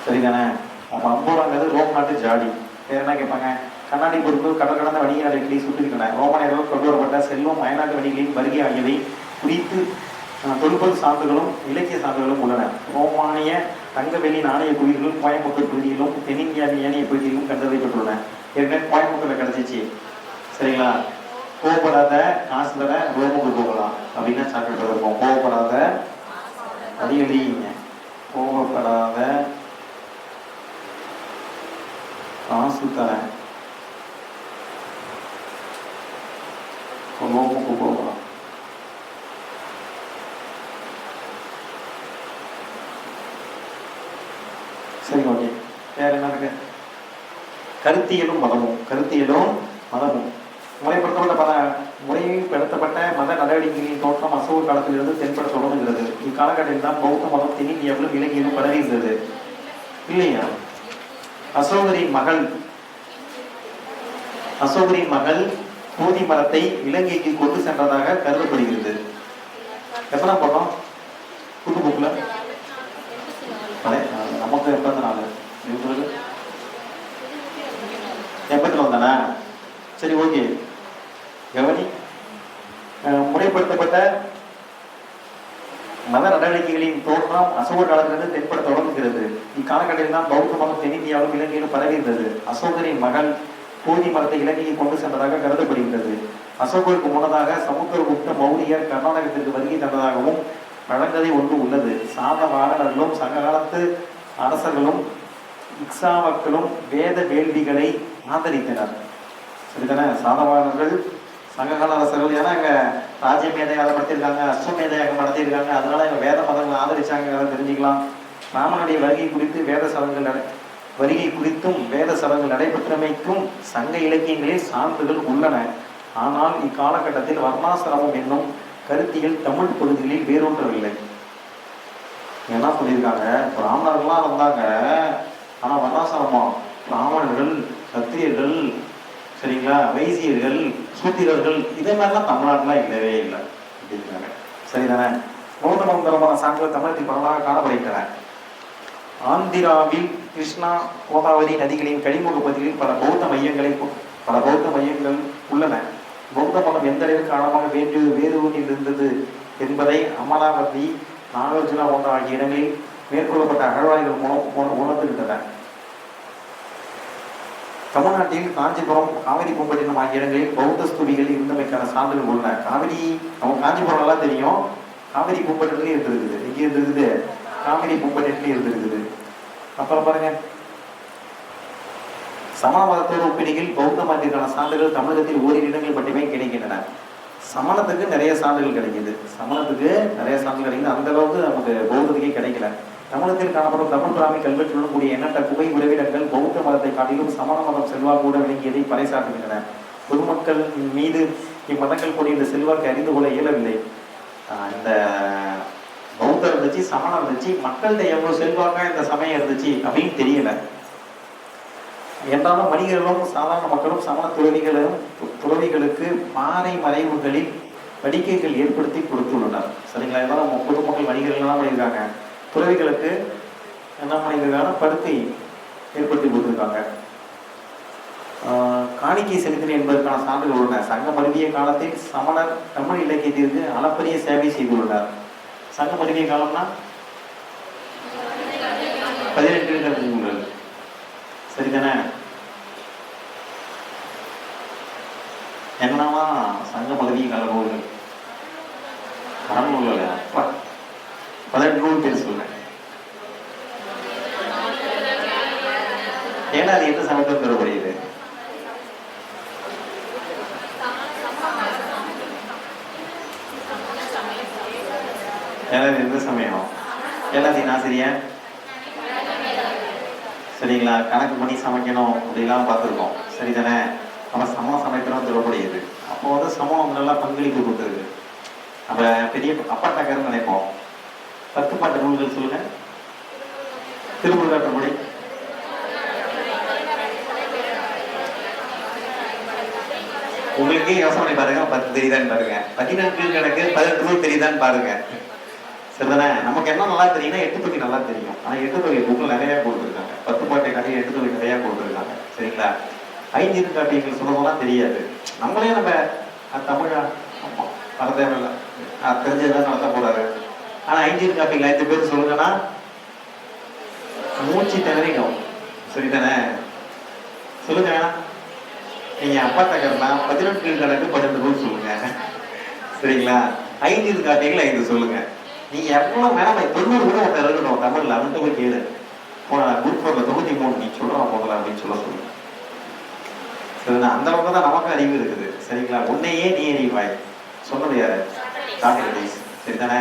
சரிதானே? நம்ம அம்போராங்கிறது ரோம் நாட்டு ஜாடி. வேற என்ன கேட்பாங்க? கண்ணாடி பொறுப்பு கடல் கடந்த வணிக நடவடிக்கைகளை சுட்டிருக்கின்றன. ரோமானியர்கள் கொண்டு வரப்பட்ட செல்வம் அயல்நாட்டு வணிகளின் வருகை ஆகியவை குறித்து தொல்பொருள் சான்றுகளும் இலக்கிய சான்றுகளும் உள்ளன. ரோமானிய தங்க வெள்ளி நாணய குவியல்கள் கோயம்புத்தூர் பகுதியிலும் தென்னிந்தியாவின் ஏனைய பகுதியிலும் கண்டறியப்பட்டுள்ளன. ஏற்கனவே கோயம்புத்தூர்ல கிடைச்சிச்சு, சரிங்களா? கோவப்படாத காசு தர ரோமுக்கு போகலாம் அப்படின்னா சாப்பிட்டு இருக்கோம். கோவப்படாத அதிகடிங்க. கோவப்படாத காசு தர ரோமுக்கு போகலாம். சரி, ஓகே. வேற என்ன இருக்கு? கருத்தியலும் மதமும். கருத்தியலும் மதமும் முறைப்படுத்தப்பட்ட மத நடவடிக்கைகளின் தோற்றம் அசோக காலத்திலிருந்து தென்பட தொடங்குகிறது. இக்காலகட்டத்தில் தான் பௌத்த மதம் தென்னிந்தியாவிலும் இலங்கையிலும் பரவியிருந்தது, இல்லையா? அசோகரின் மகள் போதி மரத்தை இலங்கைக்கு கொண்டு சென்றதாக கருதப்படுகிறது. எத்தனை போட்டோம் புது புக்ல? 80 வந்தானே? சரி, ஓகே. கவனி. முறைப்படுத்தப்பட்ட மத நடவடிக்கைகளின் தோற்றம் அசோகர் காலத்திலிருந்து தென்பட தொடங்குகிறது. இக்காலகட்டத்தில் தான் பௌத்த மதம் தென்னிந்தியாவிலும் இலங்கையிலும் பரவியிருந்தது. அசோகரின் மகள் போதி மரத்தை இலங்கைக்கு கொண்டு சென்றதாக கருதப்படுகின்றது. அசோகருக்கு முன்னதாக சமுத்திரகுப்த மௌரியர் கர்நாடகத்திற்கு வருகை தந்ததாகவும் வழங்கதை ஒன்று உள்ளது. சாதவாகனர்களும் சங்ககாலத்து அரசர்களும் இக்ஷாவக்களும் வேத வேள்விகளை ஆதரித்தனர். சரிதானே? சாதவாகனர்கள் சங்ககால அரசர்கள், ஏன்னா இங்க ராஜ்ய மேதையாக நடத்தியிருக்காங்க, அஸ்வமேதையாக நடத்தியிருக்காங்க, அதனால இவங்க வேத மதங்களை ஆதரிச்சாங்க தெரிஞ்சுக்கலாம். ராமனுடைய வருகை குறித்து வருகை குறித்தும் வேத சடங்குகள் நடைபெற்றமைக்கும் சங்க இலக்கியங்களில் சான்றுகள் உள்ளன. ஆனால் இக்காலகட்டத்தில் வர்ணாசிரமம் என்னும் கருத்தியல் தமிழ் பகுதிகளில் வேரூன்றவில்லை. என்ன சொல்லியிருக்காங்க, பிராமணர்கள்லாம் இருந்தாங்க, ஆனா வர்ணாசிரமம் பிராமணர்கள், சத்திரியர்கள், சரிங்களா, வைசியர்கள், சூத்திரர்கள், இதே மாதிரிலாம் தமிழ்நாட்டில் இல்லவே இல்லை அப்படிங்கிறாங்க. சரிதானே? பௌத்த மதமான சான்றுகள் தமிழகத்தில் பரவலாக காணப்படுகின்றன. ஆந்திராவில் கிருஷ்ணா கோதாவரி நதிகளின் கழிமுக பகுதிகளில் பல பௌத்த மையங்கள் உள்ளன. பௌத்த மதம் எந்த அளவிற்கு ஆழமாக வேரூரில் இருந்தது என்பதை அமராவதி, நாகார்ஜுனா போன்ற ஆகிய இடங்களில் மேற்கொள்ளப்பட்ட அகழ்வாய்கள் மூலம் உணர்ந்துகின்றன. தமிழ்நாட்டில் காஞ்சிபுரம், காவிரி பூம்பட்டினம் ஆகிய இடங்களில் பௌத்த ஸ்தூபிகள் இருந்தமைக்கான சான்றுகள் உள்ளன. காஞ்சிபுரம் எல்லாம் தெரியும், காவிரி பூம்பட்டினத்துலேயும் இருந்திருக்குது. எங்கே இருந்திருக்குது? காவிரி பூம்பட்டினத்துலேயும் இருந்திருக்குது. அப்புறம் பாருங்க, சமண மதத்தோடு ஒப்பிடுகையில் பௌத்த மதத்திற்கான சான்றுகள் தமிழகத்தில் ஓரிரு இடங்கள் மட்டுமே கிடைக்கின்றன. சமணத்துக்கு நிறைய சான்றுகள் கிடைக்குது, அந்த அளவுக்கு நமக்கு பௌத்தத்துக்கே கிடைக்கல. தமிழகத்தில் காணப்படும் தமிழ் பிராமி கல்வெட்டுடன் கூடிய எண்ணற்ற குகை உறவிடங்கள் பௌத்த மதத்தை காட்டிலும் சமண மதம் செல்வாக்கூட விளங்கியதை பறைசாற்றுகின்றன. பொதுமக்கள் மீது இம்மதங்கள் கூடிய இந்த செல்வாக்கை அறிந்து கொள்ள இயலவில்லை. இந்த பௌத்தம் இருந்துச்சு, சமணம் இருந்துச்சு, மக்கள்கிட்ட எவ்வளவு செல்வாக்கா இந்த சமயம் இருந்துச்சு அப்படின்னு தெரியல. என்றாலும் வணிகர்களும் சாதாரண மக்களும் சமண துறவிகளுக்கு பாறை மறைவுகளில் வடிக்கைகள் ஏற்படுத்தி கொடுத்துள்ளனர். சரிங்களா? இதெல்லாம் பொதுமக்கள் வணிகர்கள் என்ன பண்ணியிருக்காங்க, துறவிகளுக்கு என்ன பண்ணியிருக்காங்க, படுக்கை ஏற்படுத்தி கொடுத்துருக்காங்க. காணிக்கை செலுத்தினர் என்பதற்கான சான்றுகள் உள்ளன. சங்கம் அருவிய காலத்தில் சமணர் தமிழ் இலக்கியத்திற்கு அளப்பரிய சேவை செய்துள்ளனர். சங்கம் அருவிய காலம்னா 18 நூல்கள். சரிதானே? என்னன்னா சங்கம் அருவிய கால நூல்கள் நூல்கள் 18 நூல் பேர் சொல்லுங்க. ஏன்னா அது எந்த சமயத்தில் பெறப்படுகிறது? எந்த சமயம்? எல்லாத்தையும் ஆசிரியர் சரிங்களா, கணக்கு பண்ணி சமைக்கணும் அப்படிலாம் பார்த்துருக்கோம். சரிதானே? நம்ம சமயத்திலும் சொல்லப்படுகிறது. அப்போ வந்து சமூகம் நல்லா பங்களிப்பு கொடுத்துருக்கு. நம்ம பெரிய அப்பாட்டாக்கர்னு நினைப்போம். 10 பாட்டு நூல்கள் சொல்லுங்க. திருமுருகாற்றுப்படி, உங்களுக்கே யோசனை பாருங்க, 10 தெரியுதான்னு பாருங்க. 14 கணக்கு 18 நூல் தெரியுதான்னு பாருங்க. சரிதானே? நமக்கு என்ன நல்லா தெரியும்னா 8 தொகை நல்லா தெரியும். ஆனா 8 தொகை புக்கில் நிறைய கொடுத்துருக்காங்க. 10 பாட்டை கதையை 8 தொகை நிறைய கொடுத்துருக்காங்க. சரிங்களா? 5 காப்பியங்கள் சொல்லலாம் தெரியாது. நம்மளே நம்ம தமிழா வர தேவையில்லை, தெரிஞ்சதுதான் நடத்த போறாரு. ஆனா 5 காப்பியங்கள் 5 பேர் சொல்லுங்கன்னா மூச்சு திணறிடும். சரிதானே? சொல்லுங்க. நீங்க அப்பா தகர்னா 18 கணக்கு 12 நூல் சொல்லுங்க. சரிங்களா? 5 காப்பியங்கள் 5 சொல்லுங்க. நீங்க எவ்வளவு வேணாம், 90 கூட ஒருத்தர் இருக்கணும் தமிழ்ல, அவன்கிட்ட போய் கேளு. குரூப் 4ல 93 நீ சொல்றான் போகல அப்படின்னு சொல்லுங்க. சரிங்களா? அந்த அளவுக்கு தான் நமக்கு அறிவு இருக்குது. சரிங்களா? உன்னையே நீ அறிவாய் சொன்னது யாரு? சாக்ரடீஸ். சரிதானே?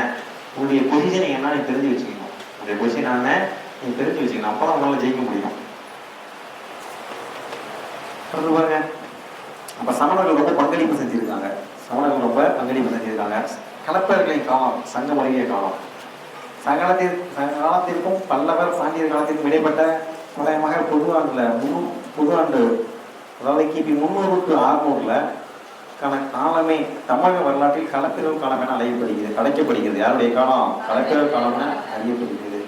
உங்களுடைய பொசிஷனை என்ன நீ தெரிஞ்சு வச்சுக்கணும். உங்களுடைய பொசிஷன் என்ன நீ தெரிஞ்சு வச்சுக்கணும். அப்பதான் உங்களால ஜெயிக்க முடியும். பாருங்க, அப்ப சமணர்கள் ரொம்ப பங்களிப்பு செஞ்சிருக்காங்க. கலப்பர்களின் காலம், சங்க முறைய காலம். சங்க காலத்திற்கும் பல்லவர் பாண்டியர் காலத்திற்கும் இடைப்பட்ட முறையமாக புது ஆண்டு அதாவது கிபி 300 to 600 காலமே தமிழக வரலாற்றில் கலப்பிரல் காலம் என அழைக்கப்படுகிறது. யாருடைய காலம்? கலப்பிரல் காலம் என அறியப்படுகிறது.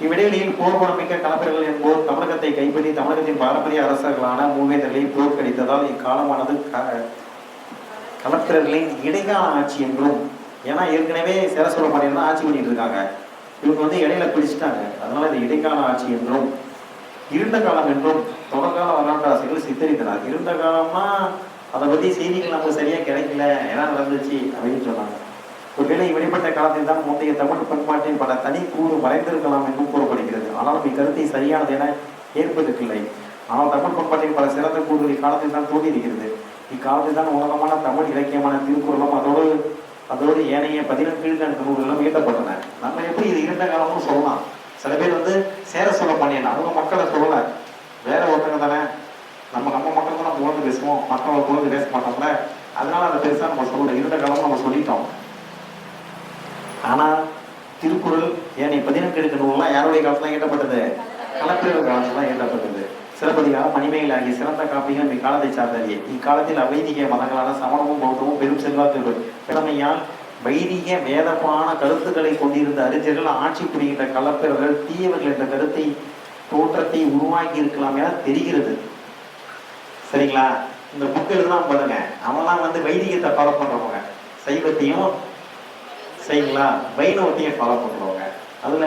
இவ்விடைவெளியில் போர் குணமிக்க களப்பிரர்கள் என்போர் தமிழகத்தை கைப்பற்றி தமிழகத்தின் பாரம்பரிய அரசர்களான மூவேந்தர்களை தோற்கடித்ததால் இக்காலமானது களப்பிரர்களின் இடைக்கால ஆட்சி என்றும், ஏன்னா ஏற்கனவே சேர சோழ பாண்டியர்கள் தான் ஆட்சி பண்ணிட்டு இருக்காங்க, இவங்க வந்து இடையில பிடிச்சிட்டாங்க, அதனால இது இடைக்கால ஆட்சி என்றும் இருண்ட காலம் என்றும் தொடர்கால வரலாற்று ஆசிரியர்கள் சித்தரித்தனர். இருண்ட காலம்னா அதை பத்தி செய்திகள் நமக்கு சரியா கிடைக்கல, ஏன்னா நடந்துச்சு அப்படின்னு சொன்னாங்க. ஒருவேளை வெளிப்பட்ட காலத்தில் தான் முந்தைய தமிழ் பண்பாட்டின் பல தனி கூறு மறைந்திருக்கலாம் என்றும் கூறப்படுகிறது. ஆனால் இக்கருத்தை சரியானது என ஏற்பதற்கில்லை. ஆனால் தமிழ் பண்பாட்டின் பல சிறந்த கூறுகள் இக்காலத்தில் தான் தோன்றியிருக்கிறது. இக்காலத்தில் தான் உன்னதமான தமிழ் இலக்கியமான திருக்குறளும் அதோடு ஏனைய 14 கீழ்கணக்கு நூல்களும் இயற்றப்பட்டன. நம்ம எப்படி இது இருண்ட காலம்னு சொல்லலாம்? சில பேர் வந்து சேர சொல்ல பண்ணிடலாம், அவங்க மக்களை சொல்லல, வேற ஒருத்தங்க தானே, நம்ம மக்கள் தான் நம்ம உணர்ந்து பேசுவோம், மற்றவங்க உணர்ந்து பேச மாட்டோம்ல, அதனால அதை பெருசா நம்ம சொல்லல, இருண்ட காலம் நம்ம சொல்லிட்டோம். ஆனா திருக்குறள் ஏனைய 14 கீழ்கணக்கு நூல்லாம் யாருடைய காலத்துல இயற்றப்பட்டது? களப்பிரர் காலத்துல தான் இயற்றப்பட்டது. சிலப்பதிகாரம், மணிமேகலை ஆகிய சிறந்த காப்பிகள் இக்காலத்தை சார்ந்தது. இக்காலத்தில் அவைதிக மதங்களான சமணமும் பௌத்தமும் பெரும் செல்வாக்கு பெருமையால் வைதிக வேதமான கருத்துக்களை கொண்டிருந்த அறிஞர்கள் ஆட்சி புரிகின்ற களப்பிரர்கள் தீயவர்கள் என்ற கருத்தை தோற்றத்தை உருவாக்கி இருக்கலாம் என தெரிகிறது. சரிங்களா? இந்த புக் எழுதுதான் பாருங்க, அவன்லாம் வந்து வைதிகத்தை ஃபாலோ பண்றவங்க, சைவத்தையும் சரிங்களா வைணவத்தையும் ஃபாலோ பண்றவங்க, அதுல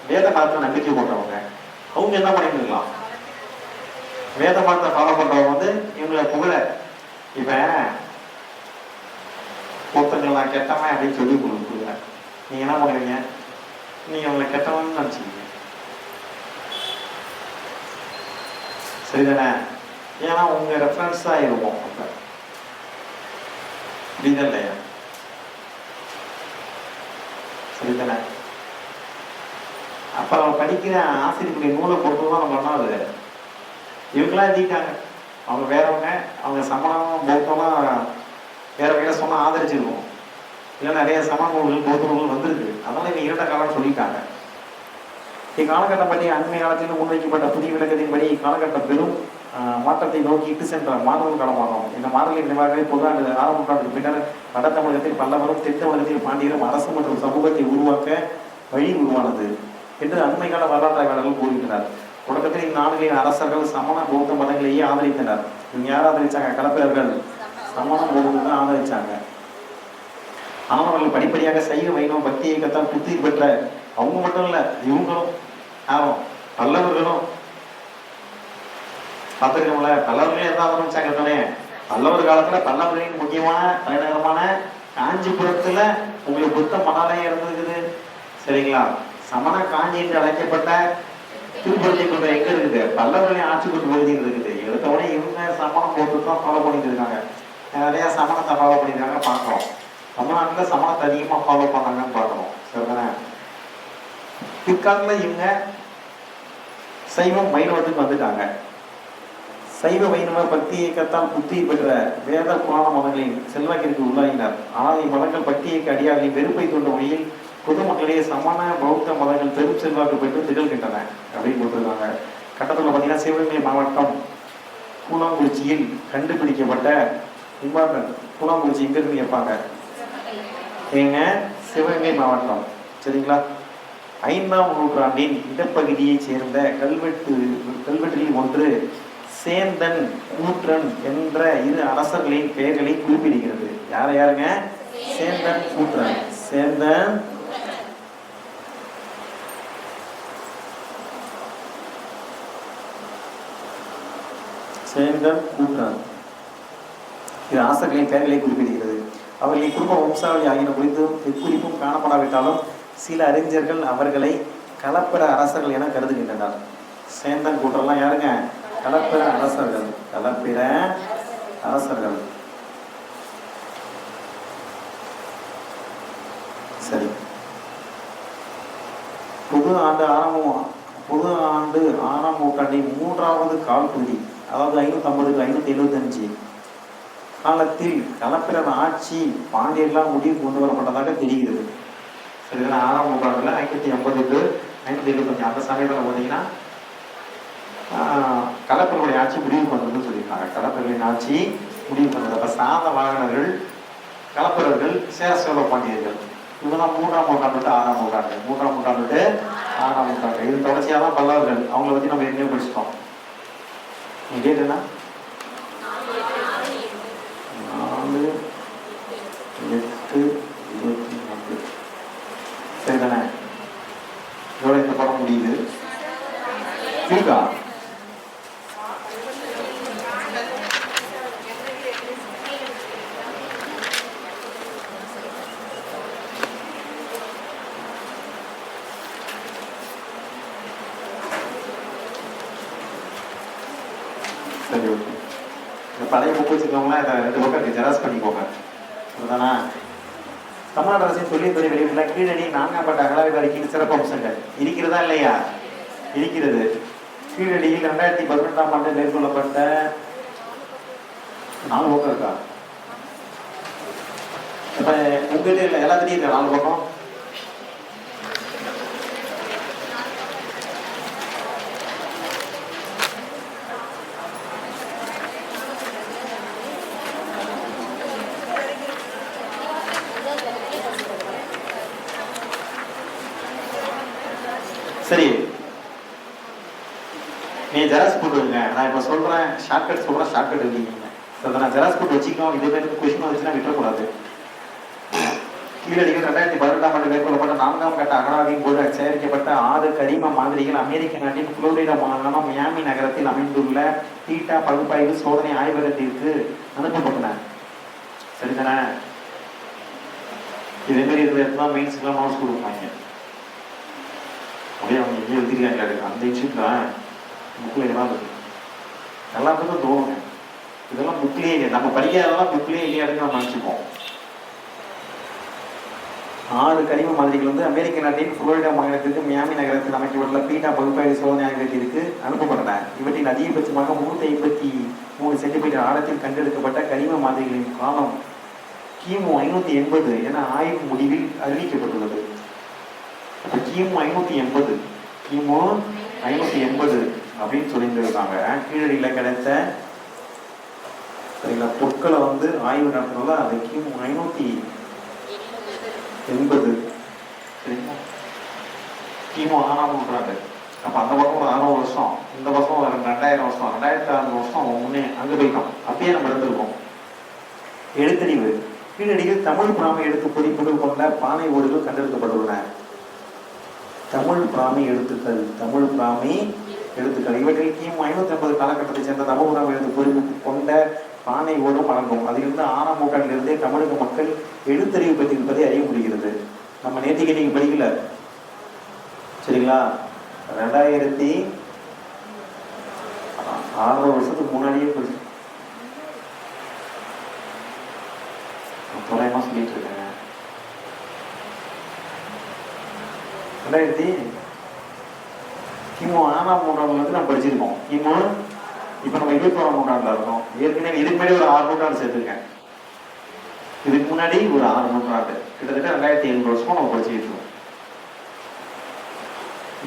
வேத காலத்துல நம்பிக்கை போடுறவங்க, அவங்க என்ன பண்ணிருக்கலாம்? வேத மதத்தை ஃபாலோ பண்றவங்க வந்து இவங்களை புகழ, இப்ப ஒருத்தங்களாம் கெட்டவன் அப்படின்னு சொல்லி கொடுக்குறீங்க, நீங்க என்ன பண்ணுவீங்க? நீங்க அவங்களை கெட்டவன்னு நினைச்சீங்க, சரிதானே? ஏன்னா உங்க ரெஃபரன்ஸ் தான் இருக்கும். புரியுதா இல்லையா? சரிதானே? அப்ப நம்ம படிக்கிற ஆசிரியர்களுடைய நூலை பொறுத்துதான் நம்ம பண்ணாது. இவங்களாம் எழுதிட்டாங்க, அவங்க வேறவங்க, அவங்க சமணம் பௌத்தம்லாம் வேற வகையில சொன்னா ஆதரிச்சிருக்கோம், இல்லை நிறைய சமண நூல்கள் பௌத்த நூல்கள் வந்திருக்கு, அதனால இவங்க இரண்ட காலம் சொல்லிட்டாங்க. இக்காலகட்டம் பற்றி அண்மை காலத்தில் முன்வைக்கப்பட்ட புதிய விளக்கத்தின்படி இக்காலகட்டம் பெரும் மாற்றத்தை நோக்கி இட்டு சென்ற மாணவர் காலமாகும். இந்த மாணவர்களின் நிர்வாகங்களை பொதுவாண்டு 6ஆம் நூற்றாண்டுக்கு பின்னர் வட தமிழகத்தில் பல்லவரும் தென் தமிழகத்தில் பாண்டியரும் அரசு மற்றும் சமூகத்தை உருவாக்க வழி உருவானது என்று அண்மை கால வரலாற்றாளர்கள் கூறுகின்றனர். தொடக்கத்தில் இந்நாடுகளின் அரசர்கள் சமண பௌத்த மதங்களையே ஆதரித்தனர். இவங்க யார் ஆதரிச்சாங்க? களப்பிரர்கள் சமண பௌத்தத்தை ஆதரிச்சாங்க. ஆனால் அவர்கள் படிப்படியாக சைவ வைணவ பக்தி இயக்கத்தால் புத்தி பெற்ற அவங்க மட்டும் இல்ல, இவங்களும் யாரும் பல்லவர்களும் பார்த்துருக்கோம்ல, பல்லவர்களே எந்த ஆரம்பிச்சாங்க தானே. பல்லவர் காலத்துல பல்லவர்களின் முக்கியமான தலைநகரமான காஞ்சிபுரத்துல உங்களுக்கு புத்த மணாலயம் இருந்திருக்குது, சரிங்களா? சமண காஞ்சி என்று அழைக்கப்பட்ட திருப்பதி கொண்ட எங்க இருக்குது? பல்லவர்களின் ஆட்சி கொண்டு பகுதியில் இருக்குது. எடுத்தவொடனே இவங்க சமணம் போட்டு தான் ஃபாலோ பண்ணிட்டு இருக்காங்க, நிறைய சமணத்தை ஃபாலோ பண்ணிருக்காங்க பார்க்கிறோம். தமிழ்நாட்டில் சமணத்தை அதிகமா ஃபாலோ பண்ணாங்கன்னு பார்க்கணும், சரிதானே? பிற்காலத்துல இவங்க சைவம் வைணவத்துக்கு வந்துட்டாங்க. சைவ வைணவ பக்தி இயக்கத்தால் புத்தி பெற்ற வேத புராண மதங்களின் செல்வாக்கிற்கு உள்ளாகினர். ஆனால் இம்மதங்கள் பக்தி இயக்க அடியார்களின் வெறுப்பை தோன்ற வகையில் பொதுமக்களிடையே சமண பௌத்த மதங்கள் பெரும் செல்வாக்கு பெற்று திகழ்கின்றன அப்படின்னு போட்டிருக்காங்க. கட்டத்தில் பார்த்தீங்கன்னா சிவகங்கை மாவட்டம் கூலாங்குறிச்சியில் கண்டுபிடிக்கப்பட்ட கூலாங்குறிச்சி எங்க இருந்து கேட்பாங்க, ஏங்க சிவகங்கை மாவட்டம், சரிங்களா? 5ஆம் நூற்றாண்டின் இடப்பகுதியைச் சேர்ந்த கல்வெட்டில் ஒன்று சேந்தன் கூற்றன் என்ற இரு அரசர்களின் பெயர்களை குறிப்பிடுகிறது. யாருங்க? சேந்தன் கூற்றன். சேந்தன் கூற்றன் இது அரசர்களின் பெயர்களை குறிப்பிடுகிறது. அவர்களின் குடும்ப வம்சாவளி ஆகியன குறித்து எக்குறிப்பும் காணப்படாவிட்டாலும் சில அறிஞர்கள் அவர்களை களப்பிர அரசர்கள் என கருதுகின்றனர். சேந்தன் கூற்றெல்லாம் யாருங்க? களப்பிர அரசர்கள். களப்பிர அரசர்கள். சரி, பொது ஆண்டு 6ஆம் நூற்றாண்டின் 3வது கால்பகுதி, அதாவது 550 575 காலத்தில் களப்பிரர் ஆட்சி பாண்டியர்களால் முடிவு கொண்டு வரப்பட்டதாக தெரிகிறது. சரிங்களா? 6ஆம் நூற்றாண்டுல 550 575 அந்த சமயத்தில் பார்த்தீங்கன்னா களப்பிரருடைய ஆட்சி முடிவுக்கு வந்ததுன்னு சொல்லியிருக்காங்க. களப்பிரர்களின் ஆட்சி முடிவுக்கு வந்தது. அப்ப சாத வாகனர்கள், களப்பிரர்கள், சேர சோழ பாண்டியர்கள், இவங்க தான் 3ஆம் நூற்றாண்டு 6ஆம் நூற்றாண்டு. 3ஆம் நூற்றாண்டு ஆறாம் நூற்றாண்டு. இது தொடர்ச்சியாக தான் பல்லவர்கள், அவங்கள பற்றி நம்ம ஏற்கனவே படிச்சிட்டோம். டேட் என்ன? 4/8/23. சரிதானே? இதோட இந்த படம் முடியுது. இருக்கா? சரி, ஓகே. இந்த பழைய புக் வச்சுக்கோங்களா, இதை 2 பக்கம் ஜெராக்ஸ் பண்ணிக்கோங்க. அதுதானா? தமிழ்நாடு அரசின் தொழில்துறை வெளியிட்டுள்ள கீழடி 4ஆம் பட்ட அகழாய்வு அறிக்கையின் சிறப்பு அம்சங்கள் இருக்கிறதா இல்லையா? இருக்கிறது. கீழடியில் 2018ஆம் ஆண்டு மேற்கொள்ளப்பட்ட 4 பக்கம் இருக்கா? இப்ப உங்ககிட்ட இல்லை, எல்லாத்துலையும் இருக்கா 4 பக்கம்? சரி, நீ ஜெராக்ஸ் போட்டு வைங்க. நான் இப்போ சொல்கிறேன், ஷார்ட்கட் சொல்கிறேன், ஷார்ட்கட் எழுதிங்க. சரி, நான் ஜெராக்ஸ் போட்டு வச்சுக்கணும். இதே மாதிரி கொஸ்டின் வந்துச்சுன்னா விட்டுறக்கூடாது. கீழடியில் 2018ஆம் ஆண்டு மேற்கொள்ளப்பட்ட 4ஆம் கட்ட அகழாய்வின் போது சேகரிக்கப்பட்ட 6 கரிம மாதிரிகள் அமெரிக்க நாட்டின் புளோரிடா மாகாணம் மியாமி நகரத்தில் அமைந்துள்ள தீட்டா பகுப்பாய்வு சோதனை ஆய்வகத்திற்கு அனுப்பப்பட்டன. சரிதானே? இதே மாதிரி இருக்கிற மெயின்ஸ்க்குலாம் நோட்ஸ் கொடுப்பாங்க. அப்படியே அவங்க எங்கே எழுதிருக்காங்க அந்த இன்ஸ்டியூட்டில் புக்கில் இதெல்லாம் இருக்குது. எல்லாத்துக்கும் தோணுங்க, இதெல்லாம் புக்லேயே இல்லை, நம்ம படிக்காதெல்லாம் புக்லேயே இல்லையாடுன்னு நம்ம நினச்சிப்போம். 6 கரிம மாதிரிகள் வந்து அமெரிக்க நாட்டின் புளோரிடா மாநிலத்திற்கு மியாமி நகரத்தில் அமைக்கப்பட்டுள்ள பீட்டா பகுப்பாய்வு சோதனை ஆய்வகத்திற்கு அனுப்பப்பட்டன. இவற்றின் அதிகபட்சமாக 353 சென்டிமீட்டர் ஆழத்தில் கண்டெடுக்கப்பட்ட கரிம மாதிரிகளின் காலம் கிமு 580 என ஆய்வு முடிவில் அறிவிக்கப்பட்டுள்ளது. கிமு 580 அப்படின்னு சொல்லியிருந்திருக்காங்க. கீழடியில் கிடைத்த சரிங்களா பொருட்களை வந்து ஆய்வு நடத்தினால அது கிமு 580 சரிங்களா, கிமு 6ஆம் நூற்றாண்டு. அப்போ அந்த பக்கம் ஒரு 600 வருஷம், இந்த பக்கம் ஒரு 2000 வருஷம், 2600 வருஷம் முன்னே அங்கே போயிட்டோம். அப்பயே நம்ம இருந்திருக்கோம். எழுத்தறிவு கீழடியில் தமிழ் பிராமி எழுத்து குறிப்புகள் கொண்ட பானை ஓடுகள் கண்டெடுக்கப்பட்டுள்ளன. தமிழ் பிராமி எழுத்துக்கள் இவற்றில் கிமு 580 காலகட்டத்தை சேர்ந்த தமிழ் பிராமி எழுத்து குறிப்பு கொண்ட பானை ஓடும் அடங்கும். அதிலிருந்து 6ஆம் நூற்றாண்டிலிருந்தே தமிழக மக்கள் எழுத்தறிவு பெற்றிருப்பதை அறிய முடிகிறது. நம்ம நேற்றுக்கு நீங்க படிக்கல சரிங்களா? 2600 வருஷத்துக்கு முன்னாடியே படிச்சு தோராயமா சொல்லிட்டு இருக்கேன். 2000 கிமு 6ஆம் நூற்றாண்டுல இருந்து நம்ம படிச்சிருக்கோம். கிமு இப்போ நம்ம 21ஆம் நூற்றாண்டுல இருக்கோம். ஏற்கனவே இதுக்கு முன்னாடி ஒரு 6 நூற்றாண்டு சேர்த்துருக்கேன். இதுக்கு முன்னாடி ஒரு 6 நூற்றாண்டு, கிட்டத்தட்ட 2700 வருஷமா நம்ம படிச்சுட்டு இருக்கோம்.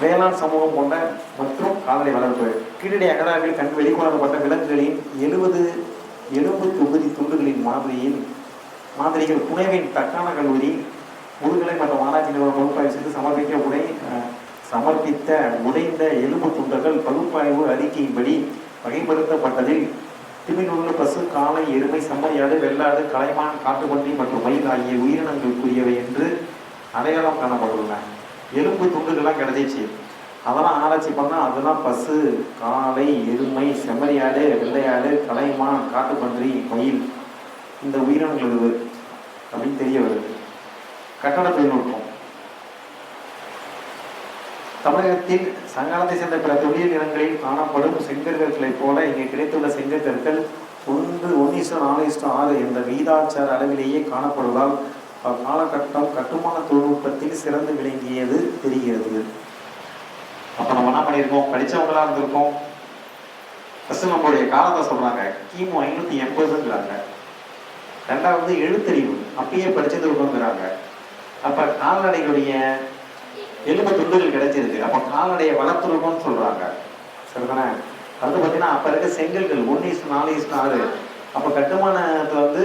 வேளாண் சமூகம் கொண்ட மற்றும் கால்நடை வளர்ப்பு கீழடி அகழாய்வில் கண்டு வெளிக்கொணரப்பட்ட விலங்குகளின் 70 எலும்பு தொகுதி துண்டுகளின் மாதிரிகள் புனேவின் தக்கான கல்லூரி முதுகலை மற்றும் ஆராய்ச்சி நிறுவனம் பகுப்பாய்வு செய்து சமர்ப்பித்த உடைந்த எலும்பு துண்டுகள் பகுப்பாய்வு அறிக்கையின்படி வகைப்படுத்தப்பட்டதில் திமிலுள்ள பசு, காளை, எருமை, செம்மறியாடு, வெள்ளாடு, கலைமான், காட்டுப்பன்றி மற்றும் மயில் ஆகிய உயிரினங்களுக்குரியவை என்று அடையாளம் காணப்பட்டுள்ளன. எலும்பு துண்டுகள்லாம் கிடைச்சிச்சு, அதெல்லாம் ஆராய்ச்சி பண்ணால் அதெல்லாம் பசு, காளை, எருமை, செம்மறியாடு, வெள்ளையாடு, கலைமான், காட்டுப்பன்றி, மயில் இந்த உயிரினங்கள் அப்படின்னு தெரிய வருது. கட்டட தொழில்நுட்பம் தமிழகத்தில் சங்காலத்தை சேர்ந்த பிற தொழில் நிலங்களில் காணப்படும் செங்கற்களைப் போல இங்கே கிடைத்துள்ள செங்கற்கள் 1:4:6 என்ற விகிதாச்சார அளவிலேயே காணப்படுவதால் அக்காலகட்டம் கட்டுமான தொழில்நுட்பத்தில் சிறந்து விளங்கியது தெரிகிறது. அப்போ நம்ம என்ன பண்ணியிருக்கோம், படித்தவங்களா இருந்திருக்கோம். ஃபஸ்ட்டு நம்மளுடைய காலத்தை சொல்கிறாங்க, கிமு 580ங்கிறாங்க. ரெண்டாவது எழுத்தறிவு அப்பயே படிச்சது இருக்குங்கிறாங்க. அப்போ கால்நடைகளுடைய எலும்பு துண்டுகள் கிடைச்சிருக்கு, அப்போ கால்நடையை வளர்த்துருக்கோம்னு சொல்கிறாங்க. சரிதானே? அது பார்த்தீங்கன்னா அப்போ இருக்க செங்கல்கள் 1:4:6. அப்போ கட்டுமானத்தை வந்து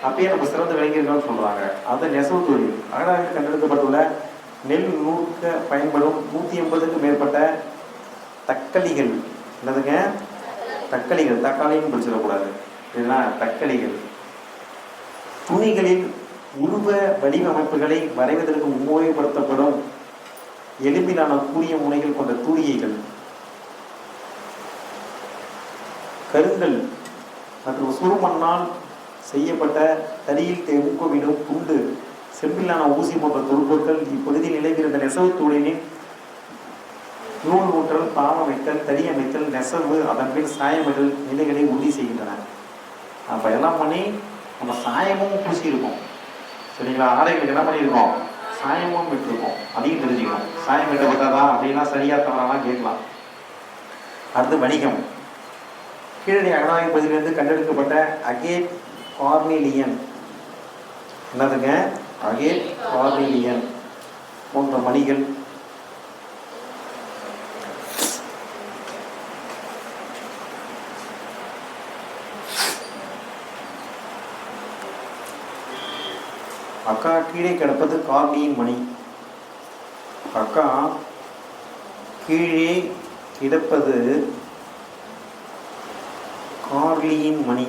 அப்பயே நம்ம சிறந்து விளங்கியிருக்கோம்னு சொல்கிறாங்க. அது நெசவு தொழில் அகழாய்வில் கண்டெடுக்கப்பட்டுள்ள நெல் நூற்க பயன்படும் 180க்கும் மேற்பட்ட தக்களிகள், என்னதுங்க தக்களிகள், தக்காளின்னு பிடிச்சிடக்கூடாது, இல்லைன்னா தக்களிகள், துணிகளில் உருவ வடிவமைப்புகளை வரைவதற்கு உபயோகப்படுத்தப்படும் எலும்பிலான கூரிய முனைகள் கொண்ட தூரிகைகள், கருங்கல் மற்றும் சுருமண்ணால் செய்யப்பட்ட தறியில் ஊக்கவிடும் துண்டு, செம்பிலான ஊசி போன்ற தொல்பொருட்கள் இப்பகுதியில் நிலைவிருந்த நெசவு தொழிலின் நூல் ஊற்றல், பாவமைத்தல், தறியமைத்தல், நெசவு, அதன் பின் சாயமிடல் நிலைகளை உறுதி செய்கின்றன. அப்போ எல்லாம் பண்ணி நம்ம சாயமும் பூசியிருக்கோம், சரிங்களா? ஆடைகளுக்கு என்ன பண்ணியிருக்கோம்? சாயமும் விட்டுருக்கோம். அதையும் தெரிஞ்சுக்கணும். சாயம் விட்டப்பட்டதா அப்படின்னா சரியா தவறாலாம் கேட்கலாம். அடுத்து வணிகம். கீழடி அகழாய்வு பகுதியிலிருந்து கண்டெடுக்கப்பட்ட அகேட் கார்னிலியன், என்னதுங்க அகேட் கார்னிலியன் போன்ற மணிகள் அக்கா கீழே கிடப்பது கார்னியின் மணி. அக்கா கீழே கிடப்பது கார்லியின் மணி.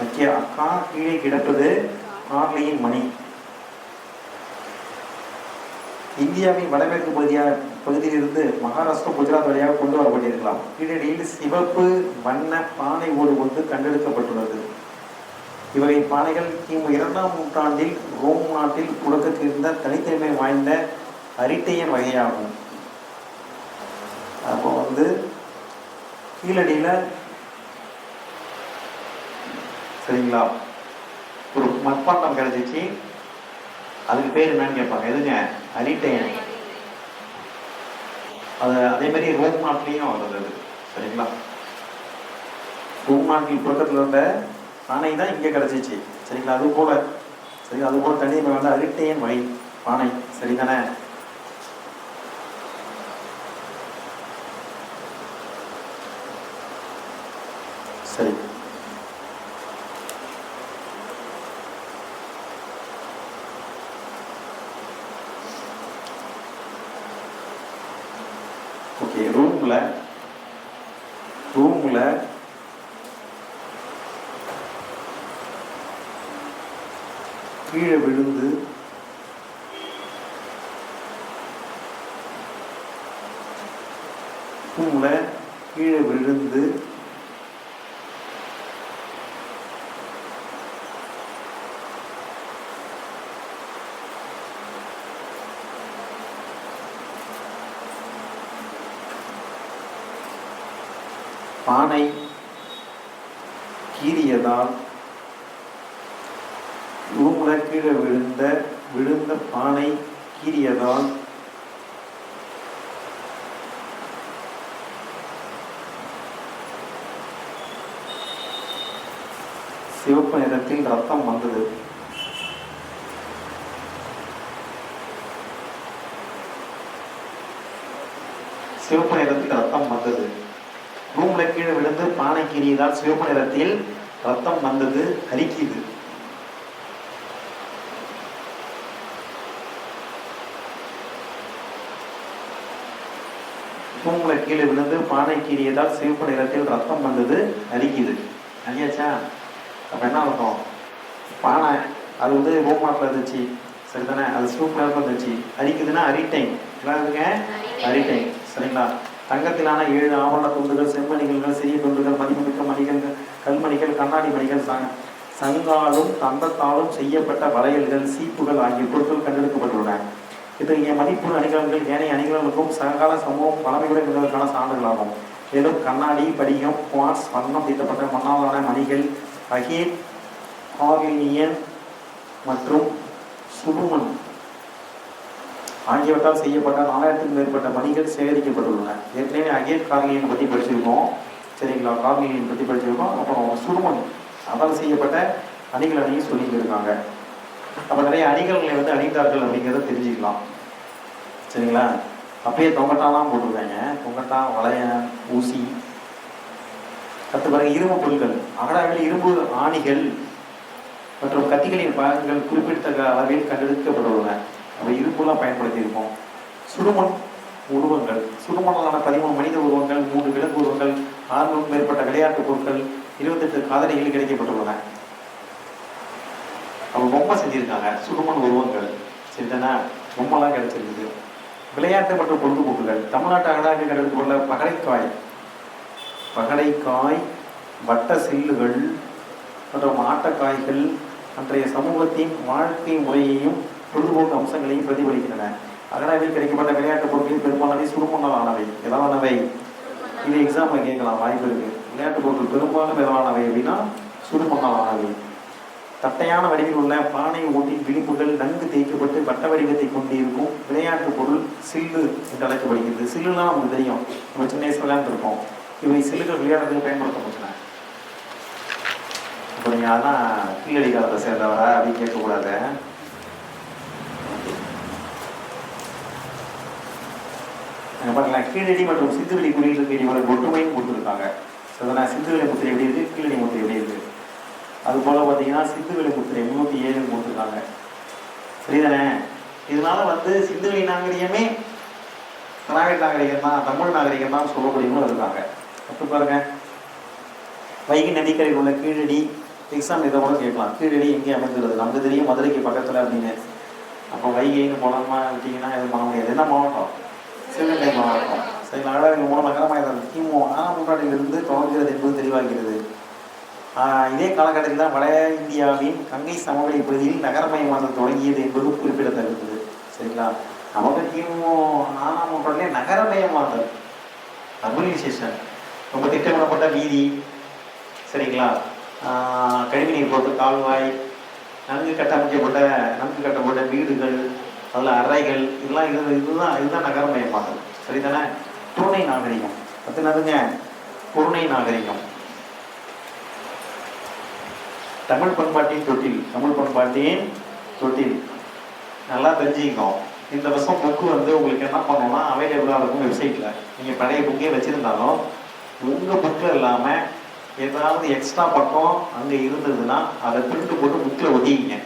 அக்கா கீழே கிடப்பது கார்லியின் மணி. இந்தியாவின் வடமேற்கு பகுதியிலிருந்து மகாராஷ்டிரா, குஜராத் வழியாக கொண்டு வரப்பட்டிருக்கலாம். கீழடியில் சிவப்பு வண்ண பானை ஓடு கொண்டு கண்டெடுக்கப்பட்டுள்ளது. இவ்வகை பானைகள் கிமு 2ஆம் நூற்றாண்டில் ரோம் நாட்டில் புழக்கத்தில் இருந்த தனித்தன்மை வாய்ந்த அரிட்டையன் வகையாகும். அப்போ கீழடியில் சரிங்களா ஒரு மட்பாண்டம் கிடைச்சிச்சு, அதுக்கு பேர் என்னன்னு கேட்பாங்க. எதுங்க? அரிட்டையன். அது அதே மாதிரி ரோம் நாட்டிலையும் இருந்தது, சரிங்களா? ரோம் நாட்டில் புழக்கத்தில் இருந்த பானை தான் இங்கே கிடைச்சிச்சு, சரிங்களா? அது போல சரி, அது போல தனி அரிட்டையன் வகை பானை, சரிதானே? சரி, ஓகே. ரூம்ல கீழே விழுந்து கீழே விழுந்து பானை கீறியதால், ரூம்ல கீழே விழுந்த பானை கீறியதால் சிவப்பு நிறத்தில் ரத்தம் வந்தது. சிவப்பு நிறத்தில் ரத்தம் வந்தது. ரூம்ல கீழே விழுந்து பானை கீறியதால் சிவப்பு நிறத்தில் ரத்தம் வந்தது, அரிக்குது. ரூம்ல கீழே விழுந்து பானை கீறியதால் சிவப்பு நிறத்தில் ரத்தம் வந்தது, அரிக்குது. அரியாச்சா? அப்ப என்ன இருக்கும்? பானை அது ரோம் நாட்டில் இருந்துச்சு, சரிதானே? அது சிவப்பு நிறத்தில் இருந்துச்சு. அரிக்குதுன்னா அரிட்டைன். என்னதுங்க? அரிட்டைன், சரிங்களா? தங்கத்திலான 7 ஆவண துண்டுகள், செம்மணிகள், சிறிய துண்டுகள், மதிப்புமிக்க மணிகள், கல்மணிகள், கண்ணாடி மணிகள், சங்காலும் தந்தத்தாலும் செய்யப்பட்ட வளையல்கள், சீப்புகள் ஆகிய பொருட்கள் கண்டெடுக்கப்பட்டுள்ளன. இத்தகைய மதிப்புள்ள அணிகலன்கள் ஏனைய அணிகலனுக்கும் சககால சமூகம் பழமையுடன் இருந்ததற்கான சான்றுகளாகும். மேலும் கண்ணாடி, படிகம், குவார்ட்ஸ், வண்ணம் தீட்டப்பட்ட மண்ணாலான மணிகள், அகேட் கார்லினியன் மற்றும் சுடுமண் ஆகியவற்றால் செய்யப்பட்ட 4000க்கும் மேற்பட்ட மணிகள் சேகரிக்கப்பட்டுள்ளன. ஏற்கனவே அகேட் கார்லினியன் பற்றி படிச்சிருக்கோம், சரிங்களா? கார்லினியன் பற்றி படிச்சிருக்கோம். அப்புறம் சுடுமண் அதால் செய்யப்பட்ட அணிகலனையும் சொல்லிட்டு இருக்காங்க. அப்போ நிறைய அணிகலன்களை அணிந்தார்கள் அப்படிங்கிறத தெரிஞ்சுக்கலாம், சரிங்களா? அப்பயே தொங்கட்டாலாம் போட்டிருக்காங்க. தொங்கட்டா, வளையம், ஊசி. அடுத்த பிறகு இரும்பு பொருட்கள். அகடாவில் இரும்பு ஆணிகள், மற்றும் கத்திகளின் பாகங்கள் குறிப்பிடத்தக்க அளவில் கண்டெடுக்கப்பட்டுள்ளன. அவை இரும்புலாம் பயன்படுத்தியிருக்கோம். சுடுமண் உருவங்கள். சுடுமணலான 13 மனித உருவங்கள், 3 விலங்கு உருவங்கள், 600க்கும் மேற்பட்ட விளையாட்டு பொருட்கள், 28 காதணிகள் கிடைக்கப்பட்டுள்ளன. அவங்க பொம்மை செஞ்சிருக்காங்க, சுடுமண் உருவங்கள். சரிதானா? பொம்மைலாம் கிடைச்சிருக்குது. விளையாட்டு மற்றும் பொழுதுபோக்குகள். தமிழ்நாட்டு அகடாக கண்டெடுத்துள்ள பகடைக்காய், வட்ட சில்லுகள் மற்றும் ஆட்டக்காய்கள் அன்றைய சமூகத்தின் வாழ்க்கை முறையையும் பொழுதுபோக்கு அம்சங்களையும் பிரதிபலிக்கின்றன. அகடாவில் கிடைக்கப்பட்ட விளையாட்டு பொருட்களில் பெரும்பாலானவை சுடுமணலானவை. எதானவை? இது எக்ஸாம்பிள் கேட்கலாம், வாய்ப்பு இருக்கு. விளையாட்டு பொருட்கள் பெரும்பாலும் எதானவை அப்படின்னா சுடுமணலானவை. தட்டையான வடிவில் உள்ள பானை ஓட்டின் விளிம்புகள் நன்கு தேய்க்கப்பட்டு வட்ட வடிவத்தை கொண்டிருக்கும் விளையாட்டு பொருள் சில்லு என்று அழைக்கப்படுகிறது. சில்லுலாம் நமக்கு தெரியும், நம்ம சின்ன வயசுல விளையாண்டுருக்கோம். இவை சில்லுகள் விளையாடுறதுக்கு பயன்படுத்தப்பட்டன. இப்போ நீங்கள் அதான் கீழடி காலத்தை சேர்ந்தவரா அப்படின்னு கேட்கக்கூடாது. பாருங்களேன், கீழடி மற்றும் சிந்துவெளி குறியீடு இவர்கள் ஒற்றுமையும் கொடுத்துருக்காங்க. அதனால் சிந்துவெளி முத்திரை எப்படி இருக்குது, கீழடி முத்திரை எப்படி இருக்குது. அது போல் பார்த்தீங்கன்னா சிந்துவெளி முத்திரை 307 கொடுத்துருக்காங்க. சரிதானே? இதனால சிந்துவெளி நாகரிகமே திராவிட நாகரிகம் தான், தமிழ் நாகரிகம் தான் சொல்லக்கூடியவங்களும் இருக்காங்க. அப்போ பாருங்க, வைகை நதிக்கரையில் உள்ள கீழடி எக்ஸாம் இதை கூட கேட்கலாம். கீழடி எங்கே அமைந்துள்ளது? நமக்கு தெரியும் மதுரைக்கு பக்கத்தில் அப்படின்னு. அப்போ வைகைன்னு போனோம்னா விட்டிங்கன்னா எதுவும் பண்ண முடியாது. என்ன மாவட்டம்? சிவகங்கை மாவட்டம். சரி, அகடாவின் மூலம் நகரமாக கிமு 6ஆம் நூற்றாண்டிலிருந்து தொடங்குகிறது என்பது தெளிவாகிறது. இதே காலகட்டத்தில் தான் வட இந்தியாவின் கங்கை சமவெளி பகுதியில் நகரமயமாதல் தொடங்கியது என்பது குறிப்பிடத்தக்கது. சரிங்களா? நமக்கு கிமு 6ஆம் நூற்றாண்டிலே நகரமயமாதல், அர்பனைசேஷன், ரொம்ப திட்டமிடப்பட்ட வீதி, சரிங்களா, கழிவுநீர் போட்டு கால்வாய், நன்கு கட்டப்பட்ட வீடுகள், அதில் அறைகள், இதெல்லாம் இதுதான் நகரமயமாதல். சரிதானே? குருணை நாகரிகம். அது என்னதுங்க? குருணை நாகரிகம். தமிழ் பண்பாட்டின் தொட்டில் நல்லா தெரிஞ்சுக்கணும். இந்த வருஷம் புக்கு உங்களுக்கு என்ன பண்ணணும்னா அவைலபிளாக இருக்கும் வெப்சைட்டில். நீங்கள் பழைய புக்கே வச்சுருந்தாலும் உங்கள் புக்கில் இல்லாமல் ஏதாவது எக்ஸ்ட்ரா பக்கம் அங்கே இருந்ததுன்னா அதை பிரிண்ட் போட்டு புக்கில் ஒட்டிக்கிங்க.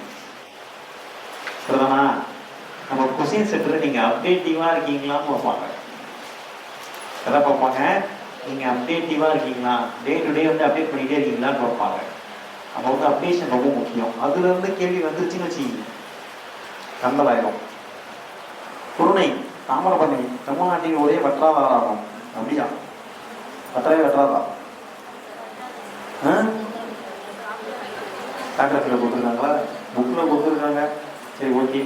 சரிதானா? நம்ம கொஸ்டின் சென்டர் நீங்கள் அப்டேட்டிவாக இருக்கீங்களான்னு பார்ப்பாங்க. எதை பார்ப்பாங்க? நீங்கள் அப்டேட்டிவாக இருக்கீங்களா, டே டு டே அப்டேட் பண்ணிகிட்டே இருக்கீங்களான்னு பார்ப்பாங்க. அப்போ அப்டேஷன் ரொம்ப முக்கியம். அதுலேருந்து கேள்வி வந்துருச்சுன்னு வச்சுக்கிங்க, கந்தலாயிரம். குருணை தாமிரபரணி தமிழ்நாட்டின் ஒரே வற்றாதாராகும். அப்படியா? வற்றாதா? டாக்டர் கொடுத்துருக்காங்களா? புக்கில் கொடுத்துருக்காங்க. சரி, ஓகே.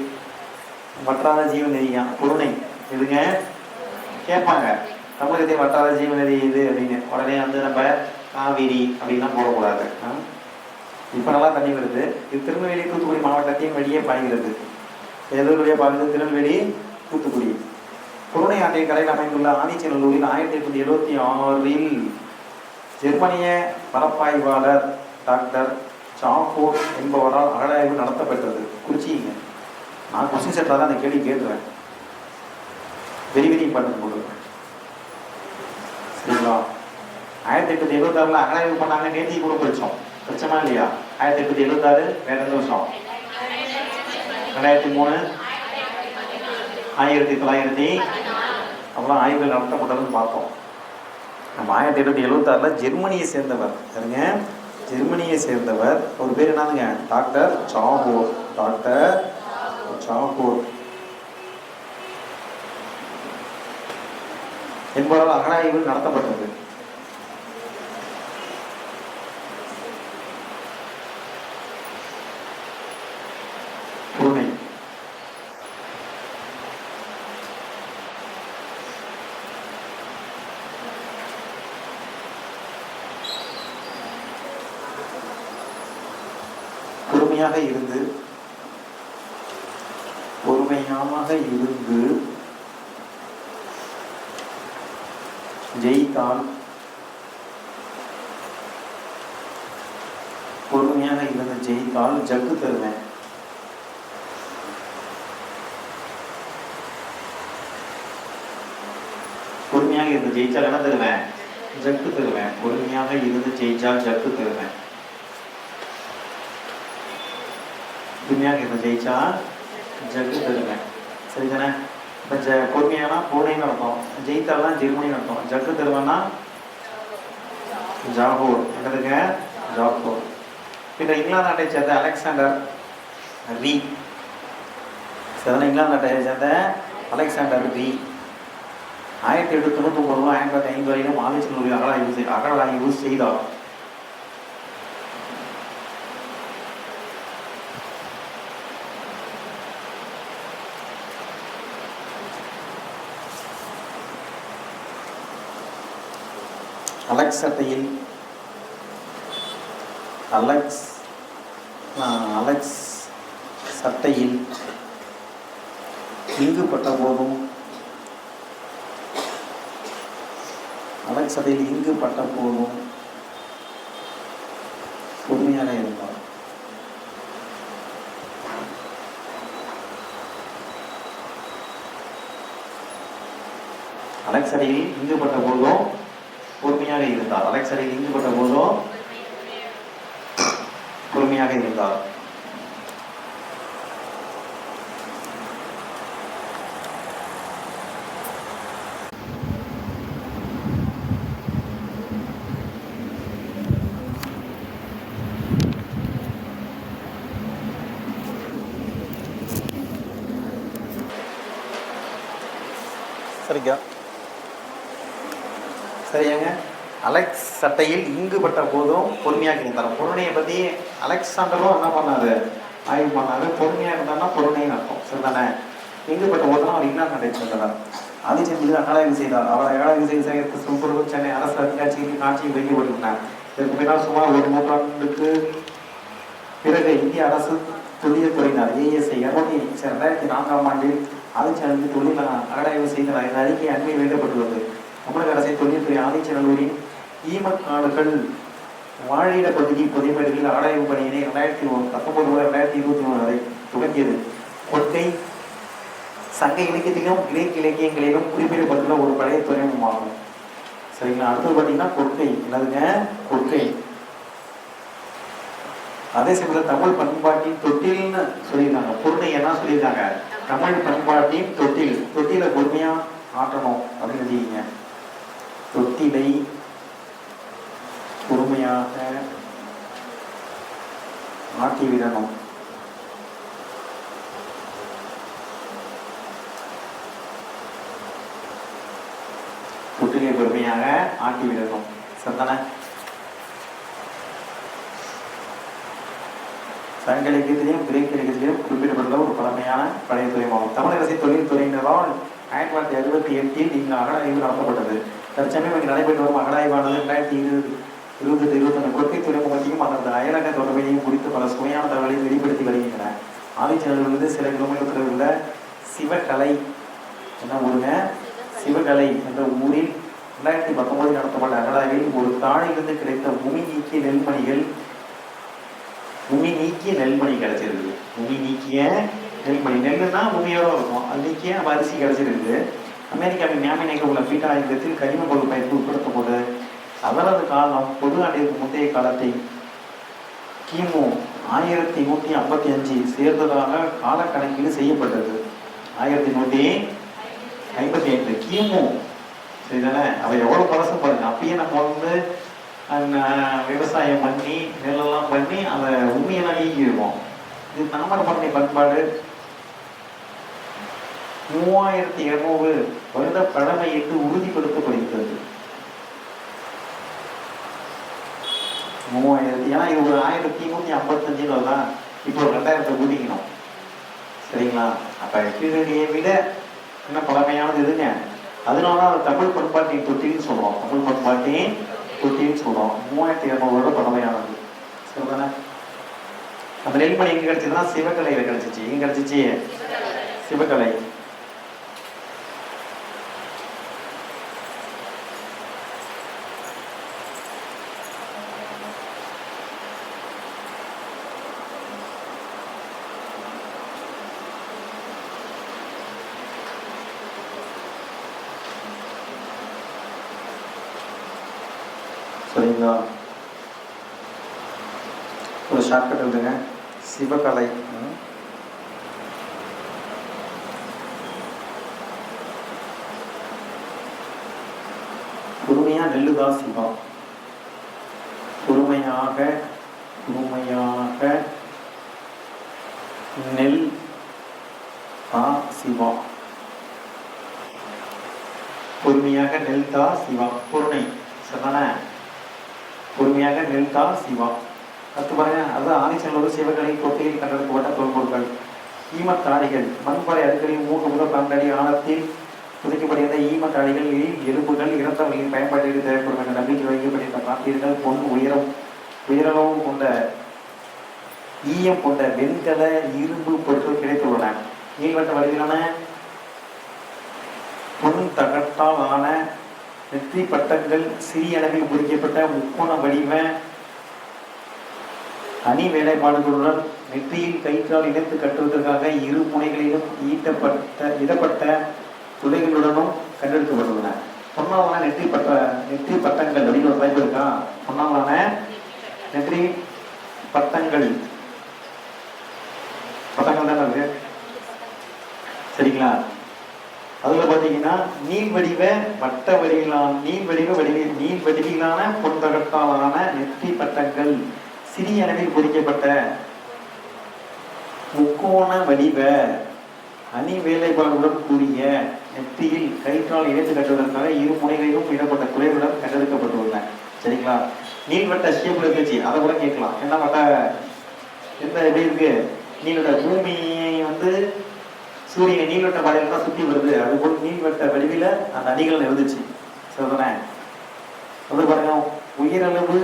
வற்றாத ஜீவநதியா குருணை? எதுங்க கேட்பாங்க, தமிழகத்தை வற்றாத ஜீவநதி இது அப்படின்னு. உடனே நம்ம காவிரி அப்படின்லாம் போடக்கூடாது. இப்போ நல்லா தண்ணி வருது. இது திருநெல்வேலி தூத்துக்குடி மாவட்டத்தின் வழியே பாய்கிறது. எதோ வழியாக பாய்கிறது? திருநெல்வேலி தூத்துக்குடி. குருணை ஆற்றின் கரையில் அமைந்துள்ள ஆதிச்சநல்லூரில் 1876 ஜெர்மனிய பரப்பாய்வாளர் டாக்டர் சாஃபோர் என்பவரால் அகழாய்வு நடத்தப்பட்டது. குறிச்சிங்க, நான் கொஸ்டின் செட்டாக தான் அந்த கேள்வி கேட்டுறேன். வெரி இம்பார்ட்டன் போடுவேன். சரிங்களா? 1876 அகழாய்வு பண்ணாங்க. நேர்த்தி கூட படிச்சோமா இல்லையா? 1876 வேற எந்த வருஷம்? 2003 1900 அப்புறம் ஆய்வுகள் நடத்தப்பட்டதுன்னு பார்த்தோம். நம்ம 1876 ஜெர்மனியை சேர்ந்தவர் சரிங்க, ஜெர்மனியை சேர்ந்தவர். ஒரு பேர் என்னதுங்க? டாக்டர் சாஃபோர். என்பவரால் அகழாய்வு நடத்தப்பட்டது. குருணை பொறுமையாக இருந்து ஜெயித்தால், பொறுமையாக இருந்து ஜெயித்தால் ஜக்கு தருவேன். பொறுமையாக இருந்து ஜெயிச்சால் என்ன தருவேன்? ஜக்கு தருவேன். பொறுமையாக இருந்து ஜெயிச்சால் ஜக்கு தருவேன். பொறுமையாக இருந்து ஜெயிச்சா ஜக்கு தருங்க. சரி தானே? இப்போ பொறுமையானா பூனைன்னு அர்த்தம், ஜெயித்தாலாம் ஜெர்மனின்னு அர்த்தம். ஜக்கு தருவன்னா ஜாகூர், என்னதுங்க ஜாகூர். பின்ன இங்கிலாந்து நாட்டை சேர்ந்த அலெக்சாண்டர் ரி, சரிதானே? இங்கிலாந்து நாட்டை சேர்ந்த அலெக்சாண்டர் ரி 1899 1905 வரையிலும் ஆதிச்சநல்லூரில் அகழாய்வு செய்தார். அலெக்ஸ் சட்டையில் இங்கு பட்ட போதும் பொறுமையாக இருந்தார். அலெக்சடையில் இங்கு பட்ட போதும் பொறுமையாக இருந்தார். அலெக்சடையில் இங்கு பட்ட போதும் பொறுமையாக இருந்தார். சரியாங்க. அலெக்ஸ் சட்டையில் இங்கு பட்ட போதும் பொறுமையாக இருந்தார். பொருணையை பற்றி அலெக்சாண்டரும் என்ன பண்ணாரு, ஆய்வு பண்ணாரு. பொறுமையாக இருந்தார்னா பொருணைன்னு அர்த்தம். சரிதானே? இங்கு பட்ட போதும் அவர் இங்கிலாந்து நாட்டை சேர்ந்தவர். ஆதிச்சநல்லூரில் அகழாய்வு செய்தார். அவர் அகழாய்வு செய்து சும்புரு சென்னை அரசு அதிகாட்சிக்கு காட்சியில் வைக்கப்பட்டுள்ளார். இதற்கு பின்னால் சுமார் ஒரு நூற்றாண்டுக்கு பிறகு இந்திய அரசு தொழில் துறையினர் ASI 2004 ஆண்டில் ஆதிச்சநல்லூரில் தொழில் அகழாய்வு செய்தனர். இந்த அறிக்கை அண்மை வெளியிடப்பட்டுள்ளது. தமிழக அரசின் தொழில்துறை ஆதிச்சநல்லூரின் ஈமக்காடுகள் வாழிட பகுதி பொதுமேடுகளில் அகழாய்வு பணியினை 2019 முதல் 2023 வரை துவங்கியது. கொற்கை சங்க இலக்கியத்திலும் கிரேக் இலக்கியங்களிலும் குறிப்பிடப்பட்டுள்ள ஒரு பழைய துறைமுகமாகும். சரிங்களா? அடுத்தது பார்த்தீங்கன்னா கொற்கை. என்னதுங்க கொற்கை? அதே சமயத்தில் தமிழ் பண்பாட்டின் தொட்டில்னு சொல்லியிருக்காங்க. பொருளை என்ன சொல்லியிருக்காங்க? தமிழ் பண்பாட்டின் தொட்டில். தொட்டில பொறுமையா ஆட்டணும் அப்படின்னு எழுதிங்க. தொட்டிலை பொறுமையாக ஆட்டிவிடணும். தொட்டிலை பொறுமையாக ஆட்டிவிடணும். சரிதானே? சங்க இலக்கியத்திலையும் கிரேக் இலக்கியத்திலையும் குறிப்பிடப்பட்டுள்ள ஒரு பழமையான பழைய துறைமுகம். தமிழக அரசின் தொழில் துறையினரால் 1968 இங்கு அகழாய்வு நடத்தப்பட்டது. தற்சமயம் இங்கு நடைபெற்று வரும் அகழாய்வானது 2020-21 கொற்கை துறைமுகத்தையும் அதனது அயலக தொடர்பையும் குறித்து பல சுவையான தகவலை வெளிப்படுத்தி வருகின்றன. ஆதிச்சநல்லூரிலிருந்து சில கிலோமீட்டர் உள்ள சிவகலை என்ன ஊருங்க? சிவகலை என்ற ஊரில் 2019 நடத்தப்பட்ட அகழாய்வில் ஒரு தாழிலிருந்து கிடைத்த உமி நீக்கிய நெல்மணி கிடைச்சிருக்கு. உமி நீக்கிய நெல்மணி, நெல்லுன்னா உமியோட இருக்கும், அது நீக்கிய அரிசி கிடைச்சிருக்கு. அமெரிக்காவின் மியாமினிக்கு உள்ள பீட்டா ஆயுதத்தில் கரிம பொருள் பயிர்ப்பு உட்படுத்தும் போது அவரது காலம் பொது ஆண்டிற்கு முந்தைய காலத்தை கிமு 1155 சேர்ந்ததாக காலக்கணக்கீடு செய்யப்பட்டது. 1155 கிமு. சரிதானே? அவர் எவ்வளோ பழசு பாருங்க. அப்பயே நம்ம விவசாயம் பண்ணி நெல்லெல்லாம் பண்ணி அந்த உண்மையெல்லாம் நீக்கிடுவோம். இது தாமிரபரணி பண்பாடு 3200 வருட பழமை என்று உறுதிப்படுத்தப்படுகிறது. 3000, ஏன்னா இது ஒரு 1155 தான். இப்போ 2000 கூட்டிக்கணும். சரிங்களா? அப்ப கீழடியை விட என்ன பழமையானது எதுங்க? அதனால அது தமிழ் பண்பாட்டின் தொட்டின்னு சொல்றோம். தமிழ் பண்பாட்டின் தொட்டின்னு சொல்றோம். 3200 வருட பழமையானது. சரிதானே? அந்த நெல்மணி எங்க கிடைச்சதுன்னா சிவகலையில கிடைச்சிச்சு. எங்க கிடைச்சிச்சு? சிவகலை. சரிங்களா? ஒரு ஷார்ட்கட் எழுதுங்க. சிவகலை. பொறுமையா நெல்லுதா சிவா. பொறுமையாக நெல் தா சிவா. பொறுமையாக நெல் தா சிவா. பொறுமை சரிதானே? பொறுமையாக நெல் தா சிவா. அடுத்து பாருங்க, அதுதான் ஆதிச்சநல்லூர் சிவகலை கொட்டையில் கண்டெடுக்கப்பட்ட தொல்பொருட்கள். ஈமத்தாடிகள் மண்பாறை அடுக்களில் 3 முதல் 12 அடி ஆழத்தில் புதைக்கப்படுகின்ற ஈமத்தாடிகளில் எலும்புகள் இறந்தவர்களின் பயன்பாட்டிற்கு தேவைப்படும் என்ற நம்பிக்கை வைக்கப்பட்டிருந்த பாத்திரங்கள் பொன் உயரளவு கொண்ட ஈயம் கொண்ட வெண்கல இரும்பு பொருட்கள் கிடைத்துள்ளன. நீள்வட்ட வடிவிலான பொன் தகட்டால் ஆன நெற்றி பட்டங்கள், சிறிய அளவில் பொறிக்கப்பட்ட முக்கோண வடிவ அணி வேலைப்பாடுகளுடன் நெற்றியில் கயிற்றால் இணைத்து கட்டுவதற்காக இரு முனைகளிலும் இடப்பட்ட துளைகளுடனும் கண்டெடுக்கப்பட்டுள்ளன. பொன்னாலான நெற்றி பட்டங்கள் அப்படின்னு வாய்ப்பு இருக்கா? பொன்னாலான நெற்றி பட்டங்கள் தானே இருக்கு, சரிங்களா? அதுல பாத்தீங்கன்னா நீள் வடிவிலான பொன்தகட்டாலான நெற்றி பட்டங்கள், சிறிய அளவில் பொறிக்கப்பட்ட முக்கோண வடிவ அணி வேலைப்பாடுடன் கூடிய நெற்றியில் கயிற்றால் இணைத்து கட்டுவதற்காக இரு முனைகளிலும் இடப்பட்ட துளைகளுடன் கண்டெடுக்கப்பட்டுள்ளன. சரிங்களா? நீள்வட்ட ஷேப்ல இருந்துச்சு, அதை கூட கேட்கலாம். என்ன வட்ட எந்த எப்படி இருக்கு? நீள்வட்ட பூமியை சூரியன் நீள்வட்ட பாதையில தான் சுற்றி வருது, அதுபோல் நீள்வட்ட வடிவில அந்த அணிகள் இருந்துச்சு. சரிதானே? அது பாருங்க, உயரளவு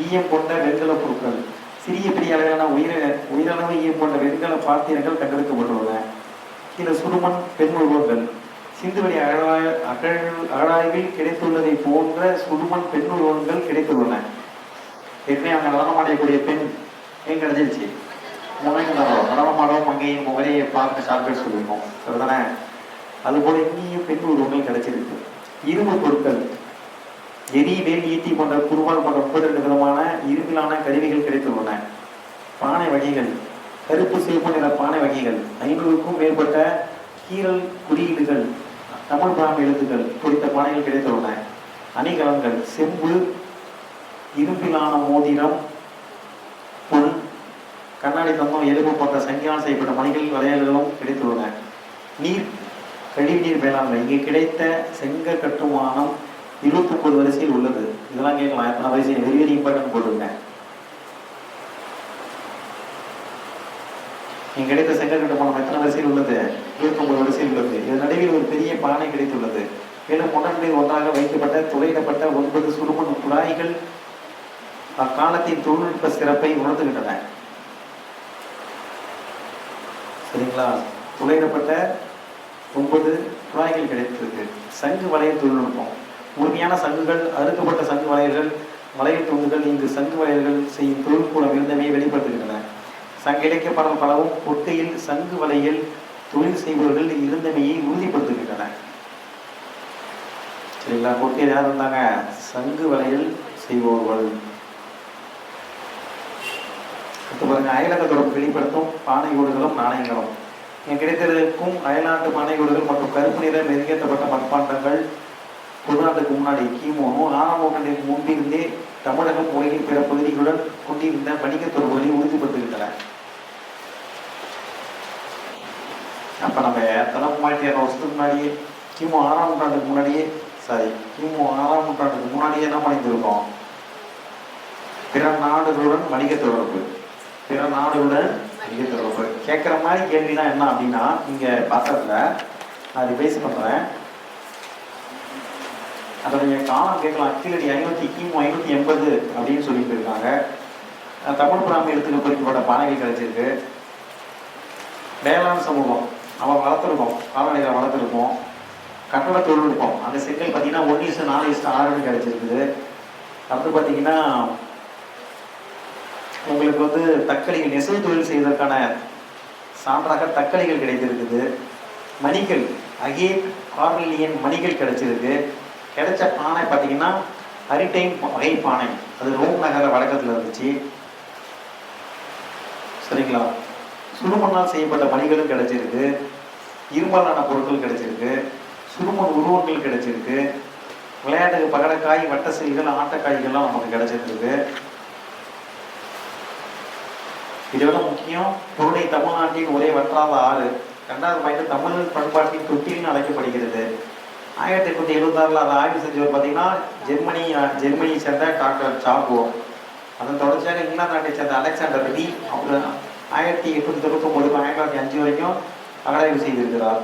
ஈயம் கொண்ட வெண்கல பொருட்கள், சிறிய பெரிய அளவிலான உயிரளவு ஈயம் கொண்ட வெண்கல பாத்திரங்கள் கண்டெடுக்கப்பட்டுள்ளன. கீழே சுடுமண் பெண் உருவங்கள், சிந்துவெளி அகழாய்வில் கிடைத்துள்ளதை போன்ற சுடுமண் பெண் உருவங்கள் கிடைத்துள்ளன. ஏற்கனவே அவங்க நடனமாடக்கூடிய பெண் ஏன் கிடைச்சிருச்சு? நடனமாடவும் மங்கையின் முகரையை பார்க்க சார்பே சொல்லியிருக்கோம். சரிதானே? அதுபோல இங்கேயும் பெண் உருவங்கள் கிடைச்சிருக்கு. இரும்பு பொருட்கள், எரி, வேல், ஈட்டி போன்ற குருவால் போன்ற 32 விதமான இரும்பிலான கருவிகள் கிடைத்துள்ளன. பானை வகைகள், கருப்பு சிவப்பு நிற பானை வகைகள், 500க்கும் மேற்பட்ட கீரல் குறியீடுகள், தமிழ் பிராமி எழுத்துக்கள் குறித்த பானைகள் கிடைத்துள்ளன. அணிகலன்கள், செம்பு, இரும்பிலான மோதிரம், பொன், கண்ணாடி தந்தம், எலும்பு போன்ற சங்கியால் செய்யப்பட்ட மணிகள், வளையல்களும் கிடைத்துள்ளன. கழிவுநீர் மேலாண்மை, இங்கே கிடைத்த செங்க கட்டுமானம் 29 வரிசையில் உள்ளது. இதெல்லாம் கேட்கலாம், எத்தனை வரிசையில்? வெரி வெரி இம்பார்ட்டன்ட் போட்டுருங்க. இங்க கிடைத்த செங்க கட்டுமானம் எத்தனை வரிசையில் உள்ளது? 29 வரிசையில் உள்ளது. இது நடுவில் ஒரு பெரிய பானை கிடைத்துள்ளது. மேலும் ஒன்றன் ஒன்றாக வைக்கப்பட்ட துளையிடப்பட்ட 9 சுடுமண் குழாய்கள் அக்காலத்தின் தொழில்நுட்ப சிறப்பை உணர்த்துகின்றன. சரிங்களா? துளையிடப்பட்ட 9 குழாய்கள் கிடைத்திருக்கு. சங்கு வளையல் தொழில்நுட்பம், முழுமையான சங்குகள், அறுக்கப்பட்ட சங்கு வளையல்கள், வளையல் துண்டுகள், இங்கு சங்கு வளையல்கள் செய்யும் தொழில்கூடம் இருந்தமையை வெளிப்படுத்துகின்றன. சங்க இலக்கிய பாடல் பலவும் கொட்டையில் சங்கு வளையல் தொழில் செய்பவர்கள் இருந்தமையை உறுதிப்படுத்துகின்றன. சரிங்களா? கொட்டையில் யார் இருந்தாங்க? சங்கு வளையல் செய்பவர்கள். பாருங்க, அயலக தொடர்பு வெளிப்படுத்தும் பானை ஓடுகளும் நாணயங்களும். இங்கே கிடைத்திருக்கும் அயல்நாட்டு பானை ஓடுகள் மற்றும் கருப்பு நிற மெருகேற்றப்பட்ட மண்பாண்டங்கள் பொதுநாட்டுக்கு முன்னாடி கிமு 6ஆம் நூற்றாண்டிற்கு முன்பிருந்தே தமிழகம் உலகின் பிற பகுதிகளுடன் கொண்டிருந்த வணிக தொடர்புகளை உறுதிப்படுத்துகின்றன. அப்ப நம்ம 3200 வருஷத்துக்கு முன்னாடியே கிமு 6ஆம் நூற்றாண்டுக்கு முன்னாடியே என்ன பண்ணியிருக்கோம்? பிற நாடுகளுடன் வணிக தொடர்பு. கேட்குற மாதிரி கேள்விலாம் என்ன அப்படின்னா, இங்க பார்த்ததுல நான் ரிவைஸ் பண்றேன். அதோடைய காலம் கேட்கலாம். கீழடி 580 அப்படின்னு சொல்லிட்டு இருக்காங்க. தமிழ் பிராமி எழுத்துக்கள் குறிக்கப்பட்ட பானைகள் கிடைச்சிருக்கு. வேளாண் சமூகம் அவன் வளர்த்துருக்கோம், கால்நடைகளை வளர்த்துருப்போம். கட்டட தொழில்நுட்பம், அந்த செங்கல் பார்த்தீங்கன்னா 1:4:6 கிடைச்சிருக்குது. அடுத்து பார்த்தீங்கன்னா உங்களுக்கு தக்களிகள், நெசவு தொழில் செய்வதற்கான சான்றாக தக்களிகள் கிடைத்திருக்குது. மணிகள், அகேட் கார்னிலியன் மணிகள் கிடைச்சிருக்கு. கிடைச்ச பானை பார்த்தீங்கன்னா அரிடைம் வகை பானை, அது ரோம் நகர வழக்கத்தில் இருந்துச்சு. சரிங்களா? சுடுமண்ணால் செய்யப்பட்ட மணிகளும் கிடைச்சிருக்கு, இரும்பாலான பொருட்கள் கிடைச்சிருக்கு, சுடுமண் உருவங்கள் கிடைச்சிருக்கு, விளையாட்டுக்கு பகடக்காய், வட்ட செல்கள், ஆட்டக்காய்கள்லாம் நமக்கு கிடைச்சிருக்கு. இதோட முக்கியம், பொருளை தமிழ்நாட்டின் ஒரே வற்றாத ஆறு. 2வது பாயிண்ட், தமிழ் பண்பாட்டின் தொட்டில்னு அழைக்கப்படுகிறது. 1876 அதை ஆய்வு செஞ்சவர் பார்த்தீங்கன்னா ஜெர்மனியை சேர்ந்த டாக்டர் சாகோ. அதன் தொடர்ச்சியாக இங்கிலாந்து நாட்டை சேர்ந்த அலெக்சாண்டர் டி. அவர் 1899 1905 வரைக்கும் அகழாய்வு செய்திருக்கிறார்.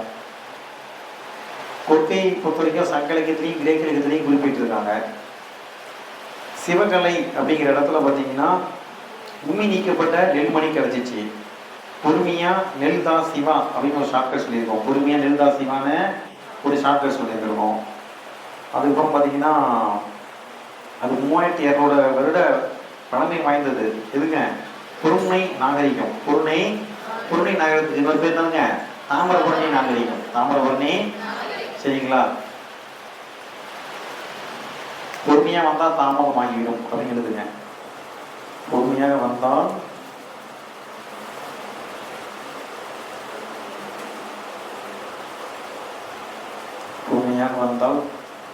கொற்கையை பொறுத்த வரைக்கும் சங்க இலக்கியத்திலையும் கிரேக்க இலக்கியத்திலையும் குறிப்பிட்டிருக்காங்க. சிவகலை அப்படிங்கிற இடத்துல பார்த்தீங்கன்னா உமி நீக்கப்பட்ட நெல்மணி கிடைச்சிச்சு. பொறுமையா நெல்தா சிவா அப்படின்னு ஒரு ஷார்ட்கட் சொல்லியிருக்கோம். பொறுமையா நெல்தா சிவான்னு ஒரு ஷார்ட்கட் சொல்லியிருக்கிறோம். அதுக்கப்புறம் பார்த்தீங்கன்னா அது 3200 வருட பழமை வாய்ந்தது. எதுங்க? பொருணை நாகரிகம். பொருணை நாகரிகத்துக்கு இன்னொரு பேர் தாங்க தாமிரபரணி நாகரிகம். தாமிரபரணி, சரிங்களா? பொறுமையா வந்தா தாமதம் ஆகிவிடும் அப்படிங்கிறதுங்க. பொறுமையாக வந்தால்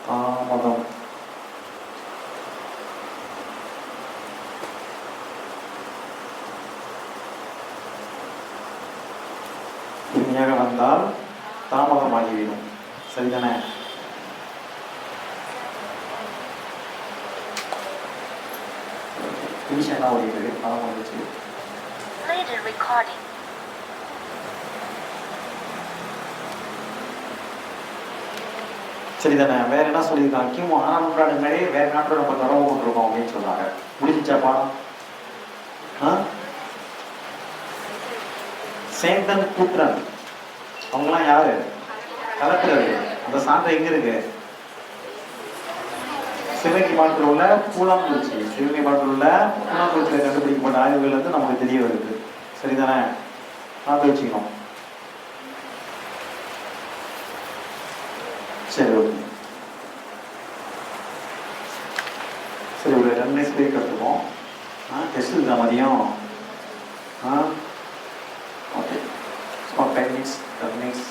தாமதம். பொறுமையாக வந்தால் தாமதமாகிவிடும். சரிதானே? நிமிஷம் தான் ஓடிடுது, படம் வந்துச்சு. சரிதானே? வேற என்ன சொல்லியிருக்காங்க? கிமு 6ஆம் நூற்றாண்டு முன்னாடியே வேற நாட்டோட நம்ம தொடர்பு கொண்டிருக்கோம் அப்படின்னு சொன்னாங்க. முடிஞ்சாப்பா? சேந்தன் கூற்றன் அவங்கெல்லாம் யாரு? கலக்கிறது. அந்த சான்று எங்க இருக்கு? சிவகங்கை மாவட்டத்தில் உள்ள பூலாங்குறிச்சி. சிவகங்கை மாவட்டத்தில் உள்ள பூலாங்குறிச்சியில் கண்டுபிடிக்கப்பட்ட ஆய்வுகள் வந்து நமக்கு தெரிய வருது. சரிதானே? பார்த்து வச்சுக்கணும். சரி, ஓகே. சரி, ஒரு 2 மினிட்ஸ் பிரேக் எடுத்துப்போம். டெஸ்ட் இருக்கா மதியம்? ஓகே, சும்மா 5 மினிட்ஸ் 10 மினிட்ஸ்.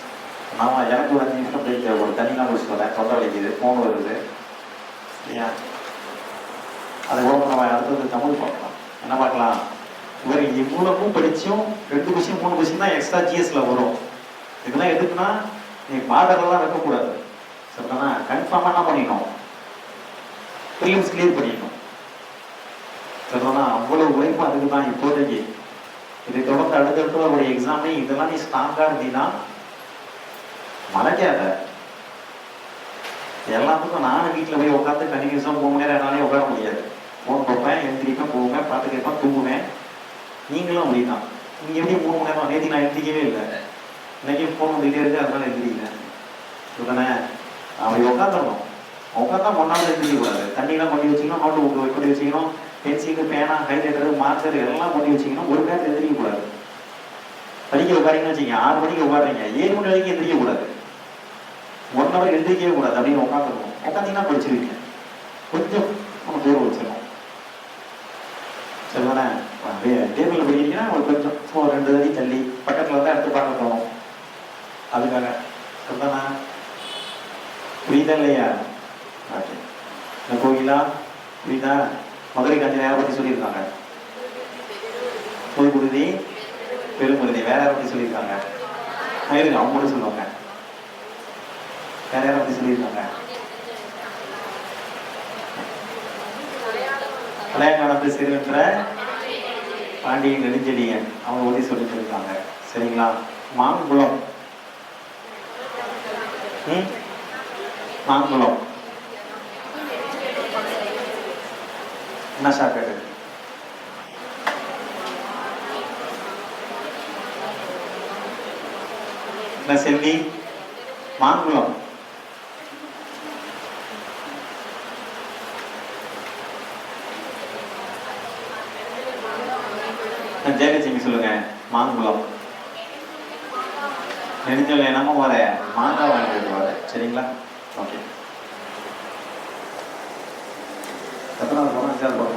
நான் எனக்கு ஒரு 5 நிமிஷம் பிரேக் தேவைப்படும். தண்ணிலாம் குடிச்சு வரேன், தொண்டை வலிக்குது, ஃபோன் வருது. சரியா? அதுக்கப்புறம் நம்ம அடுத்தது தமிழ் பார்க்கலாம். என்ன பார்க்கலாம்? இவர் இவ்வளவும் படிச்சும் 2 கொஸ்டின் 3 கொஸ்டின் தான் எக்ஸ்ட்ரா ஜிஎஸ்ல வரும். இதெல்லாம் எதுக்குன்னா நீ பார்டர்லாம் வைக்கக்கூடாது. சரிதானா? கன்ஃபார்மாக என்ன பண்ணிடணும்? ப்ரீலிம்ஸ் கிளியர் பண்ணிடணும். சரிதானா? அவ்வளவு உழைப்பு அதுக்கு தான் இப்போதைக்கு. இதை தொடர்ந்து அடுத்தடுத்து ஒரு எக்ஸாமே இதெல்லாம் நீ ஸ்ட்ராங்காக இருந்தீங்கன்னா மறைக்காத. எல்லாத்துக்கும் நானும் வீட்டில் போய் உட்காந்து கண்டினியூஸாக 3 மணி நேரம் என்னாலே உட்கார முடியாது. ஃபோன் பார்ப்பேன், எழுந்திரிப்பேன், போவேன், பாட்டு கேட்பேன், தூங்குவேன். நீங்களும் அப்படிதான். நீங்கள் எப்படி 3 மணி நேரம்? நேற்று நான் எழுந்திரிக்கவே இல்லை. இன்னைக்கு ஃபோன் வந்துகிட்டே இருக்கு, அதனால எழுந்திரிக்கிறேன். இதுதானே? அப்படி உட்காந்துடணும். உட்காந்தா ஒன்றாவது எழுந்திரிக்கக்கூடாது. தண்ணியெல்லாம் கொண்டு வச்சுக்கணும், நோட்டு புக்கு கொண்டு வச்சுக்கணும், பென்சில், பேனா, ஹைலைட்டரு, மார்க்கர் எல்லாம் கொண்டு வச்சுக்கணும். ஒரு நேரத்தில் எழுந்திரிக்கக்கூடாது. படிக்க உட்காரிங்கன்னு வச்சுக்கோங்க, 6 மணிக்கு உட்காடுறீங்க, 7 மணி வரைக்கும் எழுந்திரிக்கக்கூடாது. 1 ஹவர் எழுந்திரிக்கவே கூடாது. அப்படின்னு உட்காந்துருக்கணும். உட்காந்தீங்கன்னா படிச்சிருக்கீங்க. கொஞ்சம் நம்ம தூரம் வச்சிடணும். சரிதானே? டேபிளில் படிக்கிறீங்கன்னா ஒரு கொஞ்சம் 2 அடி தள்ளி பக்கத்தில் தான் எடுத்து பார்க்க தோணும். அதுக்காக. சரிதானே? புரியுதா இல்லையா? ஓகே. இந்த கோயிலா புரியுதா? மதுரை காஞ்சி யாரை பற்றி சொல்லியிருக்காங்க? புதுக்குருதி, பெருங்குருதி. வேற யாரை பற்றி சொல்லியிருக்காங்க? இருங்க, அவங்க கூட சொல்லுவாங்க. வேற யாரை பற்றி சொல்லியிருக்காங்க? பழையங்காலத்து சிறுவன்ற பாண்டியன் நெடுஞ்செழியன் அவங்க பற்றி சொல்லிட்டு இருக்காங்க. சரிங்களா? மாங்குளம். மாங்குளம் என்ன சாக்கடை? என்ன செல்வி? மாங்குளம். ஜெயலட்சுமி சொல்லுங்க. மாங்குளம். நெடுஞ்சல் என்னமோ வர மாங்காய் வாங்கிட்டு வர. சரிங்களா? ஓகே. எத்தனாவது போனோம்? 5வது போனோம்.